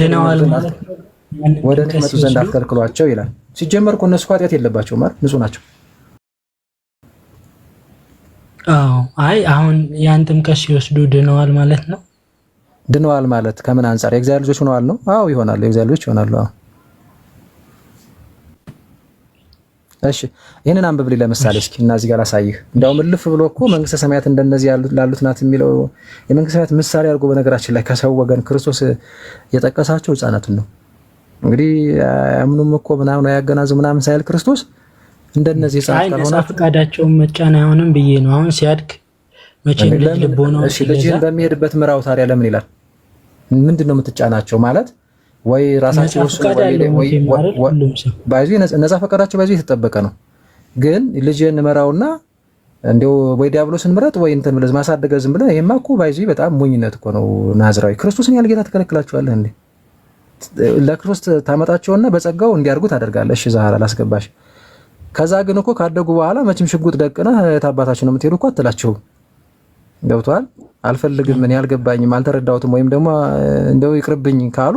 Speaker 15: ወደ እኔ መጡ ዘንድ አትከልክሏቸው ይላል። ሲጀመር እኮ እነሱ ኃጢአት የለባቸውም ማለት ንጹህ ናቸው።
Speaker 16: አይ አሁን ያን ጥምቀት ሲወስዱ ድነዋል ማለት ነው።
Speaker 15: ድነዋል ማለት ከምን አንፃር የእግዚአብሔር ልጆች ሆነዋል ነው? አዎ ይሆናሉ፣ የእግዚአብሔር ልጆች ይሆናሉ። እሺ ይሄንን አንብብልኝ ለምሳሌ እስኪ እና እዚህ ጋር ላሳይህ። እንደውም እልፍ ብሎ እኮ መንግስተ ሰማያት እንደነዚህ ላሉት ናት የሚለው የመንግስተ ሰማያት ምሳሌ አድርጎ በነገራችን ላይ ከሰው ወገን ክርስቶስ የጠቀሳቸው ህፃናትን ነው። እንግዲህ አያምኑም እኮ ምናምን ያገናዙ ምናምን ሳይል ክርስቶስ እንደነዚህ ህፃናት ካልሆነ
Speaker 16: ፈቃዳቸውን መጫን አይሆንም ብዬ ነው። አሁን ሲያድግ መቼም ልብ ሆነው
Speaker 15: እሺ ልጅን በሚሄድበት ምራው ታዲያ ለምን ይላል? ምንድነው የምትጫናቸው ማለት ወይ ራሳቸው ወይ ባይዙ ነፃ ፈቃዳቸው ባይዙ የተጠበቀ ነው። ግን ልጅን መራውና እንደው ወይ ዲያብሎስን ምረጥ ወይ እንትን ብለህ ማሳደገ ዝም ብለህ ይሄማ እኮ ባይዙ በጣም ሞኝነት እኮ ነው። ናዝራዊ ክርስቶስን ያለ ጌታ ተከለክላቸዋለህ እንዴ? ለክርስቶስ ታመጣቸውና በጸጋው እንዲያርጉ ታደርጋለህ። እሺ ዛሃራ ላስገባሽ። ከዛ ግን እኮ ካደጉ በኋላ መቼም ሽጉጥ ደቅነህ ታባታችሁ ነው የምትሄዱ እኮ አትላቸው። ገብቷል? አልፈልግም እኔ አልገባኝም አልተረዳሁትም ወይም ደግሞ እንደው ይቅርብኝ ካሉ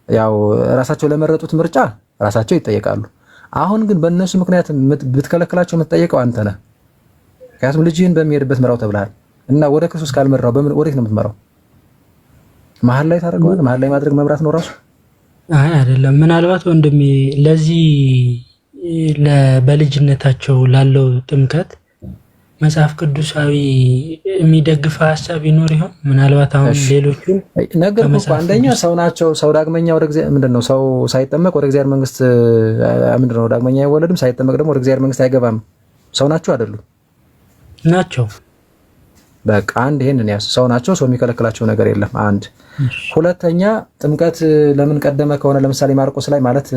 Speaker 15: ያው ራሳቸው ለመረጡት ምርጫ ራሳቸው ይጠየቃሉ። አሁን ግን በእነሱ ምክንያት ብትከለክላቸው የምትጠየቀው አንተ ነህ። ምክንያቱም ልጅህን በሚሄድበት ምራው ተብለሃል እና ወደ ክርስቶስ ካልመራው ወዴት ነው የምትመራው? መሀል ላይ ታደርገዋለህ። መሀል ላይ ማድረግ መምራት ነው ራሱ።
Speaker 16: አይ አይደለም። ምናልባት ወንድሜ ለዚህ በልጅነታቸው ላለው ጥምቀት መጽሐፍ ቅዱሳዊ የሚደግፍ ሀሳብ ይኖር ይሆን? ምናልባት አሁን ሌሎቹ
Speaker 15: ነገር እኮ አንደኛ ሰው ናቸው። ሰው ዳግመኛ ወደ እግዚአብሔር ምንድነው ሰው ሳይጠመቅ ወደ እግዚአብሔር መንግስት ምንድነው ዳግመኛ አይወለድም፣ ሳይጠመቅ ደግሞ ወደ እግዚአብሔር መንግስት አይገባም። ሰው ናቸው አይደሉም?
Speaker 16: ናቸው።
Speaker 15: በቃ አንድ ይሄንን ያስ ሰው ናቸው። ሰው የሚከለክላቸው ነገር የለም። አንድ ሁለተኛ ጥምቀት ለምን ቀደመ ከሆነ ለምሳሌ ማርቆስ ላይ ማለት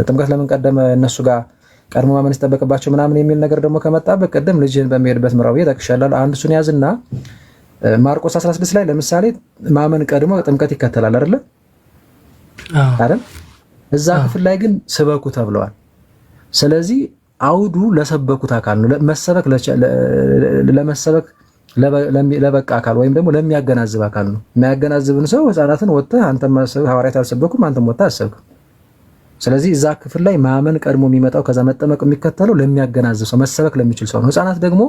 Speaker 15: ጥምቀት ለምን ቀደመ እነሱ ጋር ቀድሞ ማመን ይጠበቅባቸው ምናምን የሚል ነገር ደግሞ ከመጣበት ቀደም ልጅን በሚሄድበት ምራው ይጠቅሻላል። አንድ እሱን ያዝና ማርቆስ 16 ላይ ለምሳሌ ማመን ቀድሞ ጥምቀት ይከተላል አይደል? አይደል? እዛ ክፍል ላይ ግን ስበኩ ተብለዋል። ስለዚህ አውዱ ለሰበኩት አካል ነው። ለመሰበክ ለበቃ አካል ወይም ደግሞ ለሚያገናዝብ አካል ነው። የሚያገናዝብን ሰው ህፃናትን ወጥተህ አንተም ሐዋርያት አልሰበኩም አንተም ወጥተህ አሰብክ። ስለዚህ እዛ ክፍል ላይ ማመን ቀድሞ የሚመጣው ከዛ መጠመቅ የሚከተለው ለሚያገናዝብ ሰው መሰበክ ለሚችል ሰው ነው። ህፃናት ደግሞ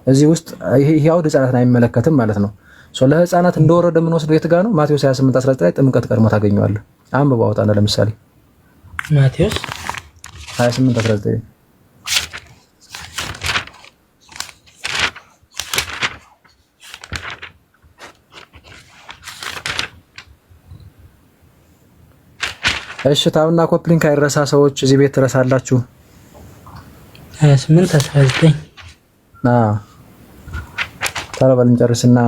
Speaker 15: እዚህ ውስጥ ይሄ አውድ ህፃናትን አይመለከትም ማለት ነው። ለህፃናት እንደወረደ የምንወስደው የት ጋር ነው? ማቴዎስ 28:19 ላይ ጥምቀት ቀድሞ ታገኘዋለህ። አንብበው አውጣና ለምሳሌ
Speaker 16: ማቴዎስ
Speaker 15: 28:19 እሺ ታውና ኮፕሊንክ አይረሳ። ሰዎች እዚህ ቤት ትረሳላችሁ።
Speaker 16: 28:19
Speaker 15: ታረባልን ጨርስና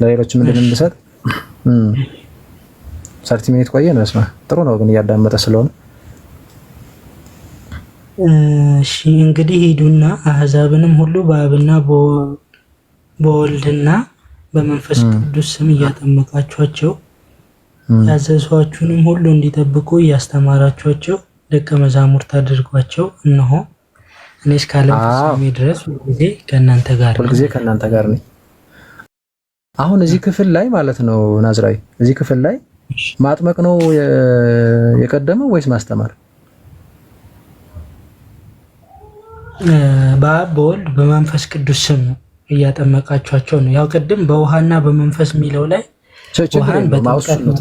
Speaker 15: ለሌሎች ምንድን እንድሰጥ 30 ሚኒት ቆየን። በስመ ጥሩ ነው ግን እያዳመጠ ስለሆነ
Speaker 16: እሺ እንግዲህ ሂዱና አህዛብንም ሁሉ በአብና በወልድና በመንፈስ ቅዱስ ስም እያጠመቃችኋቸው ያዘዝኋችሁንም ሁሉ እንዲጠብቁ እያስተማራችኋቸው ደቀ መዛሙርት አድርጓቸው። እነሆ እኔ እስከ ዓለም ፍጻሜ ድረስ ሁልጊዜ ከእናንተ ጋር ነኝ።
Speaker 11: አሁን እዚህ ክፍል ላይ ማለት ነው ናዝራዊ፣ እዚህ ክፍል ላይ ማጥመቅ ነው የቀደመው ወይስ ማስተማር?
Speaker 16: በአብ በወልድ በመንፈስ ቅዱስ ስም እያጠመቃችኋቸው ነው። ያው ቅድም በውሃና በመንፈስ የሚለው ላይ ውሃን በጥምቀት ነው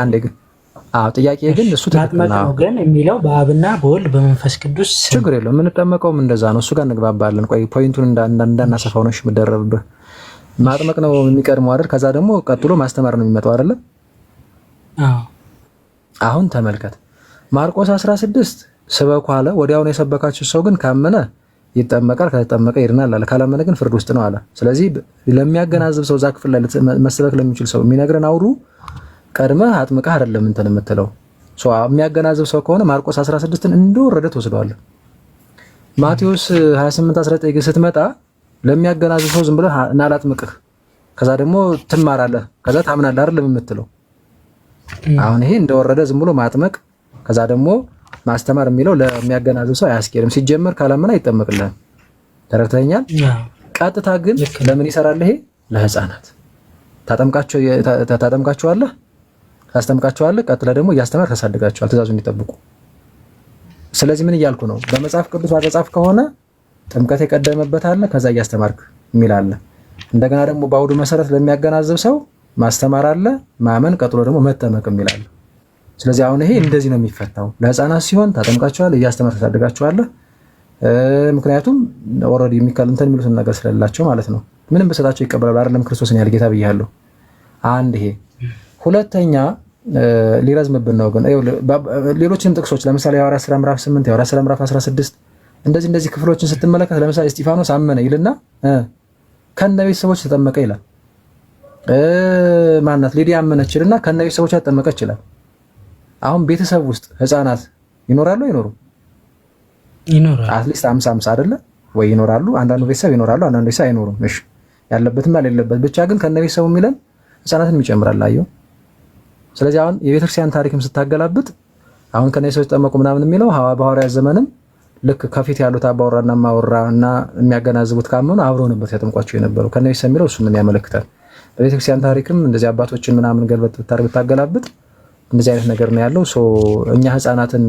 Speaker 11: አንዴ ግን ጥያቄ ግን እሱ
Speaker 16: ማጥመቅ ነው ግን የሚለው በአብና በወልድ በመንፈስ ቅዱስ ስም
Speaker 11: ችግር የለውም። የምንጠመቀውም እንደዛ ነው። እሱ ጋር እንግባባለን። ቆይ ፖይንቱን እንዳናሰፋው ነው የምደረብብህ። ማጥመቅ ነው የሚቀድመው አይደል? ከዛ ደግሞ ቀጥሎ ማስተማር ነው የሚመጣው አይደል? አሁን ተመልከት ማርቆስ 16 ስበኩ አለ። ወዲያውኑ የሰበካችሁ ሰው ግን ካመነ ይጠመቃል፣ ከተጠመቀ ይድናል አለ። ካላመነ ግን ፍርድ ውስጥ ነው አለ። ስለዚህ ለሚያገናዝብ ሰው እዛ ክፍል ላይ መስበክ ለሚችል ሰው የሚነግረን አውሩ ቀድመህ አጥምቀህ አይደለም እንትን የምትለው የሚያገናዝብ ሰው ከሆነ ማርቆስ 16ን እንደወረደ ትወስደዋለህ። ማቴዎስ 28:19 ግን ስትመጣ ለሚያገናዝብ ሰው ዝም ብለህ ና ላጥምቅህ ከዛ ደግሞ ትማራለህ ከዛ ታምናለህ አይደለም የምትለው። አሁን ይሄ እንደወረደ ዝም ብሎ ማጥመቅ ከዛ ደግሞ ማስተማር የሚለው ለሚያገናዝብ ሰው አያስኬድም። ሲጀመር ካላመና ይጠመቅልሃል። ተረድተኛል? ቀጥታ ግን ለምን ይሰራል? ይሄ ለህፃናት ታጠምቃቸዋለህ፣ ታስተምቃቸዋለህ። ቀጥላ ደግሞ እያስተማር ታሳድጋቸዋል ትእዛዙን እንዲጠብቁ። ስለዚህ ምን እያልኩ ነው? በመጽሐፍ ቅዱስ አጻጻፍ ከሆነ ጥምቀት የቀደመበት አለ፣ ከዛ እያስተማርክ የሚል አለ። እንደገና ደግሞ በአውዱ መሰረት ለሚያገናዝብ ሰው ማስተማር አለ፣ ማመን፣ ቀጥሎ ደግሞ መጠመቅ የሚል አለ። ስለዚህ አሁን ይሄ እንደዚህ ነው የሚፈታው። ለህፃናት ሲሆን ታጠምቃቸዋለህ፣ እያስተማር ታሳድጋቸዋለህ። ምክንያቱም ኦልሬዲ እንትን የሚሉትን ነገር ስለሌላቸው ማለት ነው። ምንም በሰጣቸው ይቀበላሉ አይደለም ክርስቶስን ያለ ጌታ ብያለሁ። አንድ ይሄ ሁለተኛ ሊረዝምብን ነው ግን ሌሎችንም ጥቅሶች ለምሳሌ የሐዋርያት ሥራ ምዕራፍ 8 የሐዋርያት ሥራ ምዕራፍ 16 እንደዚህ ክፍሎችን ስትመለከት ለምሳሌ እስጢፋኖስ አመነ ይልና ከነ ቤተሰቦች ተጠመቀ ይላል። ማናት ሊዲያ አመነች ይልና ከነ ቤተሰቦቿ ተጠመቀች ይላል። አሁን ቤተሰብ ውስጥ ህፃናት ይኖራሉ አይኖሩም?
Speaker 16: ይኖራሉ።
Speaker 11: አትሊስት 50 አይደለ ወይ? ይኖራሉ። አንዳንዱ ቤተሰብ ይኖራሉ፣ አንዳንዱ ቤተሰብ አይኖሩም። እሺ ያለበትም ያለበት ብቻ ግን ከነ ቤተሰቡ የሚለን ህፃናትን ይጨምራል። አየው። ስለዚህ አሁን የቤተክርስቲያን ታሪክም ስታገላብጥ አሁን ከነ ቤተሰቦች ተጠመቁ ምናምን የሚለው በሐዋርያት ዘመንም ልክ ከፊት ያሉት አባወራና ማወራ እና የሚያገናዝቡት ካመኑ አብረው ነበር ተጠምቋቸው የነበረው። ከነ ቤተሰብ የሚለው እሱን ነው ያመለክታል። በቤተክርስቲያን ታሪክም እንደዚህ አባቶችን ምናምን ገልበጥ ብታገላብጥ እንደዚህ አይነት ነገር ነው ያለው። እኛ ህፃናትን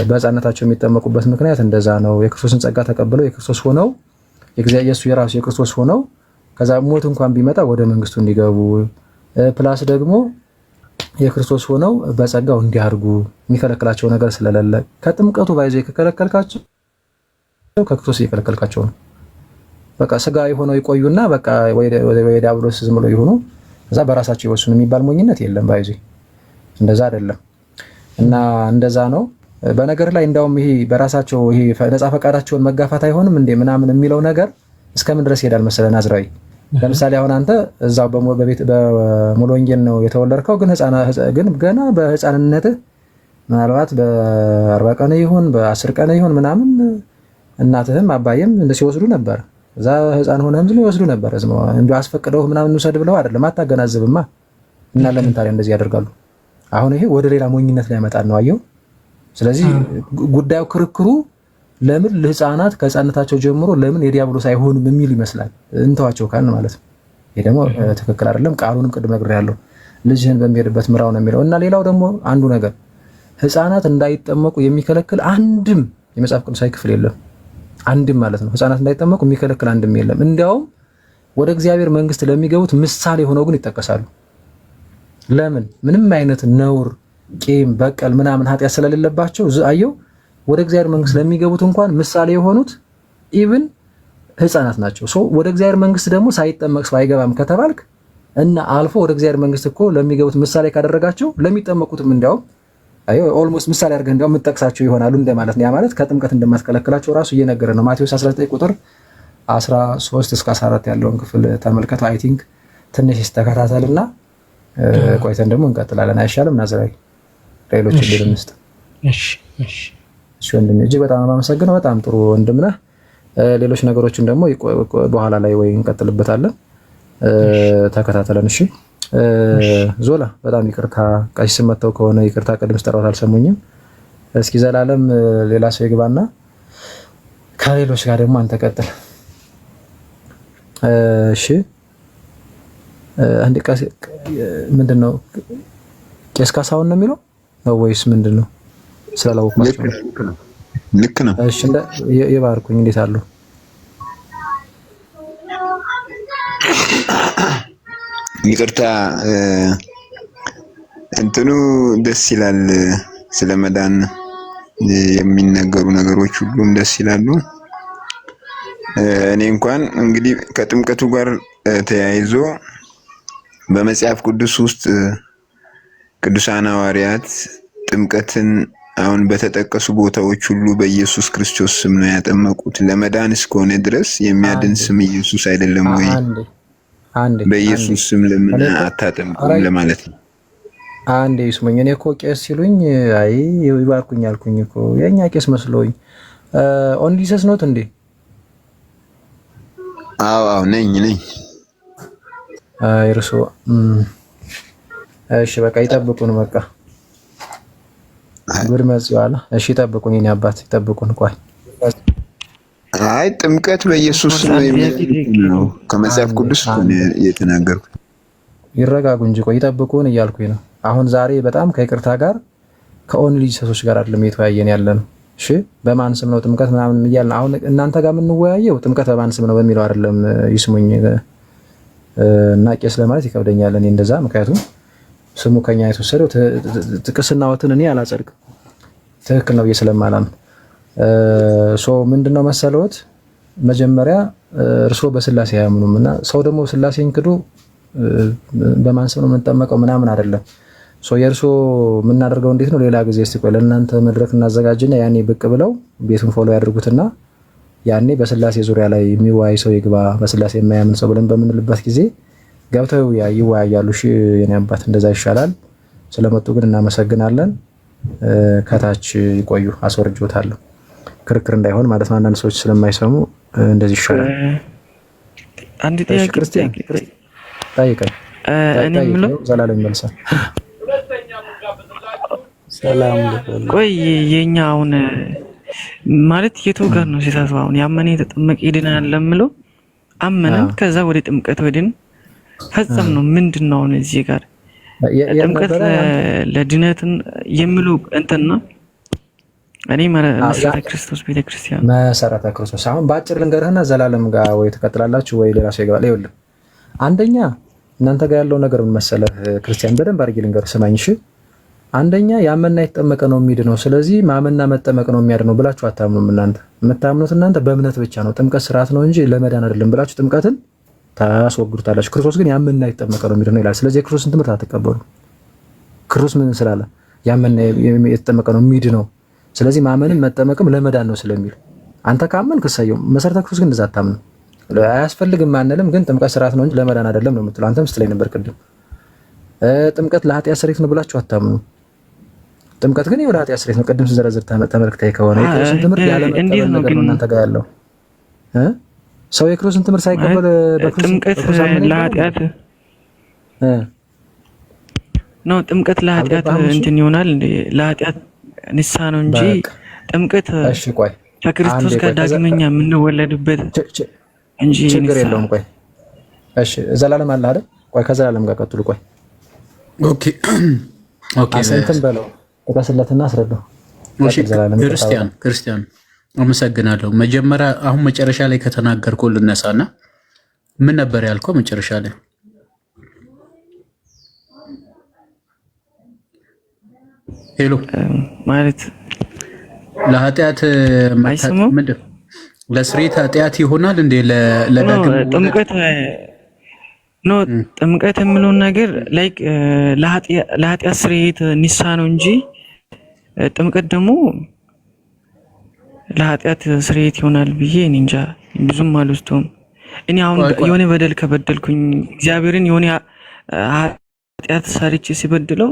Speaker 11: በህፃናታቸው የሚጠመቁበት ምክንያት እንደዛ ነው። የክርስቶስን ጸጋ ተቀብለው የክርስቶስ ሆነው የራሱ የክርስቶስ ሆነው ከዛ ሞት እንኳን ቢመጣ ወደ መንግስቱ እንዲገቡ ፕላስ ደግሞ የክርስቶስ ሆነው በጸጋው እንዲያርጉ የሚከለክላቸው ነገር ስለሌለ ከጥምቀቱ ባይዘው የከለከልካቸው ከክርስቶስ እየከለከልካቸው ነው። በቃ ስጋዊ ሆነው ይቆዩና በቃ ወይ ዲያብሎስ ዝም ብሎ ይሆኑ ከዛ በራሳቸው ይወስኑ የሚባል ሞኝነት የለም። ባይዘው እንደዛ አይደለም እና እንደዛ ነው። በነገር ላይ እንዳውም ይሄ በራሳቸው ይሄ ነፃ ፈቃዳቸውን መጋፋት አይሆንም እንዴ ምናምን የሚለው ነገር እስከምን ድረስ ይሄዳል መሰለህ ናዝራዊ? ለምሳሌ አሁን አንተ እዛው በሙሉ ወንጌል ነው የተወለድከው፣ ግን ገና በህፃንነትህ ምናልባት በ40 ቀን ይሁን በ10 ቀን ይሁን ምናምን እናትህም አባዬም ሲወስዱ ነበር። እዛ ህፃን ሆነህም ዝም ይወስዱ ነበር። እንዲሁ አስፈቅደው ምናምን እንውሰድ ብለው አይደለም። አታገናዝብማ እና ለምን ታዲያ እንደዚህ ያደርጋሉ? አሁን ይሄ ወደ ሌላ ሞኝነት ላይ ያመጣል ነው አየው። ስለዚህ ጉዳዩ ክርክሩ ለምን ለህፃናት ከህፃንነታቸው ጀምሮ ለምን የዲያብሎስ አይሆንም የሚል ይመስላል። እንተዋቸው ካልን ማለት ነው። ይሄ ደግሞ ትክክል አይደለም። ቃሉንም ቅድም ነግሬያለሁ። ልጅህን በሚሄድበት ምራው ነው የሚለው እና ሌላው ደግሞ አንዱ ነገር ህፃናት እንዳይጠመቁ የሚከለክል አንድም የመጽሐፍ ቅዱሳዊ ክፍል የለም። አንድም ማለት ነው ህፃናት እንዳይጠመቁ የሚከለክል አንድም የለም። እንዲያውም ወደ እግዚአብሔር መንግስት ለሚገቡት ምሳሌ ሆነው ግን ይጠቀሳሉ። ለምን? ምንም አይነት ነውር፣ ቂም፣ በቀል ምናምን ኃጢአት ስለሌለባቸው አየው። ወደ እግዚአብሔር መንግስት ለሚገቡት እንኳን ምሳሌ የሆኑት ኢቭን ህፃናት ናቸው። ወደ እግዚአብሔር መንግስት ደግሞ ሳይጠመቅ ሰው አይገባም ከተባልክ እና አልፎ ወደ እግዚአብሔር መንግስት እኮ ለሚገቡት ምሳሌ ካደረጋቸው ለሚጠመቁትም እንዲያው ኦልሞስት ምሳሌ አድርገህ እንዲያው የምትጠቅሳቸው ይሆናሉ እንደማለት ነው። ያ ማለት ከጥምቀት እንደማትከለክላቸው ራሱ እየነገረ ነው። ማቴዎስ 19 ቁጥር 13 እስከ 14 ያለውን ክፍል ተመልከቱ። አይ ቲንክ ትንሽ ይስተካታልና ቆይተን ደግሞ እንቀጥላለን። አይሻልም ናዝራዊ? ሌሎች ሊልም ውስጥ እሺ ወንድሜ እጅግ በጣም አመሰግናለሁ። በጣም ጥሩ ወንድም ነህ።
Speaker 15: ሌሎች ነገሮችን ደግሞ በኋላ ላይ ወይ እንቀጥልበታለን። ተከታተለን እሺ። ዞላ በጣም ይቅርታ ቀሲስ መተው ከሆነ ይቅርታ፣ ቅድም ስጠራዎት አልሰሙኝም። እስኪ ዘላለም ሌላ ሰው ይግባና ከሌሎች ጋር ደግሞ አንተ ቀጥል እሺ። አንድ ቀሲስ ምንድነው ቄስ ካሳሁን ነው የሚለው ነው ወይስ ምንድነው? ስላላወቅኳቸው
Speaker 17: ልክ ነው።
Speaker 15: እሺ ይባርኩኝ። እንዴት አሉ?
Speaker 17: ይቅርታ እንትኑ ደስ ይላል። ስለ መዳን የሚነገሩ ነገሮች ሁሉም ደስ ይላሉ። እኔ እንኳን እንግዲህ ከጥምቀቱ ጋር ተያይዞ በመጽሐፍ ቅዱስ ውስጥ ቅዱሳን ሐዋርያት ጥምቀትን አሁን በተጠቀሱ ቦታዎች ሁሉ በኢየሱስ ክርስቶስ ስም ነው ያጠመቁት። ለመዳን እስከሆነ ድረስ የሚያድን ስም ኢየሱስ አይደለም ወይ? በኢየሱስ ስም ለምን አታጠምቁም ለማለት ነው።
Speaker 15: አንዴ ይስሙኝ። እኔ እኮ ቄስ ሲሉኝ አይ ይባርኩኝ አልኩኝ እኮ የኛ ቄስ መስሎኝ። ኦንሊ ጂሰስ ኖት እንዴ?
Speaker 17: አዎ ነኝ።
Speaker 15: አይ እርሶ እሺ በቃ ይጠብቁን። በቃ ጉድ መጽዋላ። እሺ ይጠብቁን፣ የኔ አባት ይጠብቁን። ቆይ
Speaker 17: አይ ጥምቀት በኢየሱስ ስም ነው ከመጽሐፍ ቅዱስ የተናገርኩት።
Speaker 15: ይረጋጉ እንጂ ቆይ ይጠብቁን እያልኩኝ ነው። አሁን ዛሬ በጣም ከይቅርታ ጋር ከኦንሊ ጂሰሶች ጋር አይደለም የተወያየን ያለ ነው። እሺ በማን ስም ነው ጥምቀት ምናምን እያልን አሁን እናንተ ጋር የምንወያየው ጥምቀት በማን ስም ነው በሚለው አይደለም። ይስሙኝ እና ቄስ ለማለት ይከብደኛል እኔ እንደዛ። ምክንያቱም ስሙ ከኛ የተወሰደው ጥቅስናዎትን እኔ አላጸድቅም፣ ትክክል ነው ብዬ ስለማላምን። ምንድነው መሰለዎት መጀመሪያ እርስዎ በስላሴ አያምኑም እና ሰው ደግሞ ስላሴን ክዶ በማን ስም ነው የምንጠመቀው ምናምን አይደለም። የእርስዎ የምናደርገው እንዴት ነው? ሌላ ጊዜ እስቲ ቆይ ለእናንተ መድረክ እናዘጋጅና ያኔ ብቅ ብለው ቤቱን ፎሎ ያድርጉትና ያኔ በስላሴ ዙሪያ ላይ የሚወያይ ሰው ይግባ፣ በስላሴ የማያምን ሰው ብለን በምንልበት ጊዜ ገብተው ይወያያሉ። እሺ የኔ አባት እንደዛ ይሻላል። ስለመጡ ግን እናመሰግናለን። ከታች ይቆዩ፣ አስወርጆታለሁ። ክርክር እንዳይሆን ማለት ነው። አንዳንድ ሰዎች ስለማይሰሙ እንደዚህ ይሻላል።
Speaker 18: አንድ ጥያቄ
Speaker 15: ክርስቲያን ጠይቀኝ።
Speaker 18: እኔ የምለው
Speaker 15: ዘላለም ይመልሳል።
Speaker 18: ሰላም ቆይ የኛ አሁን ማለት የቱ ጋር ነው ሲታሰብ አሁን ያመነ የተጠመቀ ይድናል ለምለው አመነን ከዛ ወደ ጥምቀት ወድን ፈጸም ነው ምንድነው? አሁን እዚህ ጋር ጥምቀት ለድነትን የሚለው እንትና እኔ መሰረተ ክርስቶስ ቤተክርስቲያን
Speaker 15: መሰረተ ክርስቶስ አሁን ባጭር ልንገርህና ዘላለም ጋር ወይ ተከትላላችሁ ወይ ሌላ ሰው ይገባል። ይኸውልህ አንደኛ እናንተ ጋር ያለው ነገር ምን መሰለህ ክርስቲያን፣ በደንብ አድርጌ ልንገርህ ስማኝ እሺ። አንደኛ ያመንና የተጠመቀ ነው የሚድነው፣ ስለዚህ ማመንና መጠመቅ ነው የሚያድነው ብላችሁ አታምኑም። እናንተ የምታምኑት እናንተ በእምነት ብቻ ነው፣ ጥምቀት ስርዓት ነው እንጂ ለመዳን አይደለም ብላችሁ ጥምቀትን ታስወግዱታላችሁ። ክርስቶስ ግን ያመንና የተጠመቀ ነው የሚድነው ይላል። ስለዚህ የክርስቶስን ትምህርት አትቀበሉ። ክርስቶስ ምን ስላለ ያመንና የተጠመቀ ነው የሚድነው፣ ስለዚህ ማመንም መጠመቅም ለመዳን ነው ስለሚል አንተ ካመንክ እሰየው። መሰረተ ክርስቶስ ግን እንደዛ አታምንም። አያስፈልግም አንልም፣ ግን ጥምቀት ስርዓት ነው እንጂ ለመዳን አይደለም ነው የምትለው። አንተም ስትለኝ ነበር ቅድም ጥምቀት ለኃጢአት ስርየት ነው ብላችሁ አታምኑ። ጥምቀት ግን የወደ ኃጢአት ስርየት ነው። ቅድም ስዘረዝር ተመልክተህ ከሆነ የክርስቶስን ትምህርት ያለ መቀበል ነገር ነው እናንተ ጋር ያለው። ሰው የክርስቶስን ትምህርት ሳይቀበል
Speaker 18: ጥምቀት ለኃጢአት ነው። ጥምቀት ለኃጢአት እንትን ይሆናል እንዴ? ለኃጢአት ንስሐ ነው እንጂ ጥምቀት
Speaker 15: እሺ ቆይ
Speaker 18: ከክርስቶስ ጋር ዳግመኛ የምንወለድበት እንጂ
Speaker 15: ችግር የለውም። ቆይ እሺ ዘላለም አለ አይደል? ቆይ ከዘላለም ጋር ቀጥሉ። ቆይ
Speaker 13: ኦኬ
Speaker 15: አሰንተን በለው ተቀስለትና አስረዳው።
Speaker 13: እሺ ክርስቲያን አመሰግናለሁ። መጀመሪያ አሁን መጨረሻ ላይ ከተናገርከው ልነሳና ምን ነበር ያልከው መጨረሻ ላይ? ሄሎ
Speaker 18: ማለት
Speaker 13: ለኃጢአት ምንድን ለስርየት ኃጢአት ይሆናል እንዴ? ለዳግም
Speaker 18: ጥምቀት ነው። ጥምቀት የሚለውን ነገር ላይክ ለኃጢአት ስርየት ንስሐ ነው እንጂ ጥምቀት ደግሞ ለኃጢአት ስርየት ይሆናል ብዬ እኔ እንጃ ብዙም አልወስደውም። እኔ አሁን የሆነ በደል ከበደልኩኝ እግዚአብሔርን የሆነ ኃጢአት ሰርቼ ሲበድለው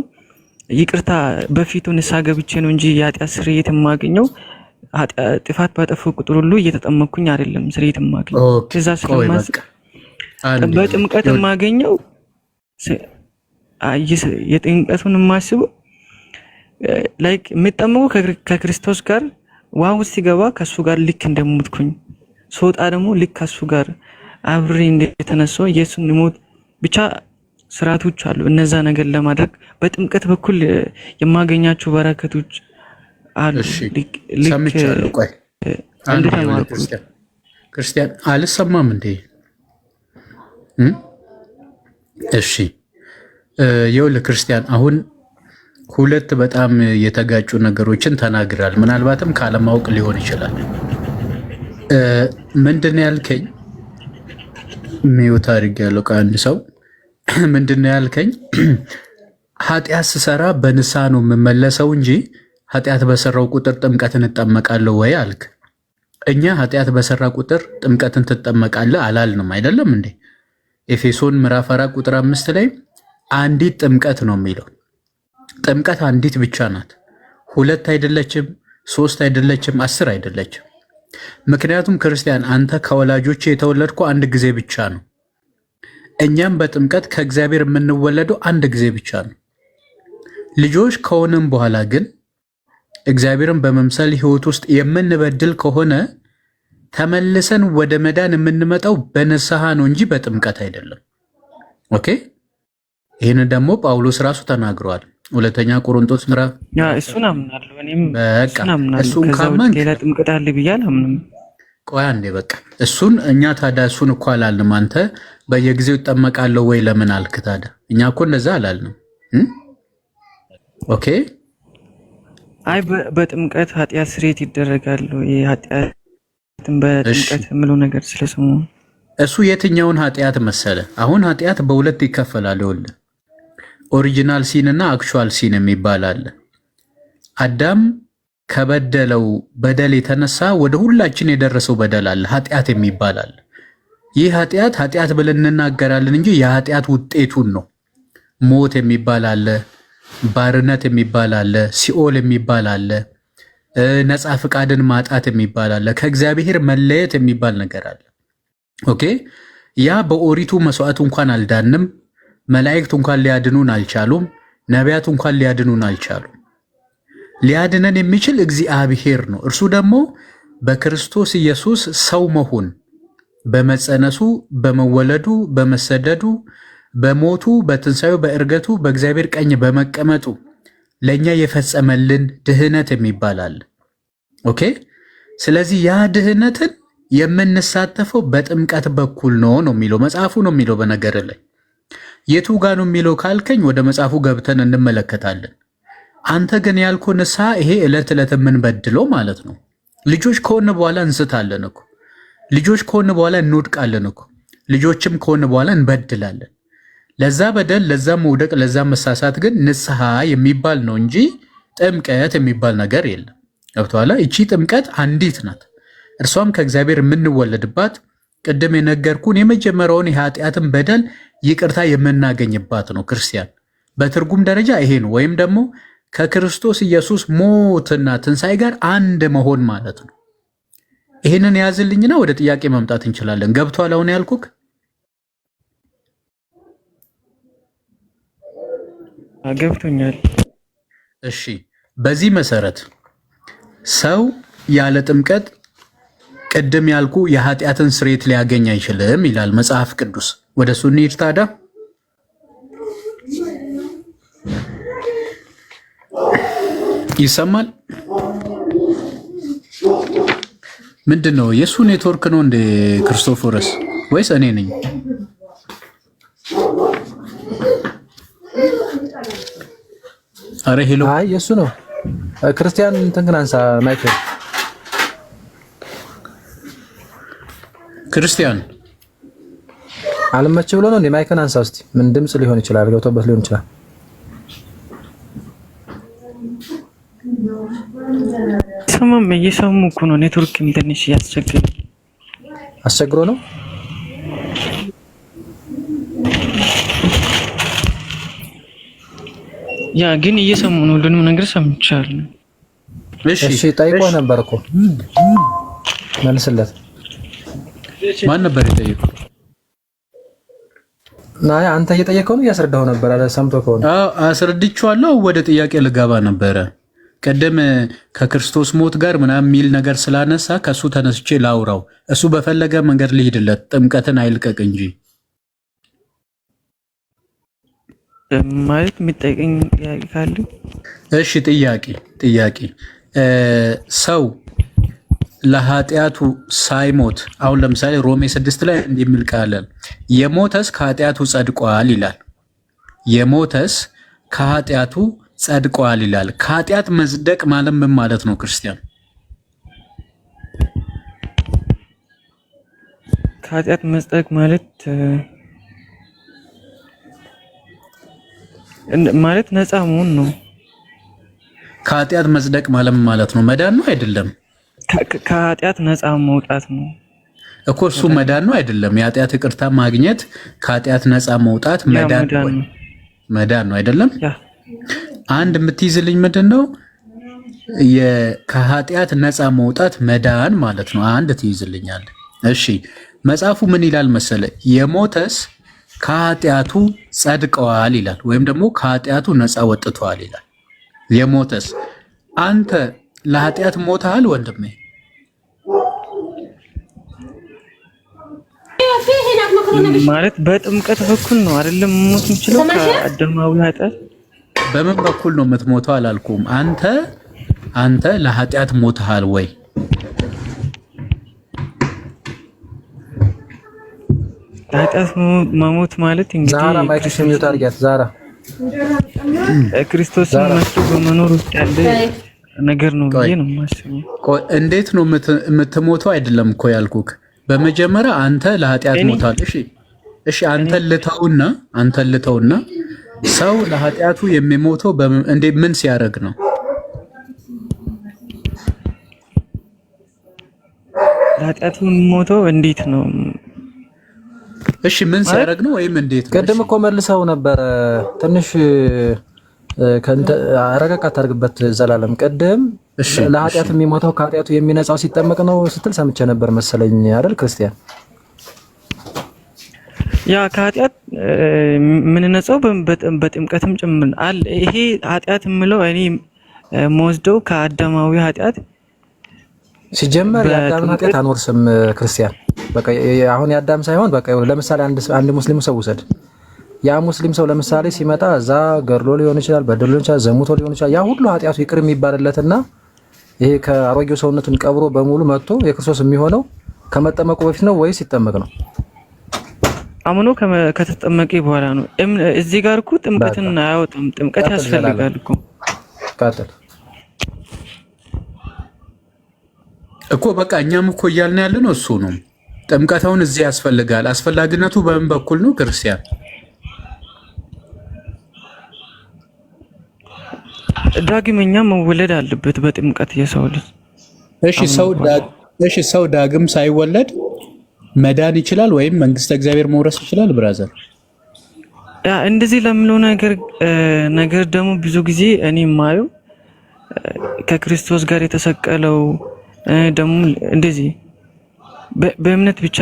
Speaker 18: ይቅርታ በፊቱ ንስሐ ገብቼ ነው እንጂ የኃጢአት ስርየት የማገኘው ጥፋት ባጠፉ ቁጥር ሁሉ እየተጠመኩኝ አይደለም ስርየት የማገኘው ከዛ ስለማስብ በጥምቀት የማገኘው የጥምቀቱን የማስበው ላይክ የምጠመቀው ከክርስቶስ ጋር ዋው ሲገባ ከሱ ጋር ልክ እንደሞትኩኝ ሶጣ ደግሞ ልክ ከሱ ጋር አብሬ እንደተነሳው ኢየሱስን ሞት ብቻ ስርዓቶች አሉ። እነዛ ነገር ለማድረግ በጥምቀት በኩል የማገኛቸው በረከቶች አሉ።
Speaker 13: ሰምቻለሁ። ቆይ አንድ ክርስቲያን አልሰማም እንዴ? እሺ ይኸውልህ ክርስቲያን አሁን ሁለት በጣም የተጋጩ ነገሮችን ተናግራል። ምናልባትም ካለማወቅ ሊሆን ይችላል። ምንድን ነው ያልከኝ? ሚውት አድርጌያለሁ ከአንድ ሰው ምንድን ነው ያልከኝ? ኃጢአት ስሰራ በንስሐ ነው የምመለሰው እንጂ ኃጢአት በሰራው ቁጥር ጥምቀትን እጠመቃለሁ ወይ አልክ። እኛ ኃጢአት በሰራ ቁጥር ጥምቀትን ትጠመቃለህ አላልንም አይደለም እንዴ? ኤፌሶን ምዕራፍ 4 ቁጥር 5 ላይ አንዲት ጥምቀት ነው የሚለው። ጥምቀት አንዲት ብቻ ናት። ሁለት አይደለችም፣ 3 አይደለችም፣ 10 አይደለችም። ምክንያቱም ክርስቲያን አንተ ከወላጆች የተወለድከው አንድ ጊዜ ብቻ ነው። እኛም በጥምቀት ከእግዚአብሔር የምንወለደው አንድ ጊዜ ብቻ ነው። ልጆች ከሆነም በኋላ ግን እግዚአብሔርን በመምሰል ሕይወት ውስጥ የምንበድል ከሆነ ተመልሰን ወደ መዳን የምንመጣው በንስሐ ነው እንጂ በጥምቀት አይደለም። ኦኬ፣ ይህን ደግሞ ጳውሎስ ራሱ ተናግሯል። ሁለተኛ ቆሮንቶስ ምዕራፍ
Speaker 18: እሱን አምናለሁ። እኔም እሱን ካመንክ ሌላ ጥምቀት አለ ብዬ አላምንም።
Speaker 13: ቆይ አንዴ በቃ እሱን እኛ ታዲያ እሱን እኮ አላልንም። አንተ በየጊዜው ይጠመቃለሁ ወይ ለምን አልክ ታዲያ? እኛ እኮ እንደዛ አላልንም። ኦኬ
Speaker 18: አይ በጥምቀት ኃጢአት ስርየት ይደረጋል ወይ? ኃጢአትን በጥምቀት የምለው ነገር ስለሰሙ
Speaker 13: እሱ የትኛውን ኃጢአት መሰለ? አሁን ኃጢአት በሁለት ይከፈላል። ይኸውልህ ኦሪጂናል ሲን እና አክቹዋል ሲን የሚባል አለ። አዳም ከበደለው በደል የተነሳ ወደ ሁላችን የደረሰው በደል አለ፣ ኃጢአት የሚባል አለ። ይህ ኃጢአት ብለን እንናገራለን እንጂ የኃጢአት ውጤቱን ነው። ሞት የሚባል አለ፣ ባርነት የሚባል አለ፣ ሲኦል የሚባል አለ፣ ነፃ ፍቃድን ማጣት የሚባል አለ፣ ከእግዚአብሔር መለየት የሚባል ነገር አለ። ኦኬ ያ በኦሪቱ መስዋዕት እንኳን አልዳንም። መላእክት እንኳን ሊያድኑን አልቻሉም። ነቢያት እንኳን ሊያድኑን አልቻሉም። ሊያድነን የሚችል እግዚአብሔር ነው። እርሱ ደግሞ በክርስቶስ ኢየሱስ ሰው መሆን፣ በመጸነሱ፣ በመወለዱ፣ በመሰደዱ፣ በሞቱ፣ በትንሣኤው፣ በእርገቱ፣ በእግዚአብሔር ቀኝ በመቀመጡ ለእኛ የፈጸመልን ድህነት የሚባል አለ። ኦኬ ስለዚህ ያ ድህነትን የምንሳተፈው በጥምቀት በኩል ነው የሚለው መጽሐፉ ነው የሚለው። በነገር ላይ የቱ ጋር ነው የሚለው ካልከኝ ወደ መጽሐፉ ገብተን እንመለከታለን። አንተ ግን ያልከው ንስሐ ይሄ ዕለት ዕለት የምንበድለው ማለት ነው። ልጆች ከሆነ በኋላ እንስታለን እኮ። ልጆች ከሆነ በኋላ እንወድቃለን እኮ። ልጆችም ከሆነ በኋላ እንበድላለን። ለዛ በደል፣ ለዛ መውደቅ፣ ለዛ መሳሳት ግን ንስሐ የሚባል ነው እንጂ ጥምቀት የሚባል ነገር የለም። ገብቶሃል? እቺ ጥምቀት አንዲት ናት። እርሷም ከእግዚአብሔር የምንወለድባት ቅድም የነገርኩን የመጀመሪያውን የኃጢአትን በደል ይቅርታ የምናገኝባት ነው። ክርስቲያን በትርጉም ደረጃ ይሄ ነው። ወይም ደግሞ ከክርስቶስ ኢየሱስ ሞትና ትንሣኤ ጋር አንድ መሆን ማለት ነው። ይህንን ያዝልኝና ወደ ጥያቄ መምጣት እንችላለን። ገብቷል አሁን ያልኩክ?
Speaker 18: ገብቶኛል።
Speaker 13: እሺ በዚህ መሰረት ሰው ያለ ጥምቀት ቅድም ያልኩ የኃጢአትን ስርየት ሊያገኝ አይችልም ይላል መጽሐፍ ቅዱስ። ወደ እሱ እንሂድ ታዲያ። ይሰማል? ምንድን ነው የእሱ ኔትወርክ ነው እንደ ክርስቶፎረስ ወይስ እኔ ነኝ? አረ ሄሎ፣
Speaker 11: አይ የእሱ ነው። ክርስቲያን እንትን ግን አንሳ ማይክል።
Speaker 13: ክርስቲያን
Speaker 11: አልመች ብሎ ነው እንደ ማይክን አንሳ እስቲ። ምን ድምጽ ሊሆን ይችላል፣ ገብቶበት ሊሆን ይችላል።
Speaker 18: ሰማም እየሰሙ እኮ ነው። ኔትወርክ ትንሽ
Speaker 11: አስቸግሮ ነው።
Speaker 18: ያ ግን እየሰሙ ነው። ሁሉንም ነገር ሰምቻለሁ።
Speaker 15: እሺ ጠይቆ ነበር እኮ መልስለት።
Speaker 13: ማን ነበር የጠየቀው?
Speaker 15: ናይ አንተ እየጠየቀው ነው እያስረዳው ነበር አለ። ሰምቶ ከሆነ
Speaker 13: አስረድቼዋለሁ። ወደ ጥያቄ ልገባ ነበረ። ቀደም ከክርስቶስ ሞት ጋር ምናምን የሚል ነገር ስላነሳ ከሱ ተነስቼ ላውራው። እሱ በፈለገ መንገድ ልሂድለት፣ ጥምቀትን አይልቀቅ እንጂ
Speaker 18: ማለት የሚጠይቀኝ ጥያቄ ካለ
Speaker 13: እሺ። ጥያቄ ሰው ለኃጢአቱ ሳይሞት አሁን ለምሳሌ ሮሜ 6 ላይ እንደሚል ቃል የሞተስ ከኃጢአቱ ጸድቋል ይላል። የሞተስ ከኃጢአቱ ጸድቋል ይላል። ከኃጢአት መጽደቅ ማለት ምን ማለት ነው? ክርስቲያን
Speaker 18: ከኃጢአት መጽደቅ ማለት ነፃ መሆን ነው።
Speaker 13: ከኃጢአት መጽደቅ ማለት ምን ማለት ነው? መዳን ነው አይደለም?
Speaker 18: ከኃጢአት ነፃ መውጣት ነው
Speaker 13: እኮ እሱ መዳን ነው አይደለም? የኃጢአት ይቅርታ ማግኘት ከኃጢአት ነፃ መውጣት መዳን ነው አይደለም? አንድ የምትይዝልኝ ምንድነው? ከኃጢአት ነፃ መውጣት መዳን ማለት ነው። አንድ ትይዝልኛል። እሺ መጽሐፉ ምን ይላል መሰለ? የሞተስ ከኃጢአቱ ጸድቀዋል ይላል፣ ወይም ደግሞ ከኃጢአቱ ነፃ ወጥተዋል ይላል። የሞተስ አንተ ለኃጢአት ሞተሃል ወንድሜ?
Speaker 18: ማለት በጥምቀት በኩል ነው አይደለም ሞት የምችለው ከአዳማዊ ኃጢአት።
Speaker 13: በምን በኩል ነው የምትሞተው አላልኩም። አንተ ለኃጢአት ሞተሃል ወይ?
Speaker 18: ለኃጢአት መሞት ማለት እንግዲህ
Speaker 15: ዛራ ማይክሽን ሚውት አድርጊያት። ዛራ
Speaker 18: ክርስቶስን መስሎ በመኖር ውስጥ ያለ ነገር ነው ብዬ ነው የማስበው።
Speaker 13: እንዴት ነው የምትሞተው? አይደለም እኮ ያልኩክ። በመጀመሪያ አንተ ለኃጢአት ሞታል። እሺ አንተን ልተውና ሰው ለኃጢአቱ የሚሞተው ምን ሲያደርግ ነው?
Speaker 18: ለኃጢአቱ የሚሞተው እንዴት ነው?
Speaker 13: እሺ ምን ሲያደርግ ነው ወይም እንዴት ነው?
Speaker 15: ቅድም እኮ መልሰው ነበር። ትንሽ ረቀቅ አታርግበት ዘላለም። ቅድም ለኃጢአት የሚሞተው ከኃጢአቱ የሚነጻው ሲጠመቅ ነው ስትል ሰምቼ ነበር መሰለኝ አይደል ክርስቲያን?
Speaker 18: ያ ከኃጢአት የምንነጻው በጥምቀትም ጭምር አለ። ይሄ ኃጢአት የምለው እኔ መወስደው ከአዳማዊ ኃጢአት
Speaker 15: ሲጀመር የአዳምን ኃጢአት አንወርስም ክርስቲያን። በቃ አሁን የአዳም ሳይሆን በቃ ለምሳሌ አንድ ሙስሊም ሰው ውሰድ። ያ ሙስሊም ሰው ለምሳሌ ሲመጣ እዛ ገድሎ ሊሆን ይችላል፣ በደሎ ሊሆን ይችላል፣ ዘሙቶ ሊሆን ይችላል። ያ ሁሉ ኃጢአቱ ይቅር የሚባልለትና ይሄ ከአሮጌው ሰውነቱን ቀብሮ በሙሉ መጥቶ የክርስቶስ የሚሆነው ከመጠመቁ በፊት ነው ወይስ ሲጠመቅ ነው?
Speaker 18: አምኖ ከተጠመቀ በኋላ ነው። እዚህ ጋር እኮ ጥምቀትን አያወጣም። ጥምቀት ያስፈልጋል እኮ።
Speaker 15: ቀጥል
Speaker 13: እኮ በቃ እኛም እኮ እያልን ያለ ነው እሱ ነው። ጥምቀታውን እዚህ ያስፈልጋል። አስፈላጊነቱ በምን በኩል ነው ክርስቲያን?
Speaker 18: ዳግመኛ መወለድ አለበት በጥምቀት የሰው ልጅ።
Speaker 13: እሺ ሰው ዳግም ሳይወለድ መዳን ይችላል ወይም መንግስተ እግዚአብሔር መውረስ ይችላል? ብራዘር
Speaker 18: ያ እንደዚህ ለምለው ነገር ደግሞ ብዙ ጊዜ እኔ የማየው ከክርስቶስ ጋር የተሰቀለው ደግሞ እንደዚህ በእምነት ብቻ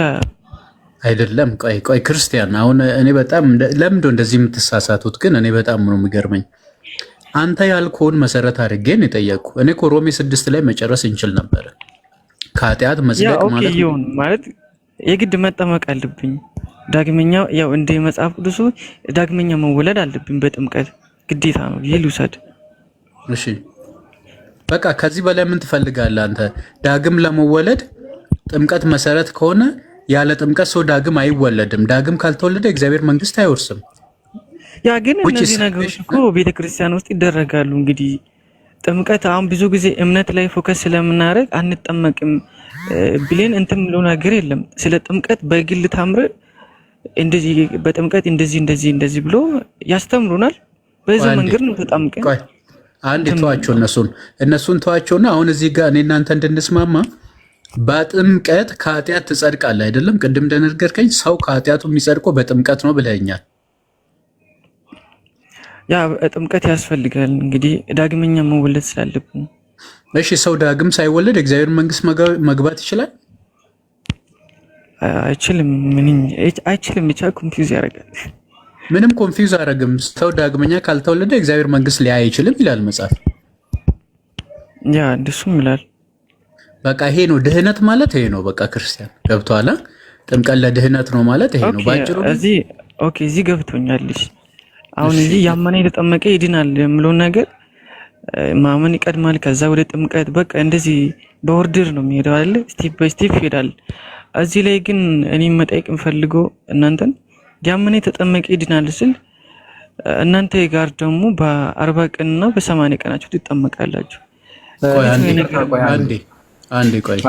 Speaker 13: አይደለም። ቆይ ክርስቲያን፣ አሁን እኔ በጣም ለምንድን ነው እንደዚህ የምትሳሳቱት? ግን እኔ በጣም ነው የሚገርመኝ። አንተ ያልከውን መሰረት አድርጌ ነው የጠየቅኩ። እኔ እኮ ሮሜ 6 ላይ መጨረስ እንችል ነበር። ከኃጢአት መጽደቅ
Speaker 18: ማለት የግድ መጠመቅ አለብኝ። ዳግመኛ ያው እንደ መጽሐፍ ቅዱሱ ዳግመኛ መወለድ አለብኝ በጥምቀት ግዴታ ነው። ይልውሰድ።
Speaker 13: እሺ በቃ ከዚህ በላይ ምን ትፈልጋለህ አንተ? ዳግም ለመወለድ ጥምቀት መሰረት ከሆነ ያለ ጥምቀት ሰው ዳግም አይወለድም። ዳግም ካልተወለደ እግዚአብሔር መንግስት አይወርስም።
Speaker 18: ያ ግን እነዚህ ነገሮች እኮ ቤተክርስቲያን ውስጥ ይደረጋሉ። እንግዲህ ጥምቀት አሁን ብዙ ጊዜ እምነት ላይ ፎከስ ስለምናደርግ አንጠመቅም ብለን እንትን ብለው ነገር የለም። ስለ ጥምቀት በግል ታምር እንደዚህ በጥምቀት እንደዚህ ብሎ ያስተምሩናል። በዚህ መንገድ ነው ተጠምቀን።
Speaker 13: አንድ ተዋቸው፣ እነሱን ተዋቸውና አሁን እዚህ ጋር እኔ እናንተ እንድንስማማ በጥምቀት ከኃጢአት ትጸድቃለህ አይደለም? ቅድም እንደነገርከኝ ሰው ከኃጢአቱ የሚጸድቀው በጥምቀት ነው ብለኛል።
Speaker 18: ያ ጥምቀት ያስፈልጋል እንግዲህ ዳግመኛ መወለድ ስላለብን።
Speaker 13: እሺ ሰው ዳግም ሳይወለድ እግዚአብሔር መንግስት መግባት ይችላል?
Speaker 18: አይችልም። አይችልም። ብቻ ኮንፊውዝ ያደርጋል።
Speaker 13: ምንም ኮንፊውዝ አያደርግም። ሰው ዳግመኛ ካልተወለደ እግዚአብሔር መንግስት ሊያይ አይችልም ይላል መጽሐፍ።
Speaker 18: ያ እንደሱም ይላል።
Speaker 13: በቃ ይሄ ነው ድህነት ማለት ይሄ ነው። በቃ ክርስቲያን ገብቶሃል? ጥምቀት ለድህነት ነው ማለት ይሄ ነው ባጭሩ።
Speaker 18: እዚህ ገብቶኛል። አሁን እዚህ ያመነ የተጠመቀ ይድናል የምለው ነገር ማመን ይቀድማል፣ ከዛ ወደ ጥምቀት በቃ እንደዚህ በኦርደር ነው የሚሄደው አይደል? ስቴፕ ባይ ስቴፕ ይሄዳል። እዚህ ላይ ግን እኔ መጠየቅ የምፈልገው እናንተን ያመነ የተጠመቀ ይድናል ስል እናንተ ጋር ደግሞ በ40 ቀንና በ80 ቀናችሁ ትጠመቃላችሁ።
Speaker 13: አንዴ ቆይ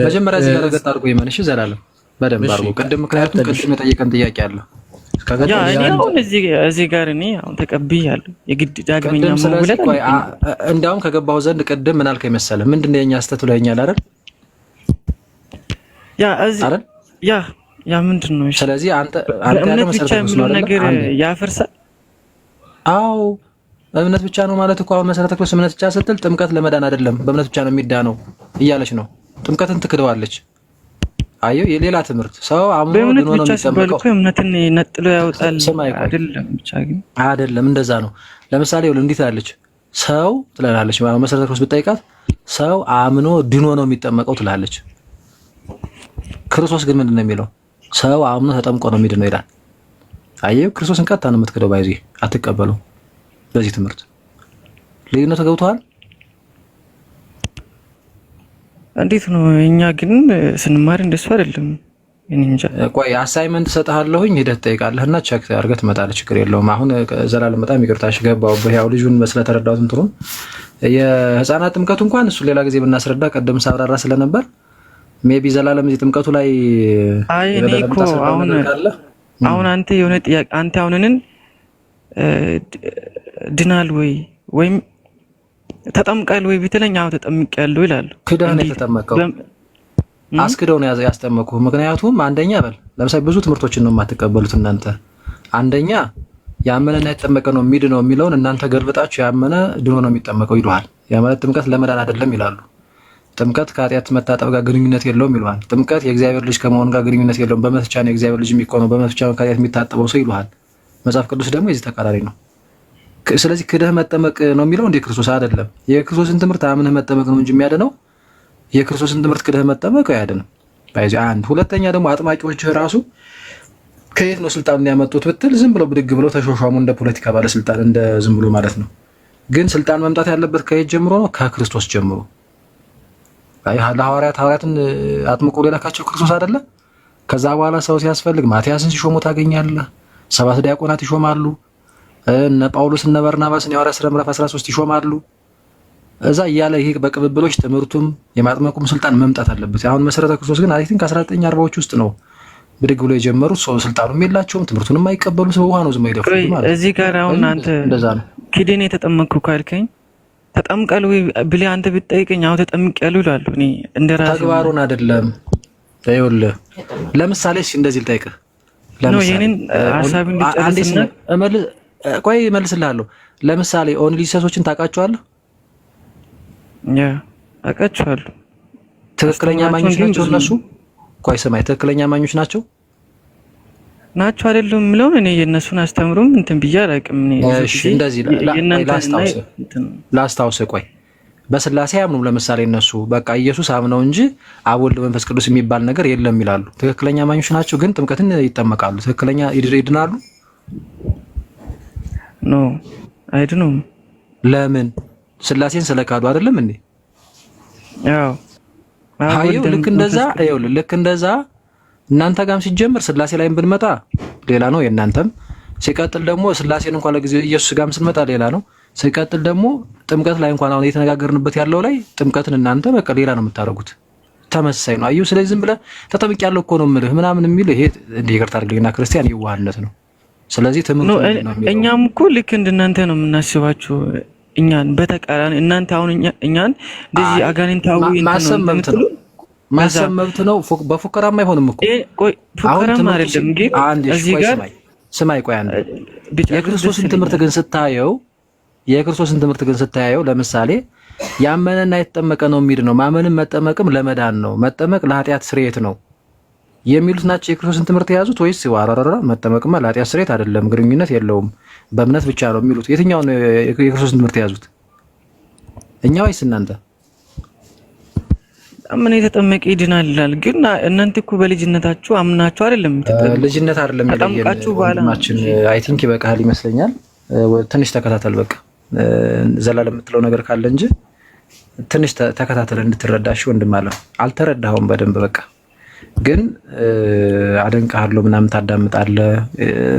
Speaker 11: መጀመሪያ እዚህ ጋር ገጣ አድርጎ ይመንሽ ዘላለም በደንብ አድርጎ ቅድም የጠየቀን ጥያቄ አለ።
Speaker 18: ያ እኔ አሁን እዚህ ጋር እኔ አሁን ተቀብያለሁ። የግድ ዳግመኛ መውለድ
Speaker 11: እንዳውም ከገባው ዘንድ ቅድም ምን አልከኝ መሰለህ? ምንድነው የኛ ስተት ብለኸኛል አይደል?
Speaker 18: ያ ምንድነው?
Speaker 11: ስለዚህ አንተ
Speaker 18: እምነት ብቻ የሚለው ነገር ያፈርሳል።
Speaker 11: አዎ እምነት ብቻ ነው ማለት እኮ አሁን መሰረተ ክርስቶስ እምነት ብቻ ስትል ጥምቀት ለመዳን አይደለም፣ በእምነት ብቻ ነው የሚዳነው እያለች ነው። ጥምቀትን ትክደዋለች። አየው የሌላ ትምህርት ሰው አምኖ ድኖ ነው የሚጠመቀው።
Speaker 18: እምነትን ነጥሎ ያወጣል አይደለም። ብቻ ግን
Speaker 11: አይደለም እንደዛ ነው። ለምሳሌ ይኸውልህ እንዴት አለች? ሰው ትላለች መሰረተ ክርስቶስ ብትጠይቃት ሰው አምኖ ድኖ ነው የሚጠመቀው ትላለች። ክርስቶስ ግን ምንድን ነው የሚለው? ሰው አምኖ ተጠምቆ ነው የሚድነው ይላል። አየው ክርስቶስን ቀጥታ ነው የምትክደው። ባይዚ አትቀበለው። በዚህ ትምህርት ልዩነቱ ገብቶሃል?
Speaker 18: እንዴት ነው? እኛ ግን ስንማር እንደሱ አይደለም። እንጃ
Speaker 11: ቆይ አሳይመንት ሰጥሃለሁኝ ሄደህ ትጠይቃለህና ቼክ አድርገህ ትመጣለህ። ችግር የለውም። አሁን ዘላለም በጣም ይቅርታሽ ገባሁብህ። ያው ልጁን ስለተረዳሁት እንትኑ የህፃናት ጥምቀቱ እንኳን እሱ ሌላ ጊዜ ብናስረዳ ቀደም ሳብራራ ስለነበር ሜቢ ዘላለም እዚህ ጥምቀቱ ላይ
Speaker 18: እኔ እኮ አሁን አንተ የሆነ ጥያቄ አንተ አሁንንን ድናል ወይም ተጠምቃል ወይ ቢትለኝ አው ተጠምቄያለሁ ይላሉ።
Speaker 11: ክዳን የተጠመቀው አስክደው ነው ያስጠመቁ። ምክንያቱም አንደኛ ለምሳሌ ብዙ ትምህርቶችን ነው የማትቀበሉት እናንተ። አንደኛ ያመነና የተጠመቀ ነው የሚድነው የሚለውን እናንተ ገልብጣችሁ ያመነ ድኖ ነው የሚጠመቀው ይሉሃል። ያመነ ጥምቀት ለመዳን አይደለም ይላሉ። ጥምቀት ከኃጢአት መታጠብ ጋር ግንኙነት የለውም ይሉሃል። ጥምቀት የእግዚአብሔር ልጅ ከመሆን ጋር ግንኙነት የለውም፣ በእምነት ብቻ ነው የእግዚአብሔር ልጅ የሚሆነው፣ በእምነት ብቻ ነው ከኃጢአት የሚታጠበው ሰው ይሉሃል። መጽሐፍ ቅዱስ ደግሞ የዚህ ተቃራኒ ነው። ስለዚህ ክደህ መጠመቅ ነው የሚለው እንደ ክርስቶስ አይደለም። የክርስቶስን ትምህርት አምነህ መጠመቅ ነው እንጂ የሚያድነው የክርስቶስን ትምህርት ክደህ መጠመቅ አያድንም። ባይዚ አንድ ሁለተኛ ደግሞ አጥማቂዎች ራሱ ከየት ነው ስልጣኑን ያመጡት ብትል ዝም ብለው ብድግ ብለው ተሾሿሙ እንደ ፖለቲካ ባለስልጣን እንደ ዝም ብሎ ማለት ነው። ግን ስልጣን መምጣት ያለበት ከየት ጀምሮ ነው? ከክርስቶስ ጀምሮ። ሐዋርያትን አጥምቆ ሌላካቸው ክርስቶስ አይደለ? ከዛ በኋላ ሰው ሲያስፈልግ ማቲያስን ሲሾሙ ታገኛለህ። 7 ዲያቆናት ይሾማሉ። እነ ጳውሎስ እነ በርናባስ እነ ሐዋርያት ሥራ ምዕራፍ 13 ይሾማሉ። እዛ እያለ ይሄ በቅብብሎች ትምህርቱም የማጥመቁም ስልጣን መምጣት አለበት። አሁን መሰረተ ክርስቶስ ግን አይ ቲንክ 1940ዎች ውስጥ ነው ብድግ ብሎ የጀመሩት። ሰው ስልጣኑም የላቸውም ትምህርቱንም አይቀበሉ ሰው ውሃ ነው ዝም ይደፉ ማለት ነው።
Speaker 18: እዚህ ጋር አሁን አንተ
Speaker 11: እንደዛ ነው
Speaker 18: ኪዳን የተጠመቅኩ ካልከኝ ተጠምቀል ወይ ብለህ አንተ ብትጠይቀኝ አው ተጠምቄያለሁ ይላሉ። እኔ እንደራሴ
Speaker 11: ተግባሩን አይደለም። ይኸውልህ ለምሳሌ እንደዚህ ልጠይቅህ
Speaker 18: ነው የኔን ሐሳብን ልጨርስና
Speaker 11: ቆይ እመልስልሃለሁ። ለምሳሌ ኦንሊ ጂሰሶችን ታውቃቸዋለህ?
Speaker 18: ያ አውቃቸዋለሁ።
Speaker 11: ትክክለኛ አማኞች ናቸው እነሱ? ቆይ ስማይ፣ ትክክለኛ አማኞች ናቸው
Speaker 18: አይደሉም የምለውን እኔ የእነሱን አስተምሩም እንትን ብዬ አላውቅም።
Speaker 11: እሺ እንደዚህ ላስታውስህ። ቆይ በስላሴ አያምኑም። ለምሳሌ እነሱ በቃ ኢየሱስ አምነው እንጂ አብ ወልድ መንፈስ ቅዱስ የሚባል ነገር የለም ይላሉ። ትክክለኛ አማኞች ናቸው፣ ግን ጥምቀትን ይጠመቃሉ። ትክክለኛ ይድናሉ?
Speaker 18: ኖ አይድኑም።
Speaker 11: ለምን? ስላሴን ስለካዱ አይደለም እንዴ?
Speaker 18: ያው
Speaker 11: አየው ልክ እንደዛ እናንተ ጋርም ሲጀምር ስላሴ ላይም ብንመጣ ሌላ ነው የእናንተም። ሲቀጥል ደግሞ ስላሴን እንኳን ለጊዜው ኢየሱስ ጋርም ስንመጣ ሌላ ነው። ሲቀጥል ደግሞ ጥምቀት ላይ እንኳን አሁን እየተነጋገርንበት ያለው ላይ ጥምቀትን እናንተ በቃ ሌላ ነው የምታደርጉት። ተመሳሳይ ነው። አየው ስለዚህ ዝም ብለህ ተጠምቄያለሁ እኮ ነው የምልህ ምናምን የሚለው ይሄ እንደ ይቅርታ አድርግልኝና ክርስቲያን ይዋህነት ነው። ስለዚህ ትምህርቱ
Speaker 18: እኛም እኮ ልክ እንደናንተ ነው የምናስባችሁ። እኛን በተቃራኒ እናንተ አሁን እኛን እንደዚህ አጋንንታዊ
Speaker 11: ማሰብ መብት ነው። በፉከራማ አይሆንም እኮ
Speaker 18: ፉከራማ አይደለም። ግን እዚህ ጋር
Speaker 11: ስማይ ቆይ አንዴ የክርስቶስን ትምህርት ግን ስታየው ለምሳሌ ያመነና የተጠመቀ ነው የሚድ ነው። ማመንም መጠመቅም ለመዳን ነው። መጠመቅ ለኃጢአት ስርየት ነው የሚሉት ናቸው የክርስቶስን ትምህርት የያዙት ወይስ ዋራራራ መጠመቅማ ለኃጢአት ስርየት አይደለም ግንኙነት የለውም በእምነት ብቻ ነው የሚሉት? የትኛው ነው የክርስቶስን ትምህርት የያዙት? እኛ ወይስ እናንተ?
Speaker 18: አመነ የተጠመቀ ይድናል ይላል። ግን እናንተ እኮ በልጅነታችሁ አምናችሁ አይደለም
Speaker 11: ልጅነት አይደለም
Speaker 18: ተጠምቃችሁ
Speaker 11: ማችን አይ ቲንክ ይበቃል ይመስለኛል። ትንሽ ተከታተል በቃ ዘላለም የምትለው ነገር ካለ እንጂ ትንሽ ተከታተል እንድትረዳሽ ወንድም አለ። አልተረዳኸውም በደንብ በቃ ግን አደንቃለሁ ምናምን ታዳምጣለህ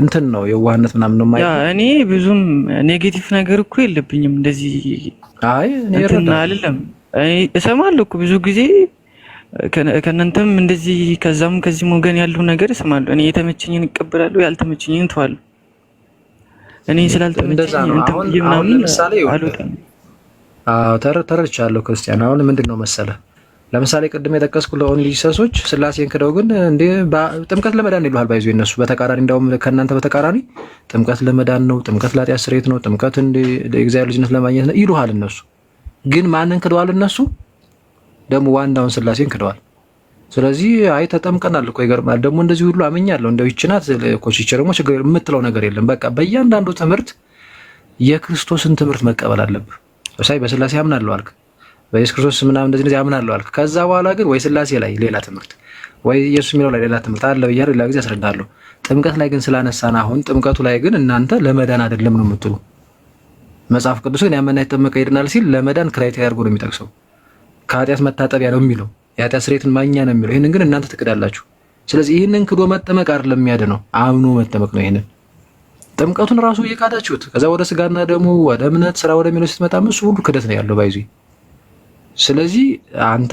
Speaker 11: እንትን ነው የዋህነት ምናምን ነው ማለት
Speaker 18: ያ እኔ ብዙም ኔጌቲቭ ነገር እኮ የለብኝም እንደዚህ
Speaker 11: አይ እኔ
Speaker 18: አይደለም እሰማለሁ እኮ ብዙ ጊዜ ከእናንተም እንደዚህ ከዛም ከዚህ ወገን ያለው ነገር እሰማለሁ። እኔ የተመቸኝን እቀበላለሁ ያልተመቸኝን ተዋለሁ። እኔ ስላልተመቸኝ
Speaker 11: አሁን ለምሳሌ ተረድቻለሁ ክርስቲያን። አሁን ምንድነው መሰለህ ለምሳሌ ቅድም የጠቀስኩ ለኦንሊሰሶች ስላሴን ክደው ግን እንደ ጥምቀት ለመዳን ይሉሃል ባይዙ እነሱ በተቃራኒ እንደውም ከእናንተ በተቃራኒ ጥምቀት ለመዳን ነው፣ ጥምቀት ለኃጢአት ስርየት ነው፣ ጥምቀት እንደ እግዚአብሔር ልጅነት ለማግኘት ነው ይሉሃል እነሱ። ግን ማንን ክደዋል እነሱ? ደግሞ ዋናውን ስላሴን ክደዋል። ስለዚህ አይ ተጠምቀናል እኮ ይገርማል። ደግሞ እንደዚህ ሁሉ አመኛለሁ እንደው ይችናት ኮቺቸ ደግሞ ችግር የምትለው ነገር የለም። በቃ በእያንዳንዱ ትምህርት የክርስቶስን ትምህርት መቀበል አለብህ። ሳይ በስላሴ አምናለሁ አልክ፣ በኢየሱስ ክርስቶስ ምናምን እንደዚህ አምናለሁ አልክ። ከዛ በኋላ ግን ወይ ስላሴ ላይ ሌላ ትምህርት ወይ ኢየሱስ የሚለው ላይ ሌላ ትምህርት አለ ብያለሁ። ሌላ ጊዜ አስረዳለሁ። ጥምቀት ላይ ግን ስላነሳን አሁን ጥምቀቱ ላይ ግን እናንተ ለመዳን አይደለም ነው የምትሉ። መጽሐፍ ቅዱስ ግን ያመነ የተጠመቀ ይድናል ሲል ለመዳን ክራይቴሪያ አድርጎ ነው የሚጠቅሰው። ከኃጢአት መታጠቢያ ነው የሚለው፣ የኃጢአት ስርየትን ማግኛ ነው የሚለው። ይህንን ግን እናንተ ትክዳላችሁ። ስለዚህ ይህንን ክዶ መጠመቅ አይደለም የሚያድነው፣ አምኖ መጠመቅ ነው። ይህንን ጥምቀቱን ራሱ እየካዳችሁት ከዛ ወደ ስጋና ደግሞ ወደ እምነት ስራ ወደሚለው ስትመጣ እሱ ሁሉ ክደት ነው ያለው ባይዙ። ስለዚህ አንተ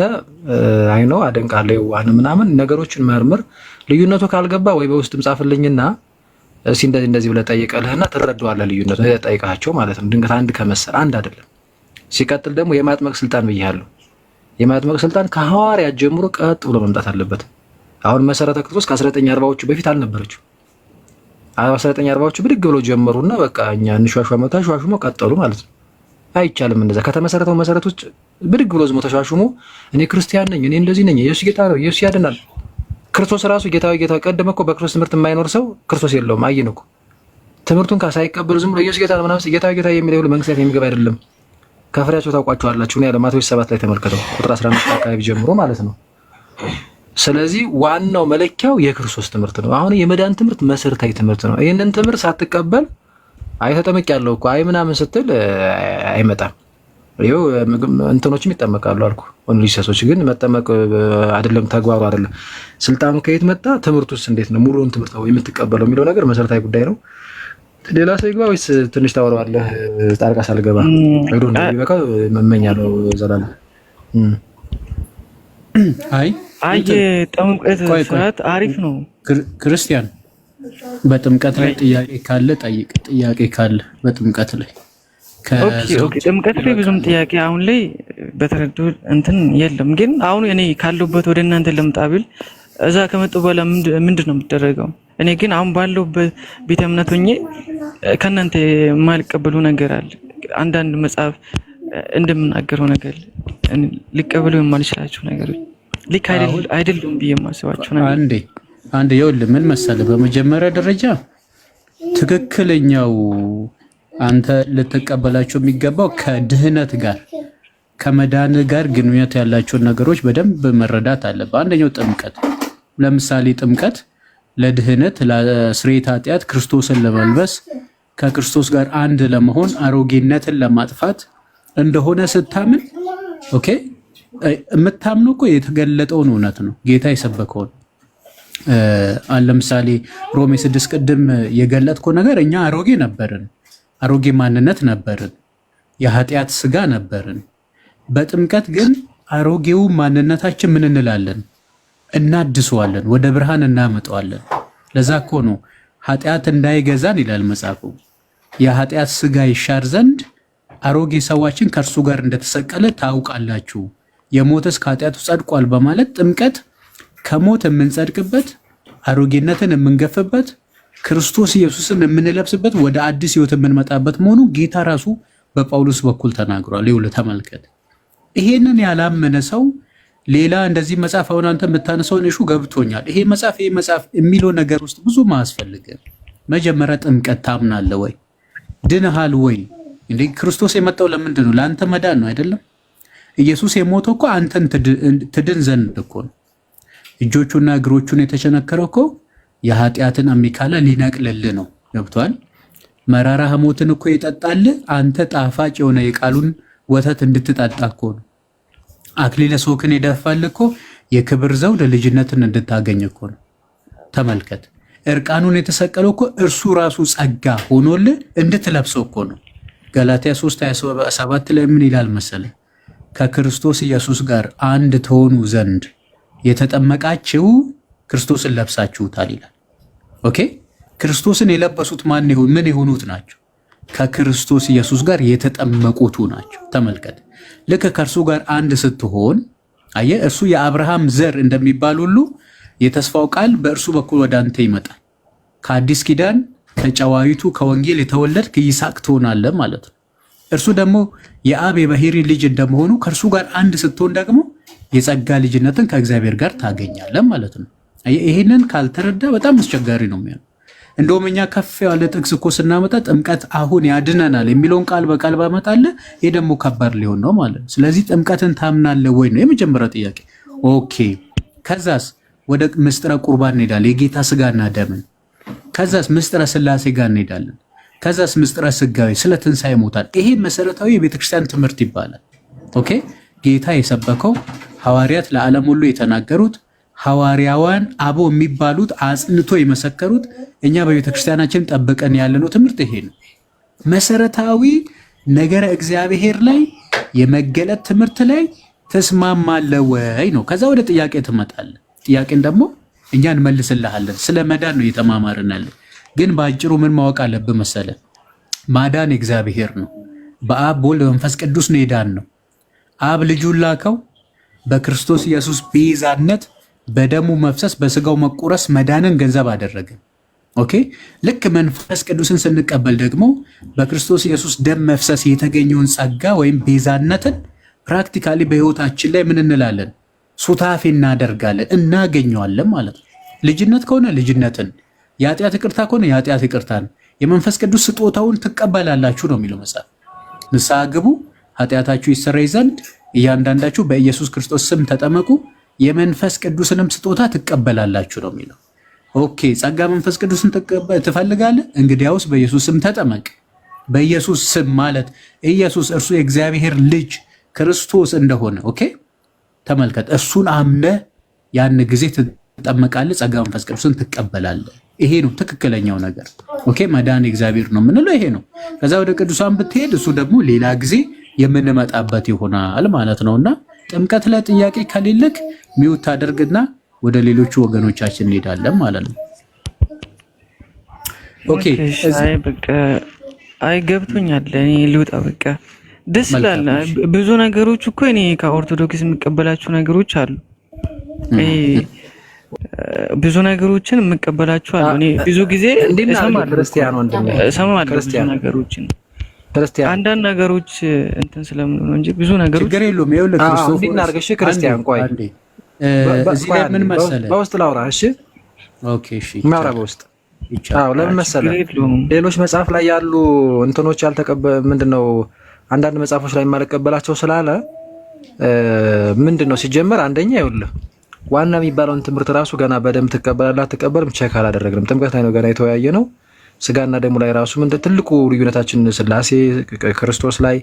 Speaker 11: አይኖ አደንቃለሁ የዋህን ምናምን ነገሮችን መርምር። ልዩነቱ ካልገባ ወይ በውስጥም ጻፍልኝና እስኪ እንደዚህ ብለህ ጠይቀልህና ትረዳዋለህ። ልዩነቱ ጠይቃቸው ማለት ነው። ድንገት አንድ ከመሰል አንድ አይደለም። ሲቀጥል ደግሞ የማጥመቅ ስልጣን ብያለሁ። የማጥመቅ ስልጣን ከሐዋርያት ጀምሮ ቀጥ ብሎ መምጣት አለበት። አሁን መሰረተ ክርስቶስ ከ1940ዎቹ በፊት አልነበረችው። 1940ዎቹ ብድግ ብሎ ጀመሩና በቃ እኛ እንሿሿመ ተሿሹሞ ቀጠሉ ማለት ነው። አይቻልም እንደዛ። ከተመሰረተው መሰረቶች ብድግ ብሎ ዝሞ ተሿሹሞ እኔ ክርስቲያን ነኝ እኔ እንደዚህ ነኝ ኢየሱስ ጌታ ነው ኢየሱስ ያድናል ክርስቶስ ራሱ ጌታው ቀደመ እኮ በክርስቶስ ትምህርት የማይኖር ሰው ክርስቶስ የለውም። አይን እኮ ትምህርቱን ሳይቀበል ዝም ብሎ ኢየሱስ ጌታ ነው ምናምን ጌታ የሚለው መንግስት የሚገባ አይደለም። ከፍሬያቸው ታውቋቸዋላችሁ ነው ያለ ማቴዎስ 7 ላይ ተመልከተው ቁጥር 15 አካባቢ ጀምሮ ማለት ነው። ስለዚህ ዋናው መለኪያው የክርስቶስ ትምህርት ነው። አሁን የመዳን ትምህርት መሰረታዊ ትምህርት ነው። ይሄንን ትምህርት ሳትቀበል አይ ተጠምቄያለሁ እኮ አይ ምናምን ስትል አይመጣም። ይኸው እንትኖችም ይጠመቃሉ አልኩ። ኦንሊሰሶች ግን መጠመቅ አይደለም ተግባሩ አይደለም። ስልጣኑ ከየት መጣ? ትምህርቱስ እንዴት ነው? ሙሉውን ትምህርት ነው የምትቀበለው የሚለው ነገር መሰረታዊ ጉዳይ ነው። ሌላ ሰው ይግባ ወይስ ትንሽ ታወራዋለህ? ጣልቃ ሳልገባ አይዶ ነው ይበቃ መመኛለሁ ዘላለም።
Speaker 18: አይ ጥምቀት ስርዓት አሪፍ ነው።
Speaker 13: ክርስቲያን በጥምቀት ላይ ጥያቄ ካለ ጠይቅ። ጥያቄ ካለ በጥምቀት ላይ
Speaker 18: ኦኬ ጥምቀት ላይ ብዙም ጥያቄ አሁን ላይ በተረዱ እንትን የለም። ግን አሁን እኔ ካለሁበት ወደ እናንተ ልምጣ ብል እዛ ከመጡ በኋላ ምንድን ነው የሚደረገው? እኔ ግን አሁን ባለሁበት ቤተ እምነት ሆኜ ከእናንተ የማልቀበሉ ነገር አለ። አንዳንድ መጽሐፍ እንደምናገረው ነገር ሊቀበሉ የማልችላቸው ነገሮች ልክ አይደሉም ብዬ የማስባቸው ነገር
Speaker 13: አንዴ ይኸውልህ ምን መሰለህ፣ በመጀመሪያ ደረጃ ትክክለኛው አንተ ልትቀበላቸው የሚገባው ከድህነት ጋር ከመዳን ጋር ግንኙነት ያላቸውን ነገሮች በደንብ መረዳት አለብህ። አንደኛው ጥምቀት፣ ለምሳሌ ጥምቀት ለድህነት ለስርየተ ኃጢአት ክርስቶስን ለመልበስ ከክርስቶስ ጋር አንድ ለመሆን አሮጌነትን ለማጥፋት እንደሆነ ስታምን ኦኬ የምታምነው እኮ የተገለጠውን እውነት ነው፣ ጌታ የሰበከውን። ለምሳሌ ሮሜ 6 ቅድም የገለጥከው ነገር እኛ አሮጌ ነበርን፣ አሮጌ ማንነት ነበርን፣ የኃጢአት ስጋ ነበርን። በጥምቀት ግን አሮጌው ማንነታችን ምን እንላለን? እናድሰዋለን፣ ወደ ብርሃን እናመጣዋለን። ለዛ እኮ ነው ኃጢአት እንዳይገዛን ይላል መጽሐፉ። የኃጢአት ስጋ ይሻር ዘንድ አሮጌ ሰዋችን ከእርሱ ጋር እንደተሰቀለ ታውቃላችሁ፣ የሞተስ ከኃጢአቱ ጸድቋል በማለት ጥምቀት ከሞት የምንጸድቅበት፣ አሮጌነትን የምንገፍበት፣ ክርስቶስ ኢየሱስን የምንለብስበት፣ ወደ አዲስ ህይወት የምንመጣበት መሆኑ ጌታ ራሱ በጳውሎስ በኩል ተናግሯል። ይኸውልህ ተመልከት። ይሄንን ያላመነ ሰው ሌላ እንደዚህ መጽሐፍ አሁን አንተ የምታነሳውን እሹ ገብቶኛል። ይሄ መጽሐፍ የሚለው ነገር ውስጥ ብዙ ማያስፈልግም። መጀመሪያ ጥምቀት ታምናለህ ወይ? ድነሃል ወይ? እንዴ ክርስቶስ የመጣው ለምንድን ነው? ለአንተ መዳን ነው አይደለም? ኢየሱስ የሞተው እኮ አንተን ትድን ዘንድ እኮ ነው። እጆቹና እግሮቹን የተቸነከረው እኮ የኃጢአትን አሚካላ ሊነቅልልህ ነው። ገብቷል? መራራ ሐሞትን እኮ ይጠጣል አንተ ጣፋጭ የሆነ የቃሉን ወተት እንድትጠጣ እኮ ነው። አክሊለ ሦክን የደፋል እኮ የክብር ዘውድ ልጅነትን እንድታገኝ እኮ ነው። ተመልከት፣ እርቃኑን የተሰቀለው እኮ እርሱ ራሱ ጸጋ ሆኖልህ እንድትለብሰው እኮ ነው። ገላትያ 3:27 ላይ ምን ይላል መሰለ? ከክርስቶስ ኢየሱስ ጋር አንድ ትሆኑ ዘንድ የተጠመቃችሁ ክርስቶስን ለብሳችሁታል ይላል። ኦኬ፣ ክርስቶስን የለበሱት ምን የሆኑት ናቸው? ከክርስቶስ ኢየሱስ ጋር የተጠመቁቱ ናቸው። ተመልከት፣ ልክ ከእርሱ ጋር አንድ ስትሆን አየህ፣ እርሱ የአብርሃም ዘር እንደሚባል ሁሉ የተስፋው ቃል በእርሱ በኩል ወደ አንተ ይመጣል። ከአዲስ ኪዳን ከጨዋይቱ ከወንጌል የተወለድክ ይስሐቅ ትሆናለህ ማለት ነው። እርሱ ደግሞ የአብ የባሕሪ ልጅ እንደመሆኑ ከእርሱ ጋር አንድ ስትሆን ደግሞ የጸጋ ልጅነትን ከእግዚአብሔር ጋር ታገኛለህ ማለት ነው። ይሄንን ካልተረዳ በጣም አስቸጋሪ ነው የሚሆነው። እንደውም እኛ ከፍ ያለ ጥቅስ እኮ ስናመጣ ጥምቀት አሁን ያድነናል የሚለውን ቃል በቃል ባመጣልህ ይሄ ደግሞ ከባድ ሊሆን ነው ማለት ነው። ስለዚህ ጥምቀትን ታምናለህ ወይ ነው የመጀመሪያው ጥያቄ። ኦኬ፣ ከዛስ ወደ ምስጢረ ቁርባን እንሄዳለን፣ የጌታ ስጋና ደምን። ከዛስ ምስጢረ ስላሴ ጋር እንሄዳለን። ከዛስ ምስጢረ ስጋዊ፣ ስለ ትንሣኤ ሙታን። ይሄ መሰረታዊ የቤተክርስቲያን ትምህርት ይባላል። ኦኬ፣ ጌታ የሰበከው ሐዋርያት ለዓለም ሁሉ የተናገሩት ሐዋርያዋን አቦ የሚባሉት አጽንቶ የመሰከሩት እኛ በቤተክርስቲያናችን ጠብቀን ያለነው ትምህርት ይሄ ነው። መሰረታዊ ነገረ እግዚአብሔር ላይ የመገለጥ ትምህርት ላይ ተስማማለህ ወይ ነው። ከዛ ወደ ጥያቄ ትመጣለህ። ጥያቄን ደግሞ እኛ እንመልስልሃለን። ስለ መዳን ነው እየተማማርን ያለን። ግን በአጭሩ ምን ማወቅ አለብህ መሰለህ? ማዳን እግዚአብሔር ነው። በአብ በወልድ በመንፈስ ቅዱስ ነው የዳን ነው። አብ ልጁን ላከው በክርስቶስ ኢየሱስ ቤዛነት በደሙ መፍሰስ በስጋው መቆረስ መዳንን ገንዘብ አደረገ። ኦኬ፣ ልክ መንፈስ ቅዱስን ስንቀበል ደግሞ በክርስቶስ ኢየሱስ ደም መፍሰስ የተገኘውን ጸጋ ወይም ቤዛነትን ፕራክቲካሊ በህይወታችን ላይ ምን እንላለን? ሱታፌ እናደርጋለን፣ እናገኘዋለን ማለት ነው። ልጅነት ከሆነ ልጅነትን፣ የኃጢአት ይቅርታ ከሆነ የኃጢአት ይቅርታን፣ የመንፈስ ቅዱስ ስጦታውን ትቀበላላችሁ ነው የሚለው መጽሐፍ። ንስሐ ግቡ ኃጢአታችሁ ይሰረይ ዘንድ እያንዳንዳችሁ በኢየሱስ ክርስቶስ ስም ተጠመቁ የመንፈስ ቅዱስንም ስጦታ ትቀበላላችሁ ነው የሚለው። ኦኬ፣ ጸጋ መንፈስ ቅዱስን ትፈልጋለህ? እንግዲያውስ በኢየሱስ ስም ተጠመቅ። በኢየሱስ ስም ማለት ኢየሱስ እርሱ የእግዚአብሔር ልጅ ክርስቶስ እንደሆነ ኦኬ፣ ተመልከት። እሱን አምነህ ያን ጊዜ ትጠመቃለህ፣ ጸጋ መንፈስ ቅዱስን ትቀበላለህ። ይሄ ነው ትክክለኛው ነገር። ኦኬ፣ መዳን እግዚአብሔር ነው የምንለው ይሄ ነው። ከዛ ወደ ቅዱሳን ብትሄድ እሱ ደግሞ ሌላ ጊዜ የምንመጣበት ይሆናል ማለት ነውና ጥምቀት ላይ ጥያቄ ከሌለክ ሚውት ታደርግና ወደ ሌሎቹ ወገኖቻችን እንሄዳለን ማለት ነው። ኦኬ፣
Speaker 18: አይ ገብቶኛል። እኔ ልውጣ በቃ። ደስ ይላል። ብዙ ነገሮች እኮ እኔ ከኦርቶዶክስ የምቀበላቸው ነገሮች አሉ። ብዙ ነገሮችን የምቀበላቸው አሉ። እኔ ብዙ ጊዜ እሰማለሁ ብዙ ነገሮችን አንዳንድ ነገሮች እንትን ስለምን ነው እንጂ ብዙ ነገሮች
Speaker 11: ችግር የለውም። ይኸውልህ ክርስቶስ እንዲናርገሽ ክርስቲያን ቆይ
Speaker 13: እዚህ ላይ ምን መሰለህ
Speaker 11: በውስጥ ላውራ። እሺ
Speaker 13: ኦኬ፣ እሺ
Speaker 11: ማውራ በውስጥ አዎ። ለምን መሰለህ ሌሎች መጽሐፍ ላይ ያሉ እንትኖች ምንድነው አንዳንድ መጽሐፎች ላይ የማልቀበላቸው ስላለ ምንድነው ሲጀመር አንደኛ ይኸውልህ ዋና የሚባለውን ትምህርት ራሱ ገና በደንብ ትቀበላለህ አትቀበልም ቼክ አላደረግንም። ጥምቀት ላይ ነው ገና የተወያየ ነው። ስጋና ደሙ ላይ ራሱ ምንድን ትልቁ ልዩነታችን ስላሴ ክርስቶስ ላይ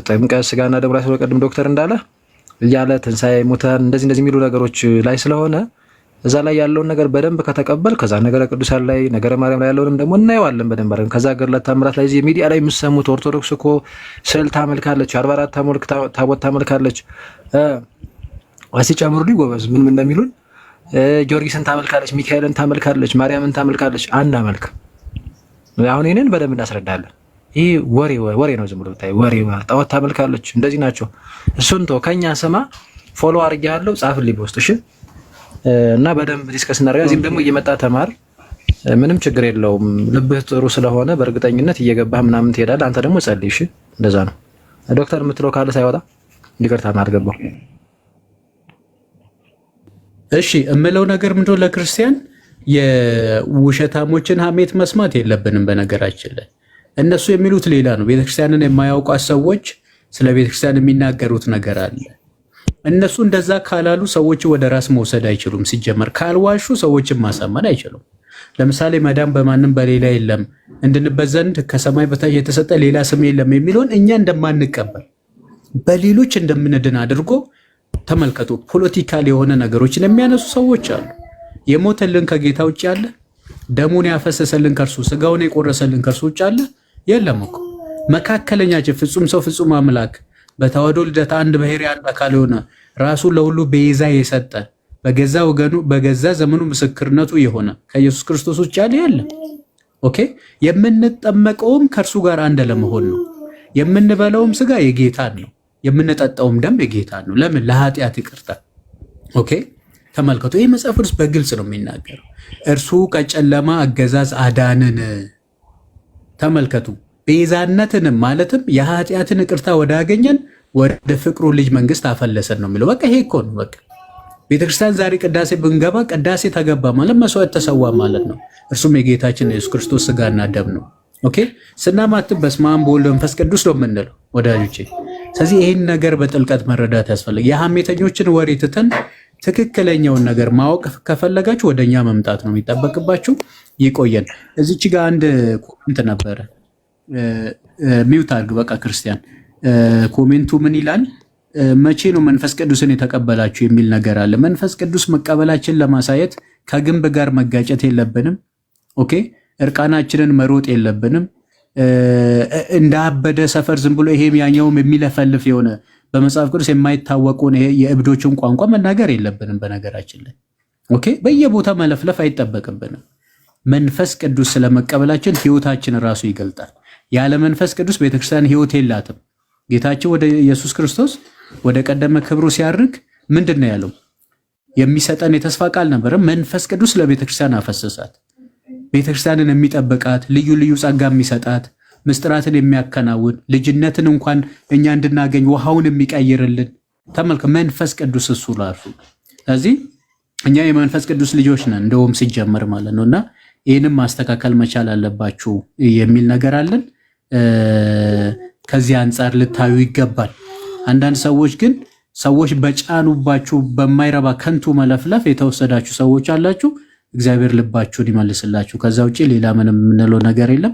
Speaker 11: ጥምቀት ስጋና ደሙ ላይ ስለቀድም ዶክተር እንዳለ እያለ ትንሣኤ ሙታን እንደዚህ የሚሉ ነገሮች ላይ ስለሆነ እዛ ላይ ያለውን ነገር በደንብ ከተቀበል ከዛ ነገረ ቅዱሳን ላይ ነገረ ማርያም ላይ ያለውንም ደግሞ እናየዋለን በደንብ አድርገን። ከዛ ገድለ ተአምራት ላይ እዚህ ሚዲያ ላይ የምትሰሙት ኦርቶዶክስ እኮ ስዕል ታመልካለች፣ 44 ታቦት ታመልካለች። ሲጨምሩልኝ ጎበዝ ምን እንደሚሉን ጊዮርጊስን ታመልካለች፣ ሚካኤልን ታመልካለች፣ ማርያምን ታመልካለች። አናመልክ። አሁን ይሄንን በደንብ እናስረዳለን። ይሄ ወሬ ነው፣ ዝም ብሎ ታይ ወሬ። ጣዖት ታመልካለች፣ እንደዚህ ናቸው። እሱን ተው፣ ከኛ ስማ፣ ፎሎ አድርጌሃለሁ፣ ጻፍልኝ በውስጥ እሺ። እና በደንብ ዲስከስ እናደርጋለን። እዚህም ደግሞ እየመጣ ተማር፣ ምንም ችግር የለውም። ልብህ ጥሩ ስለሆነ በእርግጠኝነት እየገባህ ምናምን ትሄዳለህ። አንተ ደግሞ ጸልይ እሺ። እንደዛ ነው። ዶክተር የምትለው ካለ ሳይወጣ
Speaker 4: ይቅርታ ማርገባው።
Speaker 13: እሺ እምለው ነገር ምንድነው ለክርስቲያን የውሸታሞችን ሐሜት መስማት የለብንም። በነገራችን ላይ እነሱ የሚሉት ሌላ ነው። ቤተክርስቲያንን የማያውቋት ሰዎች ስለ ቤተክርስቲያን የሚናገሩት ነገር አለ። እነሱ እንደዛ ካላሉ ሰዎች ወደ ራስ መውሰድ አይችሉም። ሲጀመር ካልዋሹ ሰዎችን ማሳመን አይችሉም። ለምሳሌ መዳን በማንም በሌላ የለም እንድንበት ዘንድ ከሰማይ በታች የተሰጠ ሌላ ስም የለም የሚለውን እኛ እንደማንቀበል በሌሎች እንደምንድን አድርጎ ተመልከቱ። ፖለቲካል የሆነ ነገሮችን የሚያነሱ ሰዎች አሉ። የሞተልን ከጌታ ውጭ አለ? ደሙን ያፈሰሰልን ከእርሱ ስጋውን የቆረሰልን ከእርሱ ውጭ አለ? የለም እኮ። መካከለኛችን ፍጹም ሰው ፍጹም አምላክ በተዋህዶ ልደት አንድ ባሕርይ አንድ አካል የሆነ ራሱን ለሁሉ ቤዛ የሰጠ በገዛ ወገኑ በገዛ ዘመኑ ምስክርነቱ የሆነ ከኢየሱስ ክርስቶስ ውጭ ያለ የለም። ኦኬ። የምንጠመቀውም ከእርሱ ጋር አንድ ለመሆን ነው። የምንበላውም ስጋ የጌታ ነው፣ የምንጠጣውም ደም የጌታ ነው። ለምን? ለኃጢአት ይቅርታ። ኦኬ። ተመልከቱ። ይህ መጽሐፍ ቅዱስ በግልጽ ነው የሚናገረው። እርሱ ከጨለማ አገዛዝ አዳንን። ተመልከቱ። ቤዛነትንም ማለትም የኃጢአትን ይቅርታ ወዳገኘን ወደ ፍቅሩ ልጅ መንግስት አፈለሰን ነው የሚለው። በቃ ይሄ እኮ ነው። በቃ ቤተክርስቲያን ዛሬ ቅዳሴ ብንገባ ቅዳሴ ተገባ ማለት መስዋዕት ተሰዋ ማለት ነው። እርሱም የጌታችን የኢየሱስ ክርስቶስ ስጋና ደም ነው። ኦኬ። ስናማትብ በስመ አብ ወወልድ ወመንፈስ ቅዱስ ነው የምንለው ወዳጆቼ። ስለዚህ ይህን ነገር በጥልቀት መረዳት ያስፈልጋል። የሐሜተኞችን ወሬ ትተን ትክክለኛውን ነገር ማወቅ ከፈለጋችሁ ወደኛ መምጣት ነው የሚጠበቅባችሁ። ይቆየን። እዚች ጋር አንድ ኮሜንት ነበረ። ሚውት አድርግ በቃ ክርስቲያን። ኮሜንቱ ምን ይላል? መቼ ነው መንፈስ ቅዱስን የተቀበላችሁ የሚል ነገር አለ። መንፈስ ቅዱስ መቀበላችን ለማሳየት ከግንብ ጋር መጋጨት የለብንም። ኦኬ። እርቃናችንን መሮጥ የለብንም። እንዳበደ ሰፈር ዝም ብሎ ይሄም ያኛውም የሚለፈልፍ የሆነ በመጽሐፍ ቅዱስ የማይታወቁን ይሄ የእብዶችን ቋንቋ መናገር የለብንም። በነገራችን ላይ ኦኬ፣ በየቦታ መለፍለፍ አይጠበቅብንም። መንፈስ ቅዱስ ስለመቀበላችን ህይወታችን ራሱ ይገልጣል። ያለ መንፈስ ቅዱስ ቤተክርስቲያን ህይወት የላትም። ጌታችን ወደ ኢየሱስ ክርስቶስ ወደ ቀደመ ክብሩ ሲያርግ ምንድን ነው ያለው? የሚሰጠን የተስፋ ቃል ነበረ። መንፈስ ቅዱስ ለቤተክርስቲያን አፈሰሳት። ቤተክርስቲያንን የሚጠብቃት ልዩ ልዩ ጸጋ የሚሰጣት ምስጢራትን የሚያከናውን ልጅነትን እንኳን እኛ እንድናገኝ ውሃውን የሚቀይርልን ተመልከ መንፈስ ቅዱስ እሱ ራሱ። ስለዚህ እኛ የመንፈስ ቅዱስ ልጆች ነን እንደውም ሲጀመር ማለት ነውና ይህንም ማስተካከል መቻል አለባችሁ የሚል ነገር አለን። ከዚህ አንጻር ልታዩ ይገባል። አንዳንድ ሰዎች ግን ሰዎች በጫኑባችሁ በማይረባ ከንቱ መለፍለፍ የተወሰዳችሁ ሰዎች አላችሁ። እግዚአብሔር ልባችሁን ይመልስላችሁ። ከዛ ውጪ ሌላ ምንም የምንለው ነገር የለም።